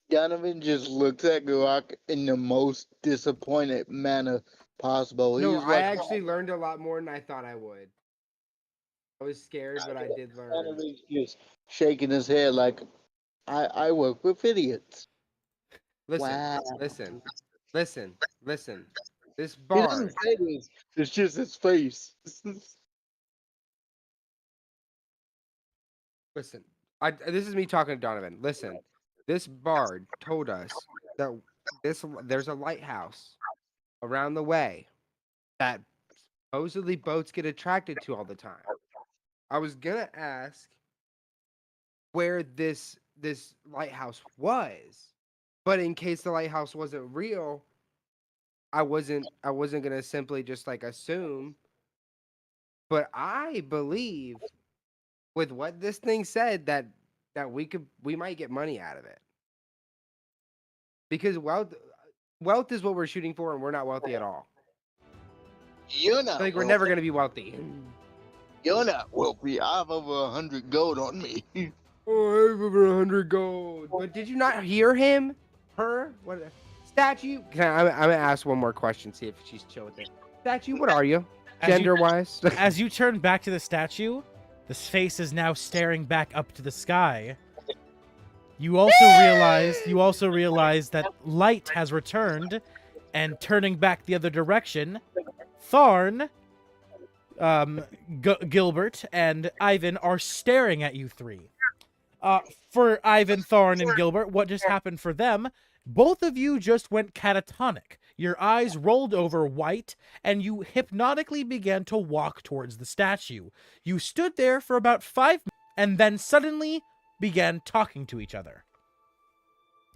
Donovan just looks at Garrak in the most disappointed manner possible. No, He's I like, actually learned a lot more than I thought I would. I was scared, but I did learn. Donovan's just shaking his head like, I work with idiots. Listen, Wow. listen. This He bard. doesn't say this. It's just his face. Listen, this is me talking to Donovan. Listen, this bard told us that there's a lighthouse around the way that supposedly boats get attracted to all the time. I was gonna ask where this lighthouse was, but in case the lighthouse wasn't real, I wasn't gonna simply just like assume. But I believe with what this thing said that we might get money out of it. Because wealth is what we're shooting for, and we're not wealthy at all. You're not. Like we're never gonna be wealthy. You're not wealthy. I have over 100 gold on me. Oh, I have over 100 gold. But did you not hear him? Her? What? Statue? I'm gonna ask one more question. See if she's chill with it. Statue, what are you? Gender-wise? As you turn back to the statue, this face is now staring back up to the sky. You also realize that light has returned, and turning back the other direction, Tharn, Gilbert, and Ivyn are staring at you three. For Ivyn, Tharn, and Gilbert, what just happened for them? Both of you just went catatonic. Your eyes rolled over white, and you hypnotically began to walk towards the statue. You stood there for about 5 minutes, and then suddenly began talking to each other.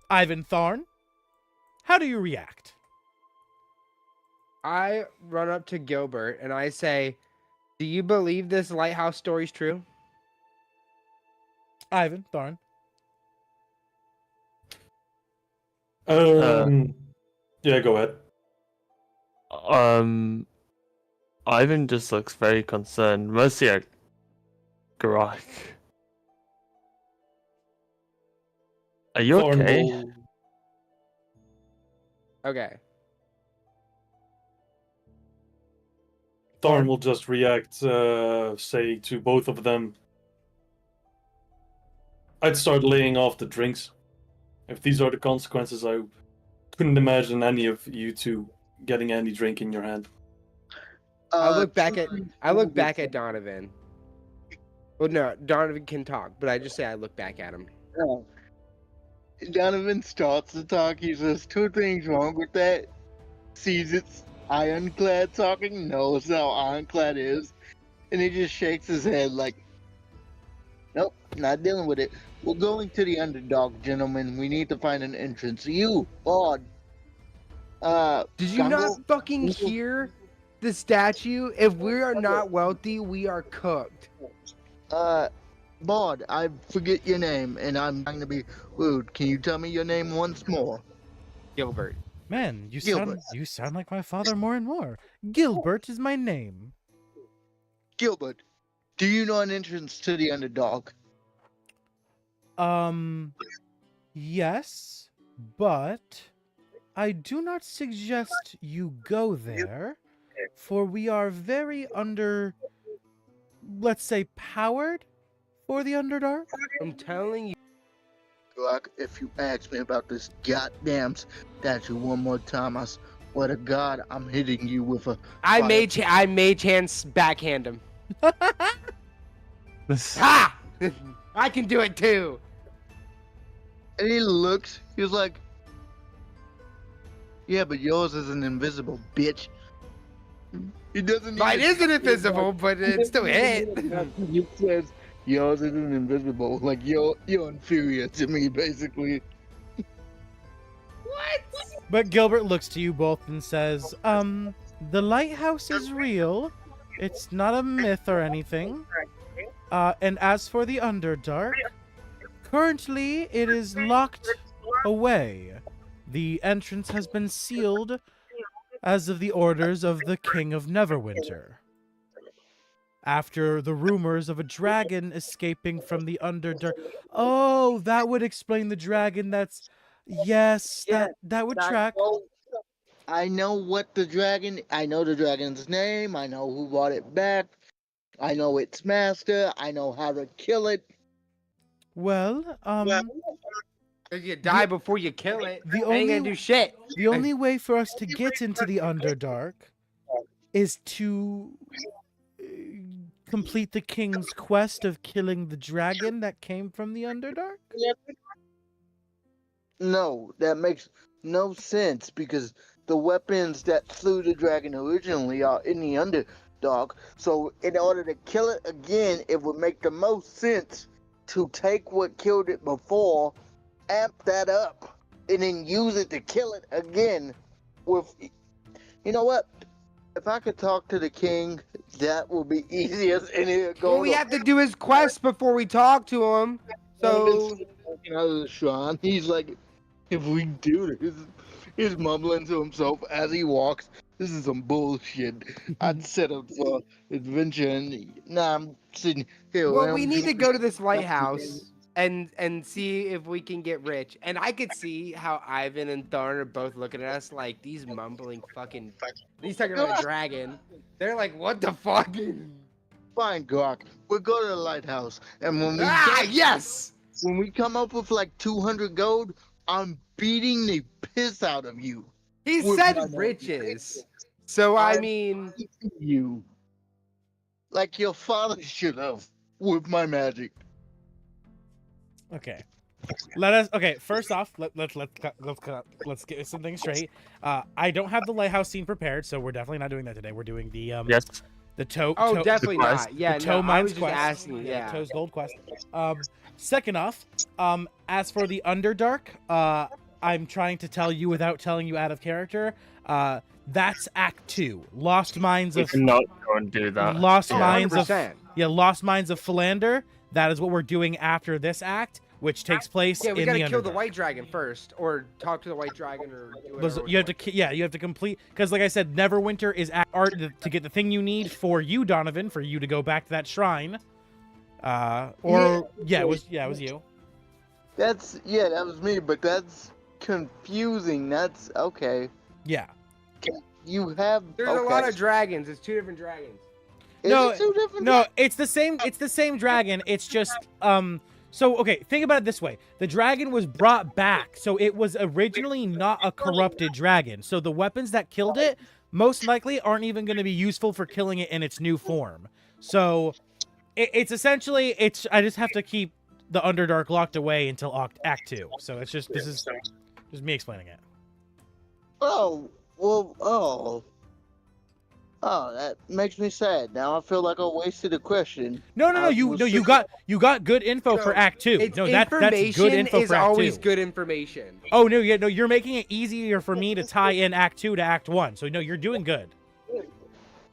Ivyn, Tharn, how do you react? I run up to Gilbert and I say, do you believe this lighthouse story's true? Ivyn, Tharn. Yeah, go ahead. Ivan just looks very concerned, mostly at Garrak. Are you okay? Okay. Tharn will just react, say, to both of them. I'd start laying off the drinks. If these are the consequences, I couldn't imagine any of you two getting any drink in your hand. I look back at Donovan. Well, no, Donovan can talk, but I just say I look back at him. Donovan starts to talk. He says 2 things wrong with that. Sees it's Ironclad talking, knows how Ironclad is, and he just shakes his head like, nope, not dealing with it. We're going to the underdog, gentlemen. We need to find an entrance. You, Bard. Did you not fucking hear the statue? If we are not wealthy, we are cooked. Bard, I forget your name, and I'm going to be rude. Can you tell me your name once more? Gilbert. Man, you Gilbert. sound like my father more and more. Gilbert is my name. Gilbert, do you know an entrance to the underdog? Yes, but I do not suggest you go there, for we are very let's say, powered for the Underdark. I'm telling you. Like, if you ask me about this goddamn statue one more time, I swear to God, I'm hitting you with a. I made chance backhand him. Ha! I can do it too. And he looks, he's like, yeah, but yours isn't invisible, bitch. He doesn't. Mine isn't invisible, but it still hit. He says yours isn't invisible. Like you're inferior to me, basically. What? But Gilbert looks to you both and says, the lighthouse is real. It's not a myth or anything. And as for the Underdark, currently it is locked away. The entrance has been sealed as of the orders of the King of Neverwinter. After the rumors of a dragon escaping from the Underdark. Oh, that would explain the dragon that's... Yes, that would track. I know the dragon's name. I know who brought it back. I know its master. I know how to kill it. Well, If you die before you kill it, I ain't gonna do shit. The only way for us to get into the Underdark is to complete the king's quest of killing the dragon that came from the Underdark? No, that makes no sense because the weapons that slew the dragon originally are in the Underdark. So in order to kill it again, it would make the most sense to take what killed it before, amp that up, and then use it to kill it again with... You know what? If I could talk to the king, that will be easier than it goes. Well, we have to do his quest before we talk to him. So walking out of the shrine, he's like, if we do this, he's mumbling to himself as he walks. This is some bullshit. I'd set up for adventure, and now I'm sitting here. well, we need to go to this lighthouse. and see if we can get rich. And I could see how Ivyn and Tharn are both looking at us like these mumbling fucking. He's talking about a dragon. They're like, what the fuck? Fine, Garrak. We'll go to the lighthouse, and Yes. when we come up with like 200 gold, I'm beating the piss out of you. He With said my riches. So I I'm mean, beating you like your father should have with my magic. Okay. Okay, first off, let's get something straight. I don't have the lighthouse scene prepared, so we're definitely not doing that today. We're doing the Yes. the toe. oh, toe definitely quest. not. Yeah, the no, toe I mines was just quest. asking. Yeah. Toe's gold quest. Second off, as for the Underdark, I'm trying to tell you without telling you out of character. That's Act 2. Lost Mines We of cannot go and do that. Lost Oh, Mines of 100%. Lost Mines of Philander. That is what we're doing after this act, which takes place Yeah, we in gotta the kill the Underdark. white dragon first, or talk to the white dragon, or do Those- whatever. you have to you have to complete, because like I said, Neverwinter is art to get the thing you need for you, Donovan, for you to go back to that shrine. It was you. That was me, but that's confusing. That's okay. Yeah. You have There's a lot of dragons. It's 2 different dragons. Is No, it 2 different No, it's the same dragon. It's just so okay, think about it this way. The dragon was brought back. So it was originally not a corrupted dragon. So the weapons that killed it most likely aren't even going to be useful for killing it in its new form. So it's essentially I just have to keep the Underdark locked away until Act 2. So this is just me explaining it. Oh, well, oh, that makes me sad. Now I feel like I wasted a question. No, you got good info for Act 2. It's No, that's good information info is for Act always 2. good information. Oh no, you're making it easier for me to tie in Act 2 to Act 1. So no, you're doing good.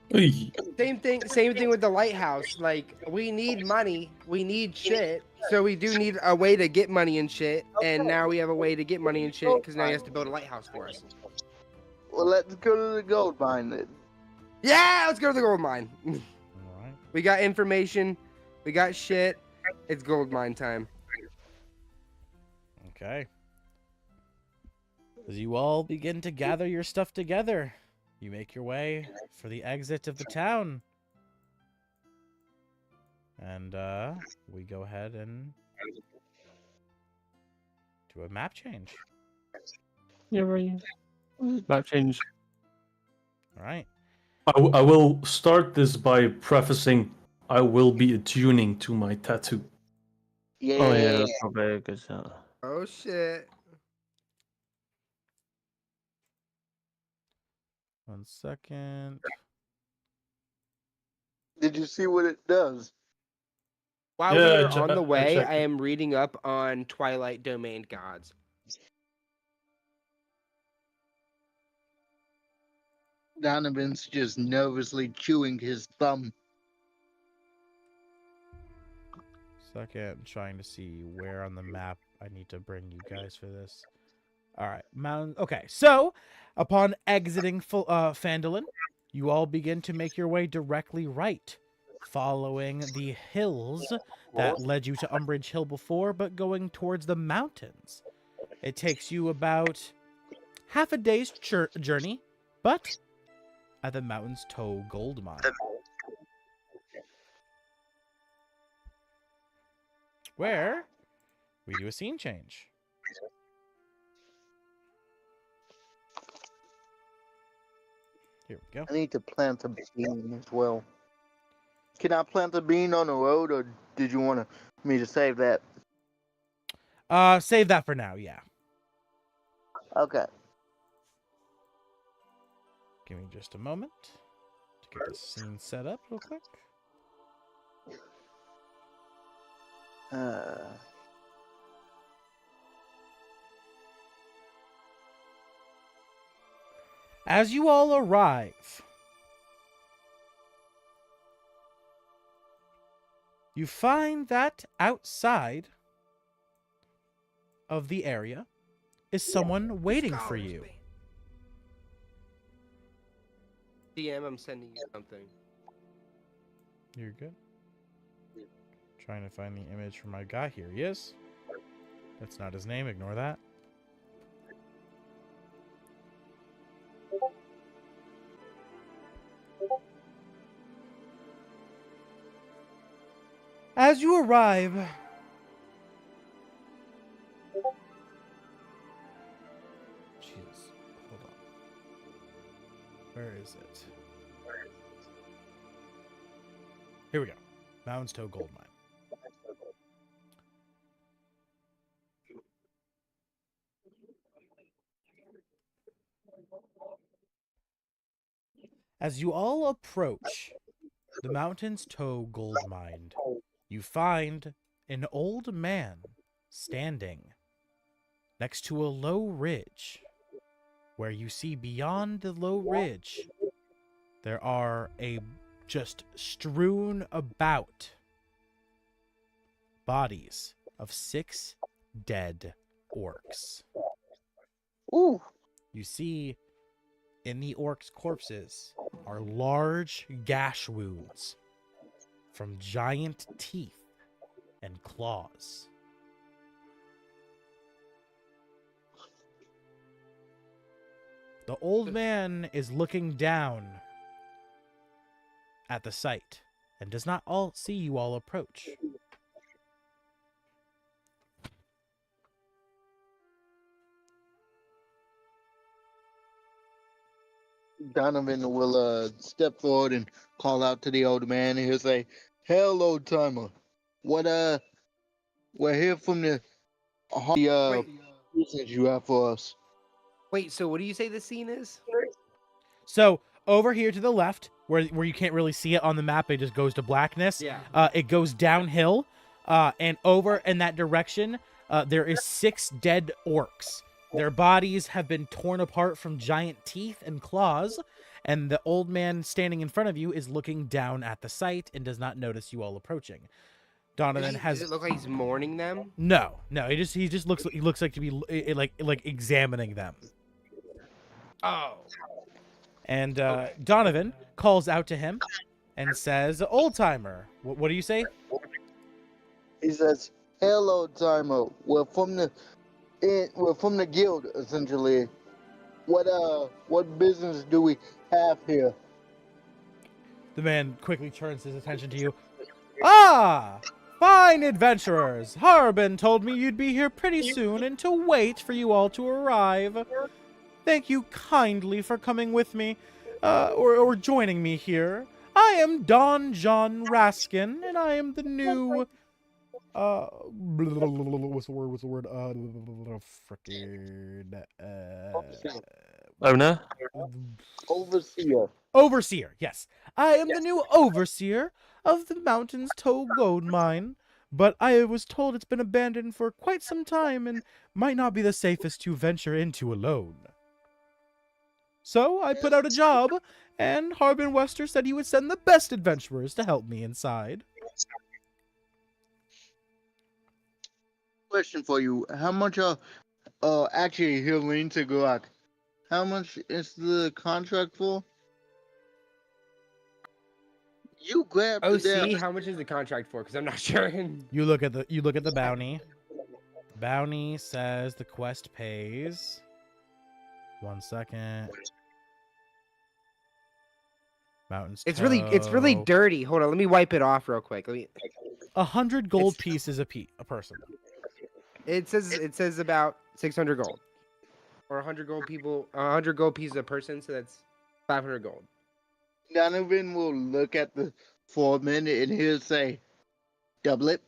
Hey. Same thing with the lighthouse. Like, we need money, we need shit, so we do need a way to get money and shit. And now we have a way to get money and shit because now he has to build a lighthouse for us. Well, let's go to the gold mine then. Yeah, let's go to the gold mine. All right. We got information, we got shit. It's gold mine time. Okay. As you all begin to gather your stuff together, you make your way for the exit of the town. And we go ahead and do a map change. Yeah, right. Map change. All right. I will start this by prefacing I will be attuning to my tattoo. Yeah. Oh yeah, that's probably a good shot. Oh shit. 1 second. Did you see what it does? While Yeah, we're on the I way, checked I it. am reading up on Twilight Domain gods. Donovan's just nervously chewing his thumb. Second, I'm trying to see where on the map I need to bring you guys for this. All right, mountain. Okay, so upon exiting Phandalin, you all begin to make your way directly right, following the hills that led you to Umbridge Hill before, but going towards the mountains. It takes you about half a day's journey, but at the mountain's toe gold mine, where we do a scene change. Here we go. I need to plant a bean as well. Can I plant a bean on the road, or did you want me to save that? Save that for now, yeah. Okay. Give me just a moment to get this scene set up real quick. As you all arrive, you find that outside of the area is someone waiting for you. DM, I'm sending you something. You're good. Trying to find the image from my guy. Here he is. That's not his name. Ignore that. As you arrive, Jesus, hold on. Where is it? Here we go. Mountain's Toe Gold Mine. As you all approach the Mountain's Toe Gold Mine, you find an old man standing next to a low ridge, where you see beyond the low ridge there are just strewn about bodies of 6 dead orcs. Ooh. You see in the orcs' corpses are large gash wounds from giant teeth and claws. The old man is looking down at the sight and does not see you all approach. Donovan will step forward and call out to the old man, and he'll say, "Hell, old timer, what we're here from the business you have for us." Wait, so what do you say the scene is? So over here to the left, where you can't really see it on the map, it just goes to blackness. Yeah. It goes downhill, and over in that direction, there is 6 dead orcs. Their bodies have been torn apart from giant teeth and claws, and the old man standing in front of you is looking down at the site and does not notice you all approaching. Donovan Does it look like he's mourning them? No. He just looks like to be like examining them. Oh. And Donovan calls out to him and says, "Old timer, what do you say?" He says, "Hell, old timer, we're from the guild, essentially. What business do we have here?" The man quickly turns his attention to you. "Ah, fine adventurers. Harbin told me you'd be here pretty soon and to wait for you all to arrive. Thank you kindly for coming with me, or joining me here. I am Don John Raskin, and I am the new, what's the word? Owner? Overseer. Yes. I am the new overseer of the Mountain's Toe Gold Mine, but I was told it's been abandoned for quite some time and might not be the safest to venture into alone. So I put out a job, and Harbin Wester said he would send the best adventurers to help me inside." Question for you: how much actually he'll lean to Garrak. How much is the contract for? You grab Oh, the damn. see, how much is the contract for? Because I'm not sure. You look at the bounty. Bounty says the quest pays. 1 second. Mountain's It's really Toe. dirty. Hold on, let me wipe it off real quick. 100 gold pieces a person. It says about 600 gold, or 100 gold pieces a person. So that's 500 gold. Donovan will look at the foreman and he'll say, "Double it."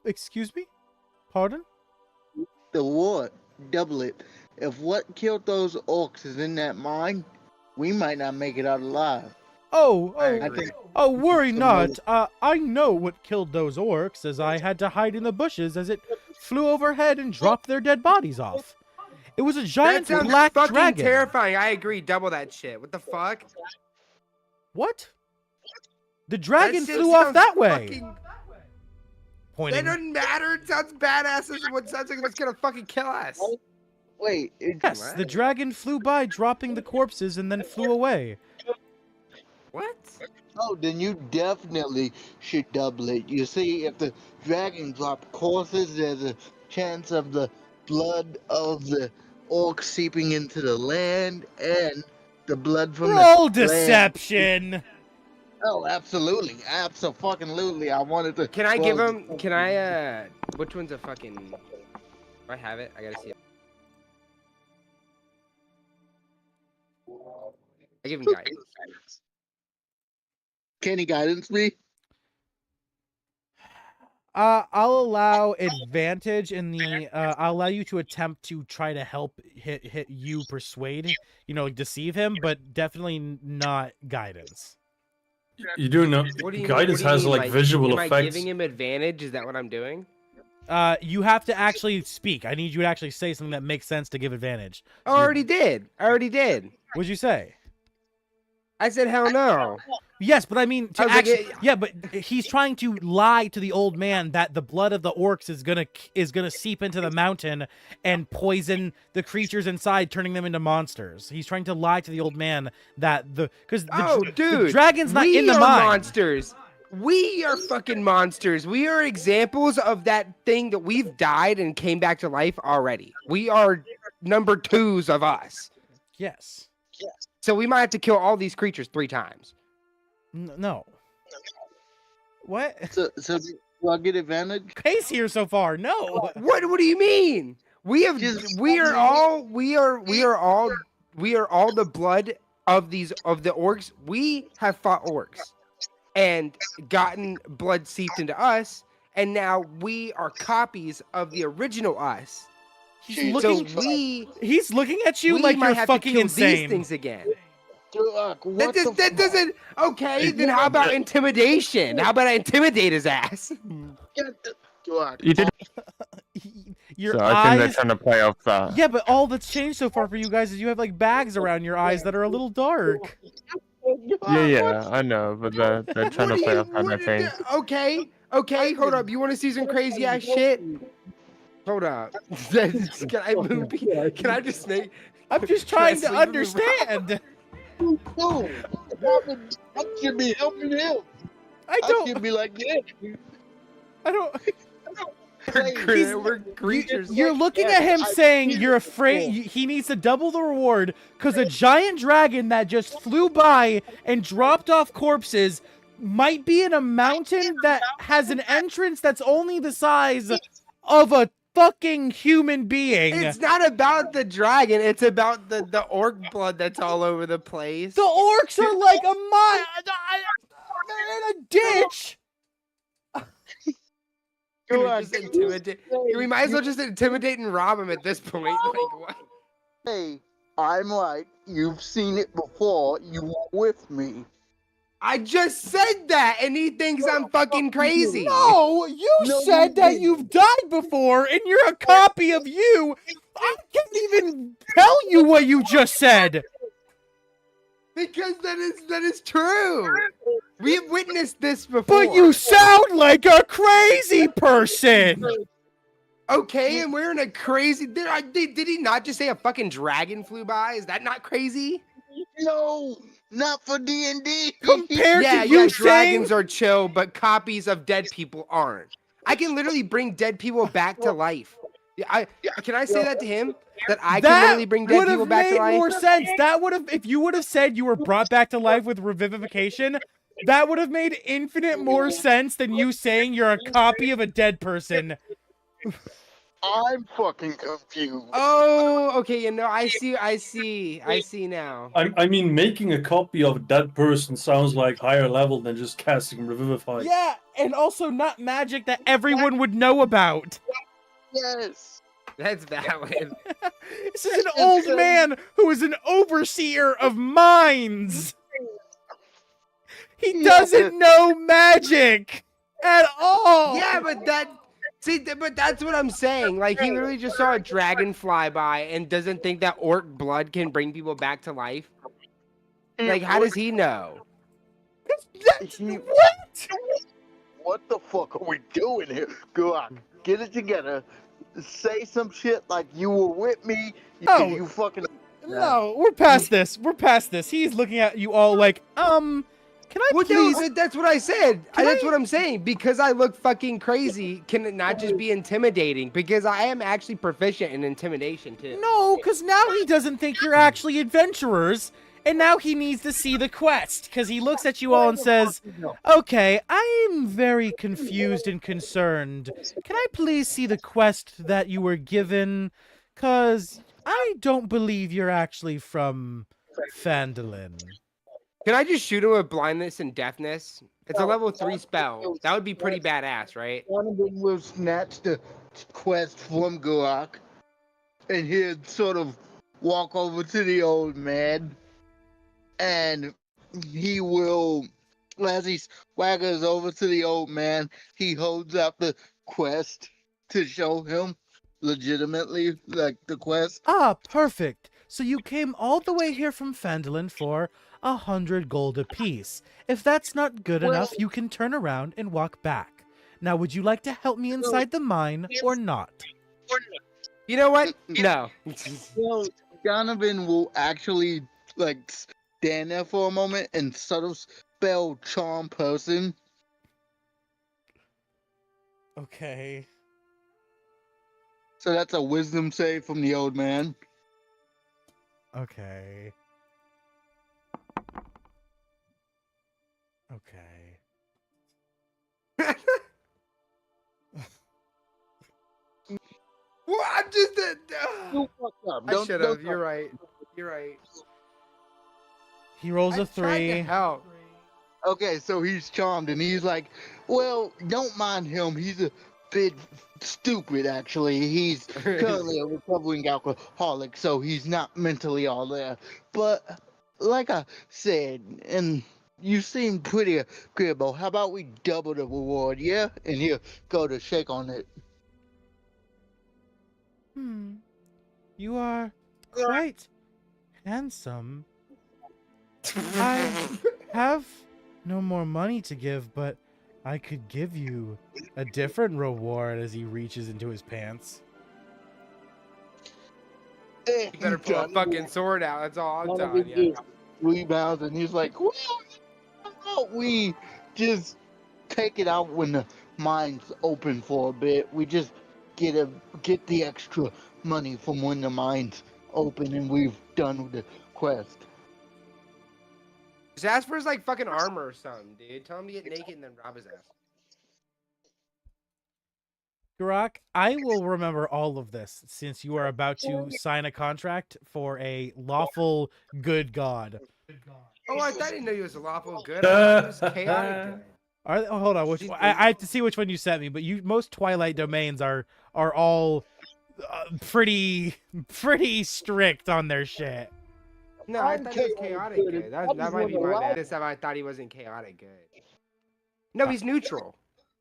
Excuse me? Pardon? The what? Double it. If what killed those orcs is in that mine, we might not make it out alive. Oh, worry not. I know what killed those orcs, as I had to hide in the bushes as it flew overhead and dropped their dead bodies off. It was a giant That sounds black fucking dragon. terrifying. I agree. Double that shit. What the fuck? What? The dragon That shit flew off sounds that way. fucking- Pointing. That doesn't matter. It sounds badass. This is what sounds like it's gonna fucking kill us. Wait, Yes, the dragon flew by, dropping the corpses, and then flew away. What? Oh, then you definitely should double it. You see, if the dragon drop courses, there's a chance of the blood of the orc seeping into the land and the blood from Roll the land. deception. Oh, absolutely, absolutely. I wanted to. Can I roll give him? deception. Can I? Which one's a fucking? Do I have it? I gotta see it. I give him guidance. Can he guidance me? I'll allow advantage in the. I'll allow you to attempt to try to help hit you persuade, deceive him, but definitely not guidance. You do know What do you guidance mean? What do has you mean? like visual am I effects. giving him advantage? Is that what I'm doing? You have to actually speak. I need you to actually say something that makes sense to give advantage. I already did. What'd you say? I said hell no. Yes, but I mean to I was like, actually. Yeah, but he's trying to lie to the old man that the blood of the orcs is gonna seep into the mountain and poison the creatures inside, turning them into monsters. He's trying to lie to the old man that the dragon's not in the mine. Monsters. We are fucking monsters. We are examples of that thing that we've died and came back to life already. We are number 2s of us. Yes. So we might have to kill all these creatures 3 times. No. What? So do I get advantage? Pace here so far. No. What do you mean? We are all the blood of the orcs. We have fought orcs and gotten blood seeped into us, and now we are copies of the original us. He's looking at you we like might you're have to fucking kill insane. These things again. That Doesn't. Okay, then how about intimidation? How about I intimidate his ass? You did. Your So I think they're eyes. trying to play off that. Yeah, but all that's changed so far for you guys is you have like bags around your eyes that are a little dark. Yeah, I know, but they're trying to play off that, I think. Okay, hold up. You want to see some crazy ass shit? Hold up. Can I move? Can I just make? I'm just trying to understand. No, I should be helping him. I I should be like, yeah. don't. We're creatures. You're looking at him saying you're afraid he needs to double the reward because a giant dragon that just flew by and dropped off corpses might be in a mountain that has an entrance that's only the size of a fucking human being. It's not about the dragon. It's about the orc blood that's all over the place. The orcs are like a mile. They're in a ditch. We might as well just intimidate and rob him at this point. Like what? Hey, I'm right. You've seen it before. You were with me. I just said that, and he thinks I'm fucking crazy. No, you said that you've died before, and you're a copy of you. I can't even tell you what you just said. Because that is true. We have witnessed this before. But you sound like a crazy person. Okay, and we're in a crazy. Did he not just say a fucking dragon flew by? Is that not crazy? No, not for D&D. Compared Yeah, to you dragons saying, are chill, but copies of dead people aren't. I can literally bring dead people back to life. Can I say that to him? That I can literally bring dead people back to life? That would have made more sense. That would have, if you would have said you were brought back to life with revivification, that would have made infinite more sense than you saying you're a copy of a dead person. I'm fucking confused. Oh, okay. I see now. I mean, making a copy of a dead person sounds like higher level than just casting Revivify. Yeah, and also not magic that everyone would know about. Yes. That's valid. This is an old man who is an overseer of mines. He doesn't know magic at all. Yeah, but that's what I'm saying. Like, he literally just saw a dragon fly by and doesn't think that orc blood can bring people back to life. Like, how does he know? What? What the fuck are we doing here? Go on, get it together. Say some shit like you were with me. Oh. You fucking. No, we're past this. We're past this. He's looking at you all like, Can I Well, please? no, that's what I said. Can That's I- what I'm saying. Because I look fucking crazy, can it not just be intimidating? Because I am actually proficient in intimidation too. No, because now he doesn't think you're actually adventurers, and now he needs to see the quest. Because he looks at you all and says, "Okay, I'm very confused and concerned. Can I please see the quest that you were given? Because I don't believe you're actually from Phandalin." Can I just shoot him with blindness and deafness? It's a level 3 spell. That would be pretty badass, right? Donovan will snatch the quest from Garrak, and he'll sort of walk over to the old man, and he will, as he swaggers over to the old man, he holds out the quest to show him legitimately, like, the quest. Ah, perfect. So you came all the way here from Phandalin for 100 gold apiece. If that's not good enough, you can turn around and walk back. Now, would you like to help me inside the mine or not? You know what? No. Well, Donovan will actually, like, stand there for a moment and sort of spell charm person. Okay. So that's a wisdom save from the old man. Okay. Okay. Well, I'm just You fucked up. I should have. You're right. You're right. He rolls a I tried to 3. help. Okay, so he's charmed, and he's like, well, don't mind him. He's a bit stupid, actually. He's currently a recovering alcoholic, so he's not mentally all there. But like I said, and you seem pretty agreeable, how about we double the reward, yeah? And he'll go to shake on it. You are quite handsome. I have no more money to give, but I could give you a different reward as he reaches into his pants. You better pull a fucking sword out. That's all I'm telling you. Rebounds, and he's like, well, how about we just take it out when the mine's open for a bit? We just get the extra money from when the mine's open and we've done with the quest. Just ask for his like fucking armor or something, dude. Tell him to get naked and then rob his ass. Garrak, I will remember all of this since you are about to sign a contract for a lawful good god. Oh, I didn't know he was a lawful good. I thought he was chaotic good. Hold on, I have to see which one you sent me, but most Twilight domains are all pretty strict on their shit. No, I thought he was chaotic good. That might be my bad. This time I thought he wasn't chaotic good. No, he's neutral.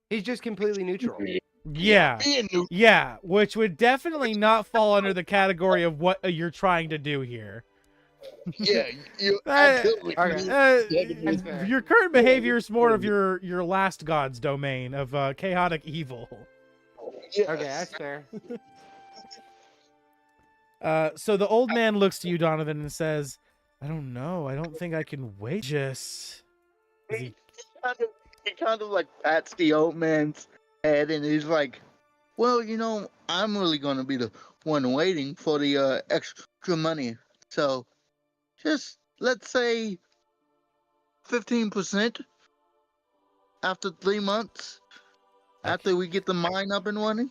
He's just completely neutral. Yeah, which would definitely not fall under the category of what you're trying to do here. Yeah, your current behavior is more of your last god's domain of chaotic evil. Yes. Okay, that's fair. So the old man looks to you, Donovan, and says, I don't know. I don't think I can wait. Just... He kind of like pats the old man's head, and he's like, well, you know, I'm really going to be the one waiting for the extra money. So just, let's say 15% after 3 months, after we get the mine up and running.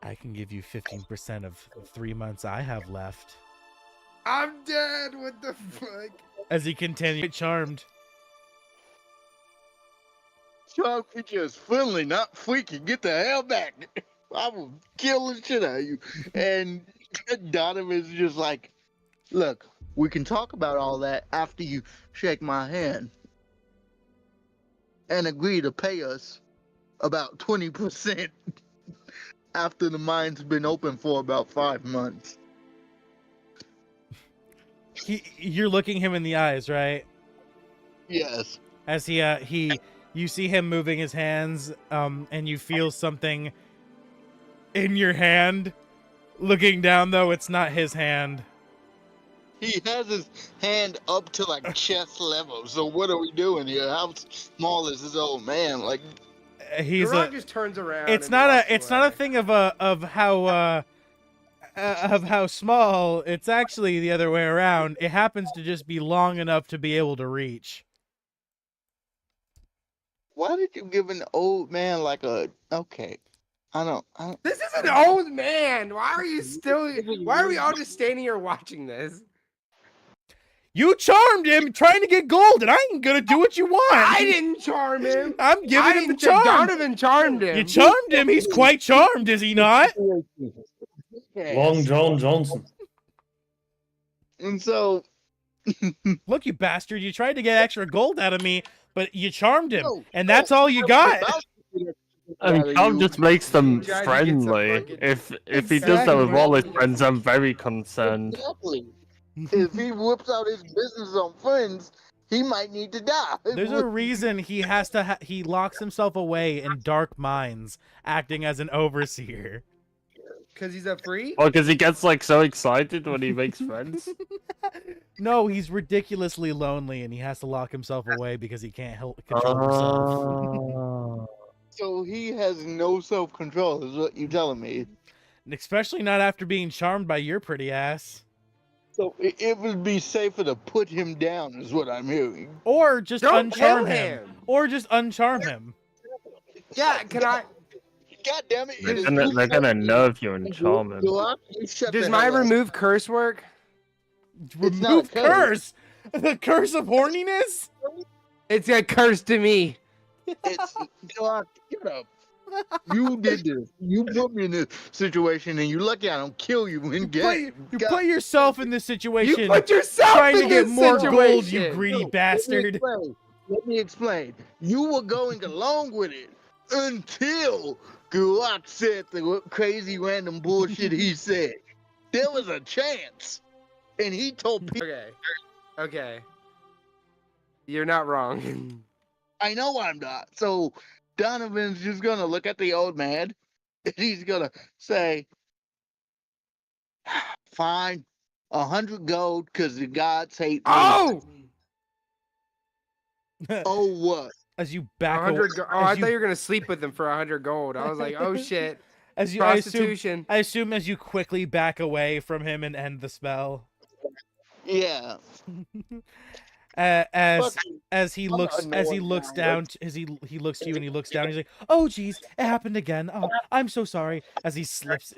I can give you 15% of 3 months I have left. I'm dead. What the fuck? As he continued, charmed. Charm creature is friendly, not freaky. Get the hell back. I will kill the shit out of you. And Donovan's just like, look, we can talk about all that after you shake my hand and agree to pay us about 20% after the mine's been open for about 5 months. You're looking him in the eyes, right? Yes. As you see him moving his hands, and you feel something in your hand. Looking down, though, it's not his hand. He has his hand up to like chest level. So what are we doing here? How small is this old man? Like, He's Garrak a. just turns around. It's and not walks a. It's not a away. thing of how small. It's actually the other way around. It happens to just be long enough to be able to reach. why did you give an old man like a? Okay, I don't. This is an old man. Why are you still? Why are we all just standing here watching this? You charmed him trying to get gold, and I ain't gonna do what you want. I didn't charm him. I'm giving him the charm. Donovan charmed him. You charmed him. He's quite charmed, is he not? Long John Johnson. And so, Look, you bastard! You tried to get extra gold out of me, but you charmed him, No, and that's all you got. I mean, Calm just makes them Trying to get some friendly. fucking- If he does that with Exactly. all his friends, I'm very concerned. Exactly. If he whips out his business on friends, he might need to die. There's a reason he has to. He locks himself away in dark mines, acting as an overseer. Because he's a free? Well, because he gets like so excited when he makes friends. No, he's ridiculously lonely, and he has to lock himself away because he can't control himself. So he has no self-control, is what you're telling me. Especially not after being charmed by your pretty ass. So it would be safer to put him down, is what I'm hearing. Or just Don't kill uncharm him. him. Or just uncharm him. Yeah, can I? God damn it! They're gonna nerve you and charm him. Does my remove curse work? It's not Remove a curse. curse! The curse of horniness? It's a curse to me. It's God, get up. You did this. You put me in this situation, and you're lucky I don't kill you and get. You God, put yourself in this You situation put yourself trying in to get this more situation. gold, you greedy bastard. Let me explain. You were going along with it until Garrak said the crazy random bullshit he said. There was a chance, and he told people. Okay. Okay. You're not wrong. I know I'm not. So Donovan's just gonna look at the old man, and he's gonna say, "Fine, 100 gold, because the gods hate me." Oh! Oh, what? As you back away, 100 Oh, I thought you were gonna sleep with him for 100 gold. I was like, oh shit. as you, Prostitution. I assume as you quickly back away from him and end the spell. Yeah. As Fucking- he I'm looks annoyed now. down as he looks to you and he looks down, he's like, "Oh geez, it happened again. Oh, I'm so sorry." As he slips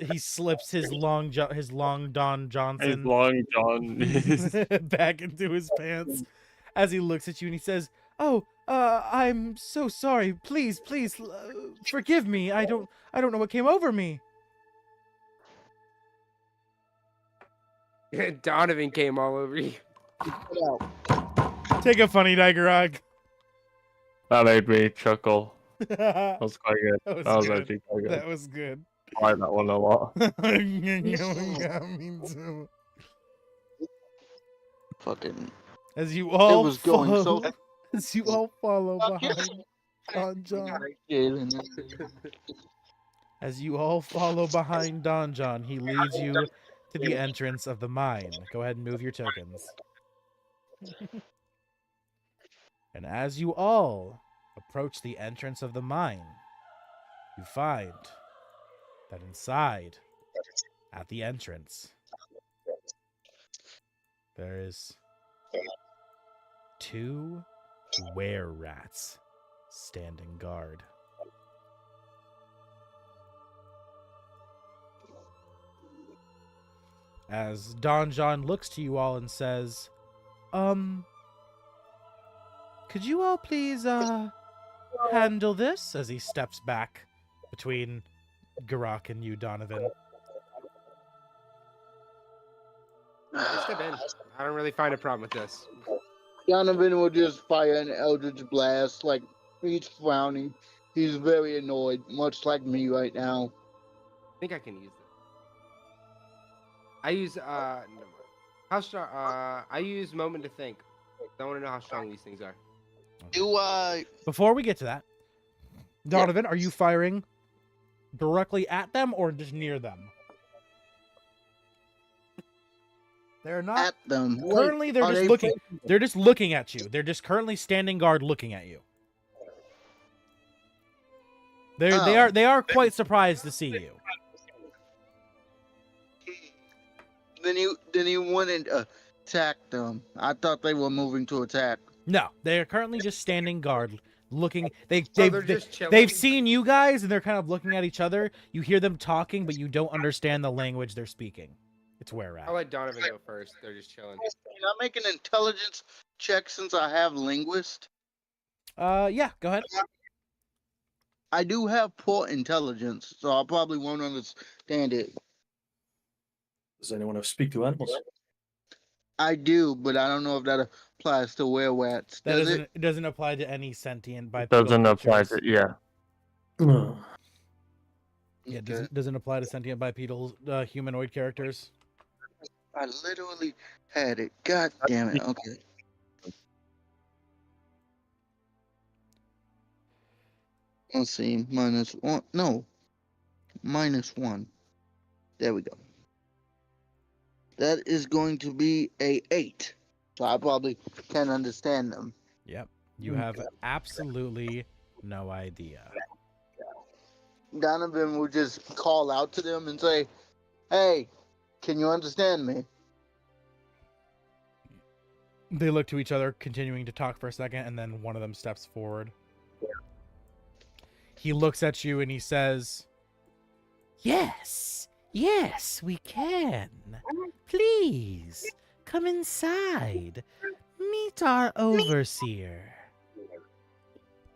his long Don Johnson His long John. back into his pants. As he looks at you and he says, "Oh, I'm so sorry. Please, forgive me. I don't know what came over me." Donovan came all over you. Take a funny die, Garrak. That made me chuckle. that That was quite good. That was good. actually quite good. That was good. I like that one a lot. Yeah, me too. Fucking. As you all was going so- follow, as you all follow behind Don John. As you all follow behind Don John, he leads you to the entrance of the mine. Go ahead and move your tokens. And as you all approach the entrance of the mine, you find that inside, at the entrance, there is 2 were-rats standing guard. As Don John looks to you all and says, could you all please, handle this? As he steps back between Garrak and you, Donovan. Step in. I don't really find a problem with this. Donovan will just fire an Eldritch Blast, like, he's frowning. He's very annoyed, much like me right now. I think I can use this. I use never mind. How strong? I use moment to think. I want to know how strong these things are. Do I? Before we get to that, Donovan, are you firing directly at them or just near them? They're not at them. currently. They're Are just they looking. facing- They're just looking at you. They're just currently standing guard, looking at you. They are quite surprised to see you. Then you wouldn't attack them. I thought they were moving to attack. No, they are currently just standing guard, looking. they're They've just chilling. they've seen you guys, and they're kind of looking at each other. You hear them talking, but you don't understand the language they're speaking. It's where we're I'll at. let Donovan go first. They're just chilling. Can I make an intelligence check since I have linguist? Yeah, go ahead. I do have poor intelligence, so I probably won't understand it. Does anyone have speak to animals? I do, but I don't know if that applies to werewolves. That Does doesn't it? it doesn't apply to any sentient bipedal Doesn't apply creatures. to yeah. No. Yeah, Okay. doesn't apply to sentient bipedal humanoid characters. I literally had it. God damn it. Okay. Let's see. -1. No. -1. There we go. That is going to be a 8. So I probably can understand them. Yep. You have absolutely no idea. Donovan will just call out to them and say, "Hey, can you understand me?" They look to each other, continuing to talk for a second, and then one of them steps forward. He looks at you and he says, "Yes, yes, we can. Please, come inside. Meet our overseer."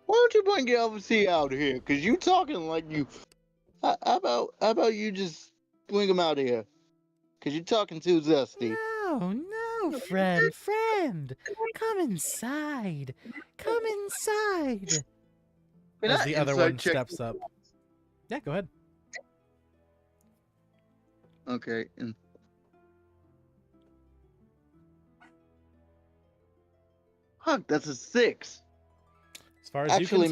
Why don't you bring your overseer out here? Because you talking like you... How about you just bring him out here? Because you're talking too zesty. No, friend. Come inside. Come inside. Can As I the other insight one check- steps up. Yeah, go ahead. Okay. And... Fuck, that's a 6. As far as Actually, you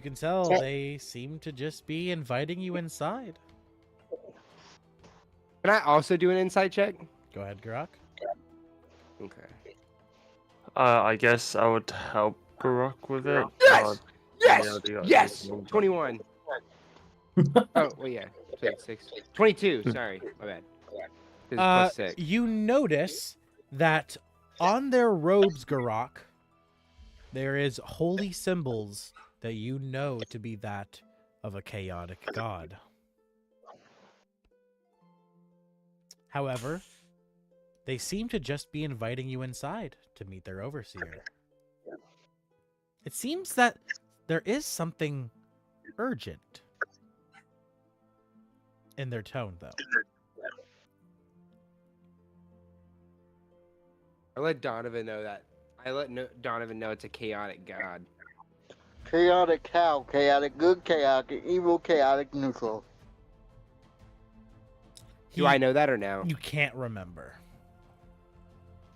can tell, they seem to just be inviting you inside. Can I also do an insight check? Go ahead, Garrak. Okay. I guess I would help Garrak with it. Yes! Yes! yeah, they got- Yes! 21. Oh, well, yeah. 6. 22, sorry. My bad. This is plus 6. You notice that on their robes, Garrak, there is holy symbols that you know to be that of a chaotic god. However, they seem to just be inviting you inside to meet their overseer. It seems that there is something urgent in their tone, though. I let Donovan know that. Donovan know it's a chaotic god. Chaotic cow, chaotic good, chaotic evil, chaotic neutral. Do I know that or no? You can't remember.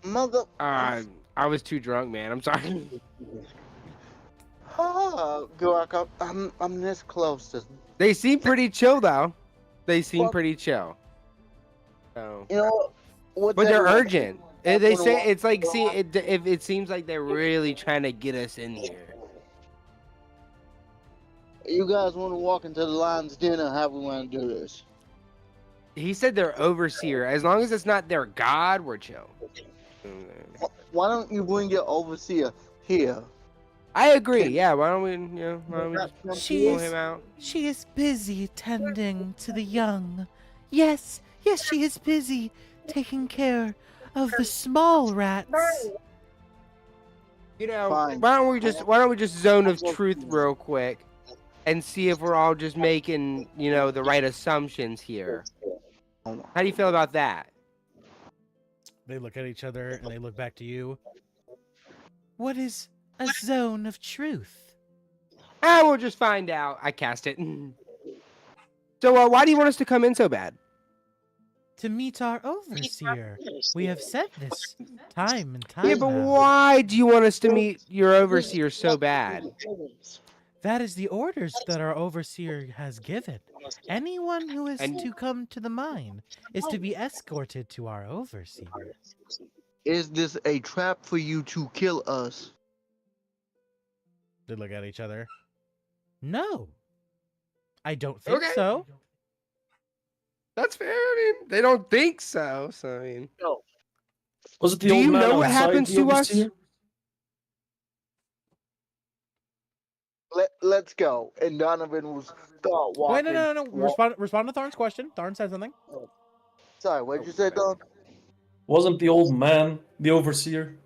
Mother... I was too drunk, man. I'm sorry. Oh, Garrak, I'm this close to... They seem pretty chill, though. They seem pretty chill. So. You know what? But they're urgent. They say it's like, see, it seems like they're really trying to get us in here. You guys want to walk into the lion's den, or how we want to do this? He said they're overseer. As long as it's not their god, we're chill. Why don't you bring your overseer here? I agree. Yeah. Why don't we just pull him out? She is busy tending to the young. Yes, she is busy taking care of the small rats. You know, Fine. why don't we just zone of truth real quick, and see if we're all just making the right assumptions here. How do you feel about that? They look at each other and they look back to you. What is a zone of truth? We'll just find out. I cast it. So, why do you want us to come in so bad? To meet our overseer. We have said this time and time Yeah, but now. why do you want us to meet your overseer so bad? That is the orders that our overseer has given. Anyone who is to come to the mine is to be escorted to our overseer. Is this a trap for you to kill us? They look at each other. No. I don't think Okay. so. That's fair. I mean, they don't think so. So I mean, Was it the Do old you man know what outside happens the to us? overseer? Let's go. And Donovan was start walking. Wait, no. Respond to Tharn's question. Tharn said something. Sorry, what did you say, Don? Wasn't the old man the overseer?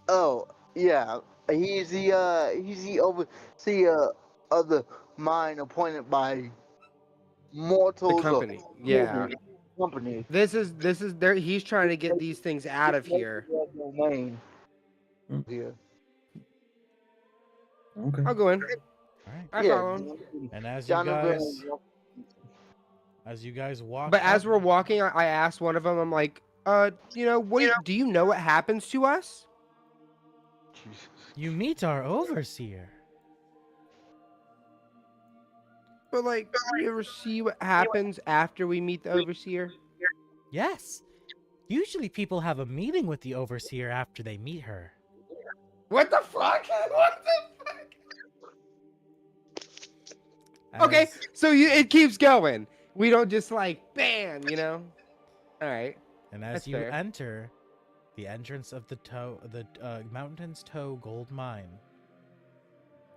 Oh, yeah. He's the overseer of the mine appointed by mortals. the company. Yeah. Company. This is there. He's trying to get these things out of here. Domain. Hmm. Here. Okay. I'll go in. All right. I follow him. And Donovan. as you guys walk, But as up- we're walking, I asked one of them. I'm like, do you know what happens to us? you meet our overseer. But like, do you ever see what happens after we meet the overseer? Yes. Usually people have a meeting with the overseer after they meet her. What the fuck? What the fuck? Okay, As- so it keeps going. We don't just like bam, All right. And as That's you fair. enter the entrance of the Mountain's Toe Gold Mine,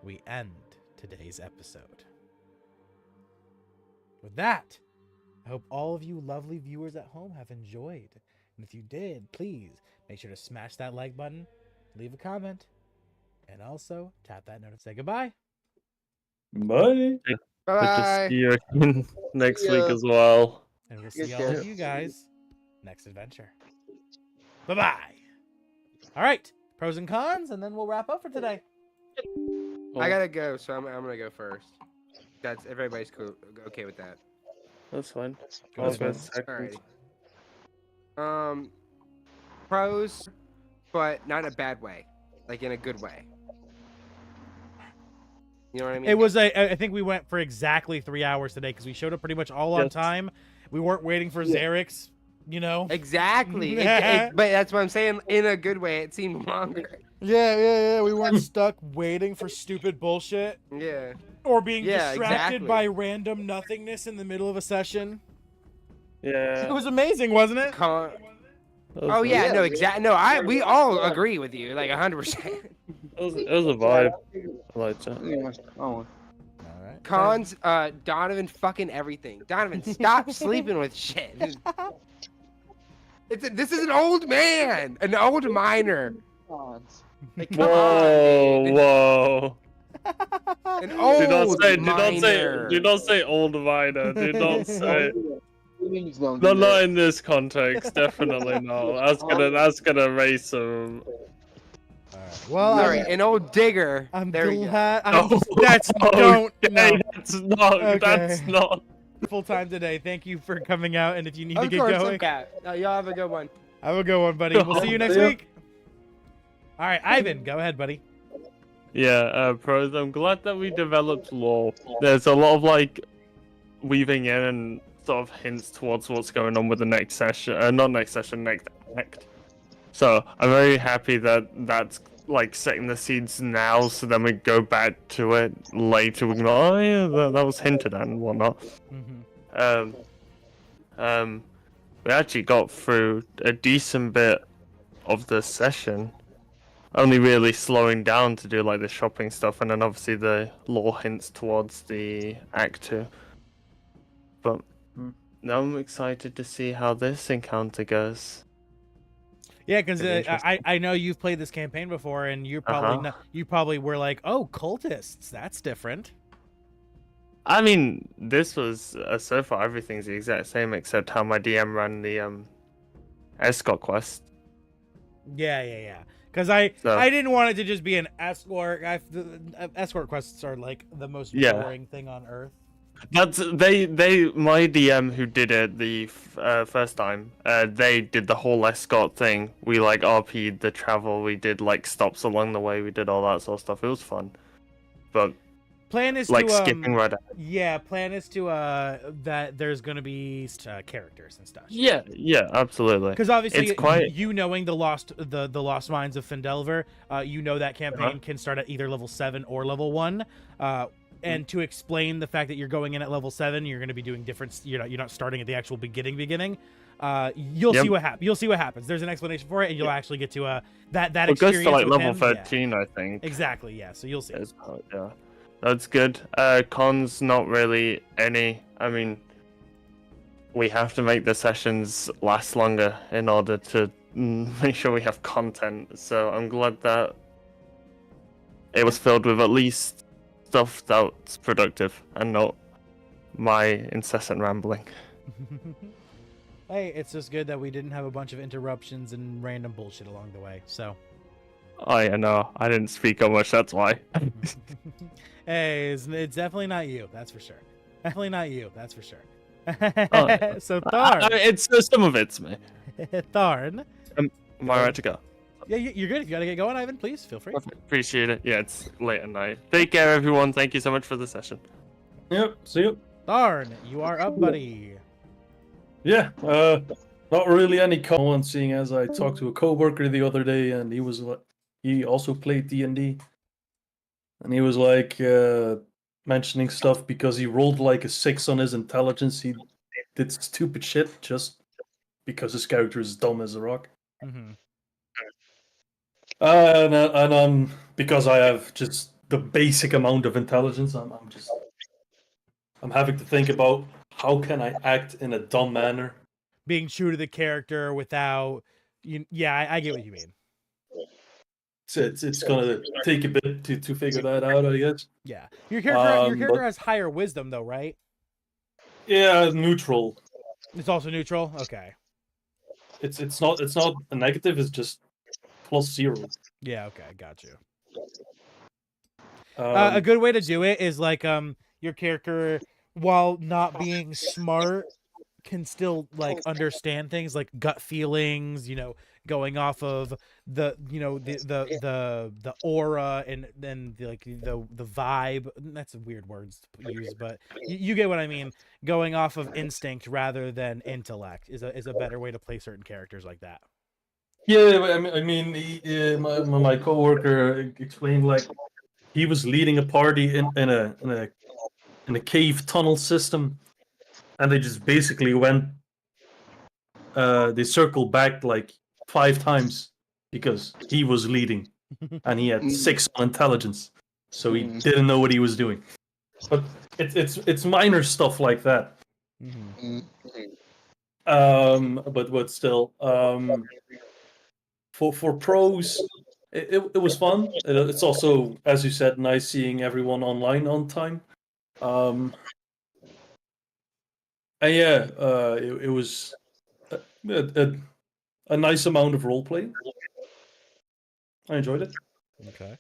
we end today's episode. With that, I hope all of you lovely viewers at home have enjoyed. And if you did, please make sure to smash that like button, leave a comment, and also tap that note to say goodbye. Bye. Good to Bye. see you again next week Yeah. as well. And we'll see Yes, all yes. of you guys next adventure. Bye-bye. All right, pros and cons, and then we'll wrap up for today. I gotta go, so I'm gonna go first. That's everybody's cool. Okay with that. That's fine. Go I'll ahead, go man. second. Alrighty. Pros, but not in a bad way, like in a good way. You know what I mean? It was I think we went for exactly 3 hours today because we showed up pretty much all on Yes. time. We weren't waiting for Xerix, Exactly. But that's what I'm saying. In a good way, it seemed longer. Yeah. We weren't stuck waiting for stupid bullshit Yeah. or being Yeah, distracted exactly. by random nothingness in the middle of a session. Yeah. It was amazing, wasn't it? Oh It yeah, Yeah, no, yeah. exactly. No, we all agree with you, like 100%. was a vibe. I liked it. Oh, All right. Cons, Donovan fucking everything. Donovan, stop sleeping with shit. This is an old man, an old miner. Like, come on, dude. Whoa. An old miner. Do not say old miner. Do not say. Please don't No, do not that. in this context. Definitely not. That's gonna raise some. All right. Well, Sorry, an old digger. I'm there we go. glad. Oh, That's don't. No. Okay, that's not. Okay. That's not. Full time today. Thank you for coming out. And if you need to Of get course, going, okay. Y'all have a good one. have a good one, buddy. We'll see you next Yeah. week. All right, Ivan, go ahead, buddy. Yeah, pros. I'm glad that we developed lore. There's a lot of like weaving in and sort of hints towards what's going on with the next session. Not next session, next act. So I'm very happy that that's like setting the seeds now. So then we go back to it later. We can go, oh yeah, that was hinted at and whatnot. Mm-hmm. We actually got through a decent bit of the session. Only really slowing down to do like the shopping stuff, and then obviously the lore hints towards the act 2. But now I'm excited to see how this encounter goes. Yeah, because Pretty interesting. I know you've played this campaign before, and you probably you probably were like, oh, cultists, that's different. I mean, this was so far everything's the exact same except how my DM ran the escort quest. Yeah. Because I didn't want it to just be an escort. Escort quests are like the most Yeah. boring thing on earth. That's my DM who did it the first time. They did the whole escort thing. We like RP'd the travel. We did like stops along the way. We did all that sort of stuff. It was fun. but Plan is like to skipping right ahead. Yeah, plan is to that there's gonna be characters and stuff. Yeah, absolutely. Because obviously, it's quite you knowing the lost mines of Fendelver, you know that campaign can start at either level 7 or level 1. And to explain the fact that you're going in at level 7, you're going to be doing different. You're not starting at the actual beginning. You'll see what happens. You'll see what happens. There's an explanation for it, and you'll actually get to that it experience. It goes to like with level him. 13, yeah. I think. Exactly. Yeah. So you'll see. Yeah, that's good. Cons, not really any. I mean, we have to make the sessions last longer in order to make sure we have content. So I'm glad that it was filled with at least stuff that's productive and not my incessant rambling. Hey, it's just good that we didn't have a bunch of interruptions and random bullshit along the way. So. I know. I didn't speak up much. That's why. Hey, it's definitely not you. That's for sure. Definitely not you. That's for sure. So Tharn. It's some of it's me. Tharn. Am I right to go? Yeah, you're good. If you gotta get going, Ivan, please feel free. Appreciate it. Yeah, it's late at night. Take care, everyone. Thank you so much for the session. Yep, see you. Tharn, you are up, buddy. Yeah, not really any comment, seeing as I talked to a coworker the other day, and he also played D&D, and he was like mentioning stuff because he rolled like a 6 on his intelligence. He did stupid shit just because his character is dumb as a rock. Mm-hmm. And because I have just the basic amount of intelligence, I'm having to think about how can I act in a dumb manner, being true to the character without you. Yeah, I get what you mean. It's gonna take a bit to figure that out, I guess. Yeah, your character has higher wisdom though, right? Yeah, neutral. It's also neutral. Okay. It's not a negative. It's just +0. Yeah. Okay. Got you. A good way to do it is like your character, while not being smart, can still like understand things like gut feelings, going off of the aura and then the vibe. That's weird words to use, but you get what I mean. Going off of instinct rather than intellect is a better way to play certain characters like that. Yeah, I mean, my coworker explained like he was leading a party in a cave tunnel system, and they just basically went. They circled back like 5 times because he was leading, and he had 6 on intelligence, so he didn't know what he was doing. But it's minor stuff like that. But still, for pros, it was fun. It's also, as you said, nice seeing everyone online on time. And yeah, it was a nice amount of roleplay. I enjoyed it. Okay.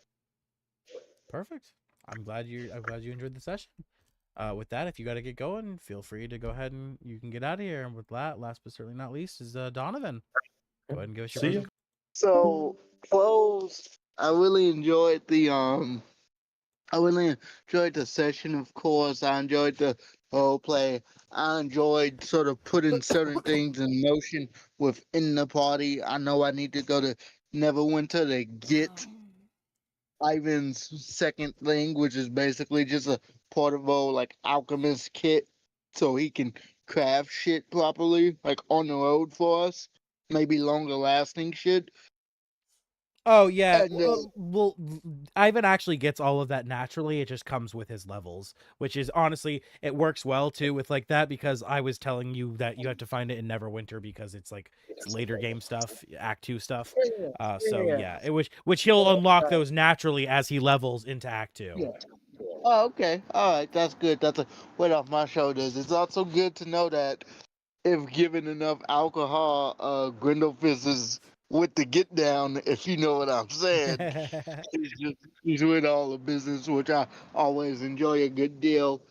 Perfect. I'm glad you enjoyed the session. With that, if you got to get going, feel free to go ahead and you can get out of here. And with that, last but certainly not least, is Donovan. Go ahead and give us your See closing. ya. So close. I really enjoyed the session. Of course, I enjoyed the role play. I enjoyed sort of putting certain things in motion within the party. I know I need to go to Neverwinter to get Ivan's second thing, which is basically just a portable like alchemist kit, so he can craft shit properly, like on the road for us. Maybe longer lasting shit. Oh yeah, And, well, Ivan actually gets all of that naturally. It just comes with his levels, which is honestly, it works well too with like that, because I was telling you that you have to find it in Neverwinter because it's later game stuff, Act 2 stuff. So yeah, which he'll unlock those naturally as he levels into Act 2. Yeah. Oh, okay. All right, that's good. That's a weight off my shoulders. It's also good to know that if given enough alcohol, Grindelfist is with the get down, if you know what I'm saying. he's with all the business, which I always enjoy a good deal.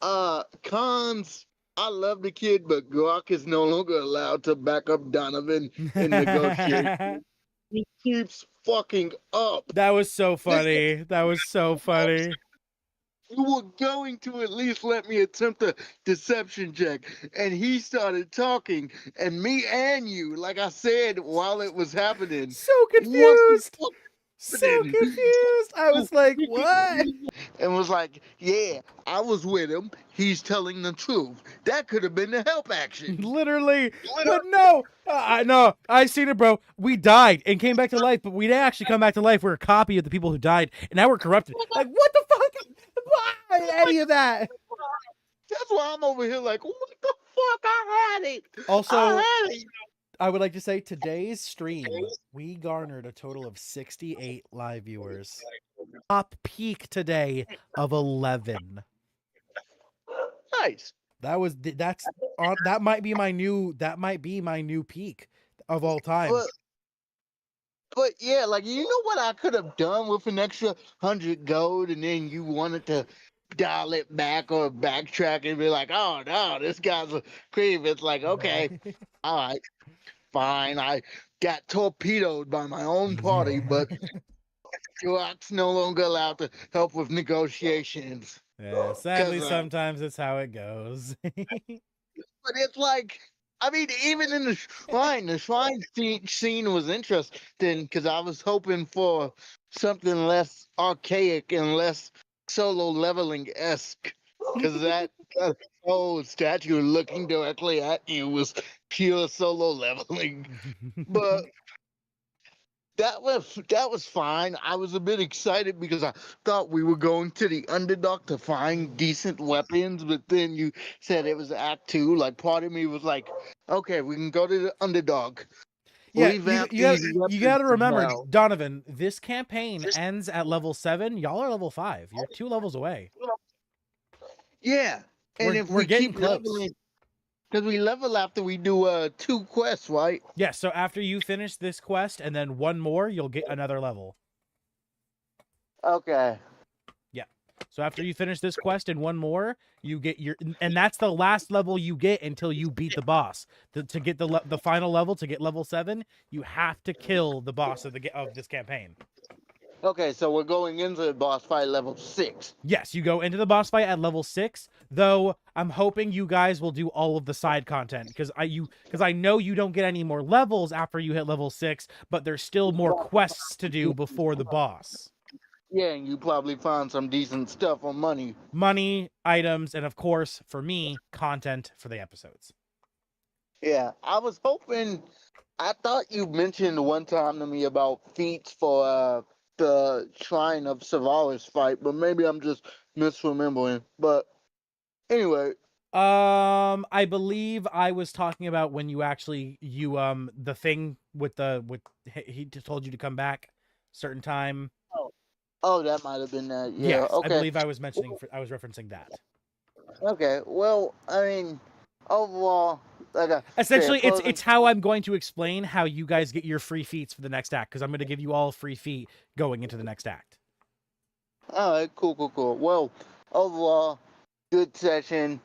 Cons, I love the kid, but Garrak is no longer allowed to back up Donovan in negotiations. He keeps fucking up. That was so funny. That was so funny. you were going to at least let me attempt a deception check. And he started talking, and me and you, like I said while it was happening, So wasn't confused. So happening. confused. I was like, what? And was like, yeah, I was with him. He's telling the truth. That could have been the help action. Literally. But no. No. I seen it, bro. We died and came back to life, but we didn't actually come back to life. We're a copy of the people who died, and now we're corrupted. Like, what the fuck? Why any of that? That's why I'm over here like, what the fuck? I had it. Also, I had it. I would like to say today's stream, we garnered a total of 68 live viewers. Top peak today of 11. Nice. That might be my new peak of all time. But yeah, like, you know what I could have done with an extra 100 gold, and then you wanted to dial it back or backtrack and be like, oh no, this guy's a creep. It's like, okay, all right, fine. I got torpedoed by my own party, but Garrak's no longer allowed to help with negotiations. Yeah, sadly, 'Cause, sometimes it's how it goes. But it's like, I mean, even in the shrine scene was interesting because I was hoping for something less archaic and less solo leveling-esque. Because that whole statue looking directly at you was pure solo leveling. But that was fine. I was a bit excited because I thought we were going to the underdog to find decent weapons, but then you said it was Act 2. Like, part of me was like, okay, we can go to the underdog. Yeah, Revamp you these gotta weapons remember, now. Donovan, this campaign ends at level 7. Y'all are level 5. You're 2 levels away. Yeah, and if we're we getting keep close. leveling, because we level after we do 2 quests, right? Yeah, so after you finish this quest and then one more, you'll get another level. Okay. Yeah. So after you finish this quest and one more, you get and that's the last level you get until you beat the boss. To get the final level, to get level 7, you have to kill the boss of this campaign. Okay, so we're going into the boss fight level 6. Yes, you go into the boss fight at level 6, though I'm hoping you guys will do all of the side content because I know you don't get any more levels after you hit level 6, but there's still more quests to do before the boss. Yeah, and you probably find some decent stuff on money. Money, items, and of course, for me, content for the episodes. Yeah, I was hoping. I thought you mentioned one time to me about feats for the Shrine of Savaris fight, but maybe I'm just misremembering. But anyway, I believe I was talking about when you actually the thing with he told you to come back certain time. oh, that might have been that. Yeah, Yes, okay. I believe I was referencing that. Okay, well, I mean, overall, like I Essentially, said, it's how I'm going to explain how you guys get your free feats for the next act, because I'm going to give you all free feat going into the next act. All right, cool. Well, overall, good session.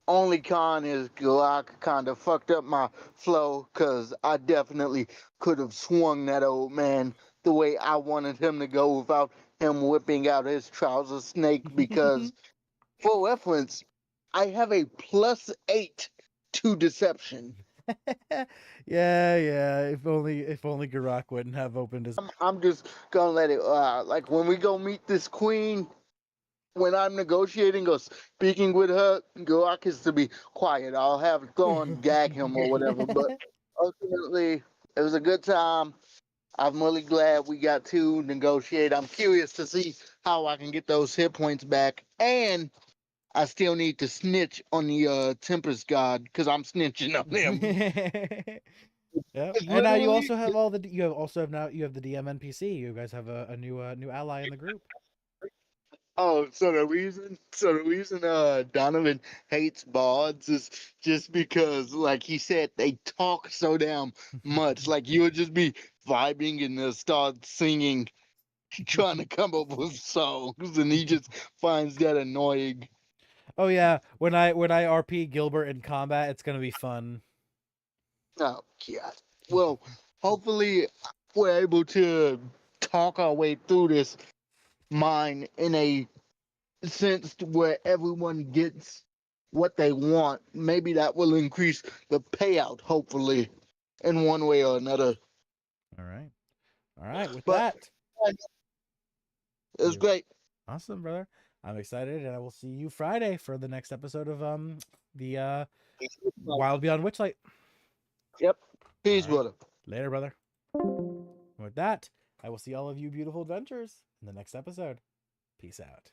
Only con is Garrak kind of fucked up my flow, because I definitely could have swung that old man the way I wanted him to go without him whipping out his trouser snake, because, for reference, I have a +8 to deception. Yeah. If only Garrak wouldn't have opened his. I'm just gonna let it, like, when we go meet this queen, when I'm negotiating or speaking with her, Garrak is to be quiet. I'll have Thorn gag him or whatever, but ultimately, it was a good time. I'm really glad we got to negotiate. I'm curious to see how I can get those hit points back, and I still need to snitch on the Tempest God, because I'm snitching on him. Yeah, It's and now you literally- also have the DM NPC. You guys have a new ally in the group. Oh, so the reason Donovan hates bards is just because, like he said, they talk so damn much. Like, you would just be vibing and they'll start singing, trying to come up with songs, and he just finds that annoying. Oh yeah, when I RP Gilbert in combat, it's gonna be fun. Oh, God. Well, hopefully we're able to talk our way through this mine in a sense to where everyone gets what they want, maybe that will increase the payout, hopefully, in one way or another. All right. All right. With But that, it was great. awesome, brother. I'm excited, and I will see you Friday for the next episode of the Wild Beyond Witchlight. Yep. Peace, All right. brother. Later, brother. With that, I will see all of you beautiful adventurers in the next episode. Peace out.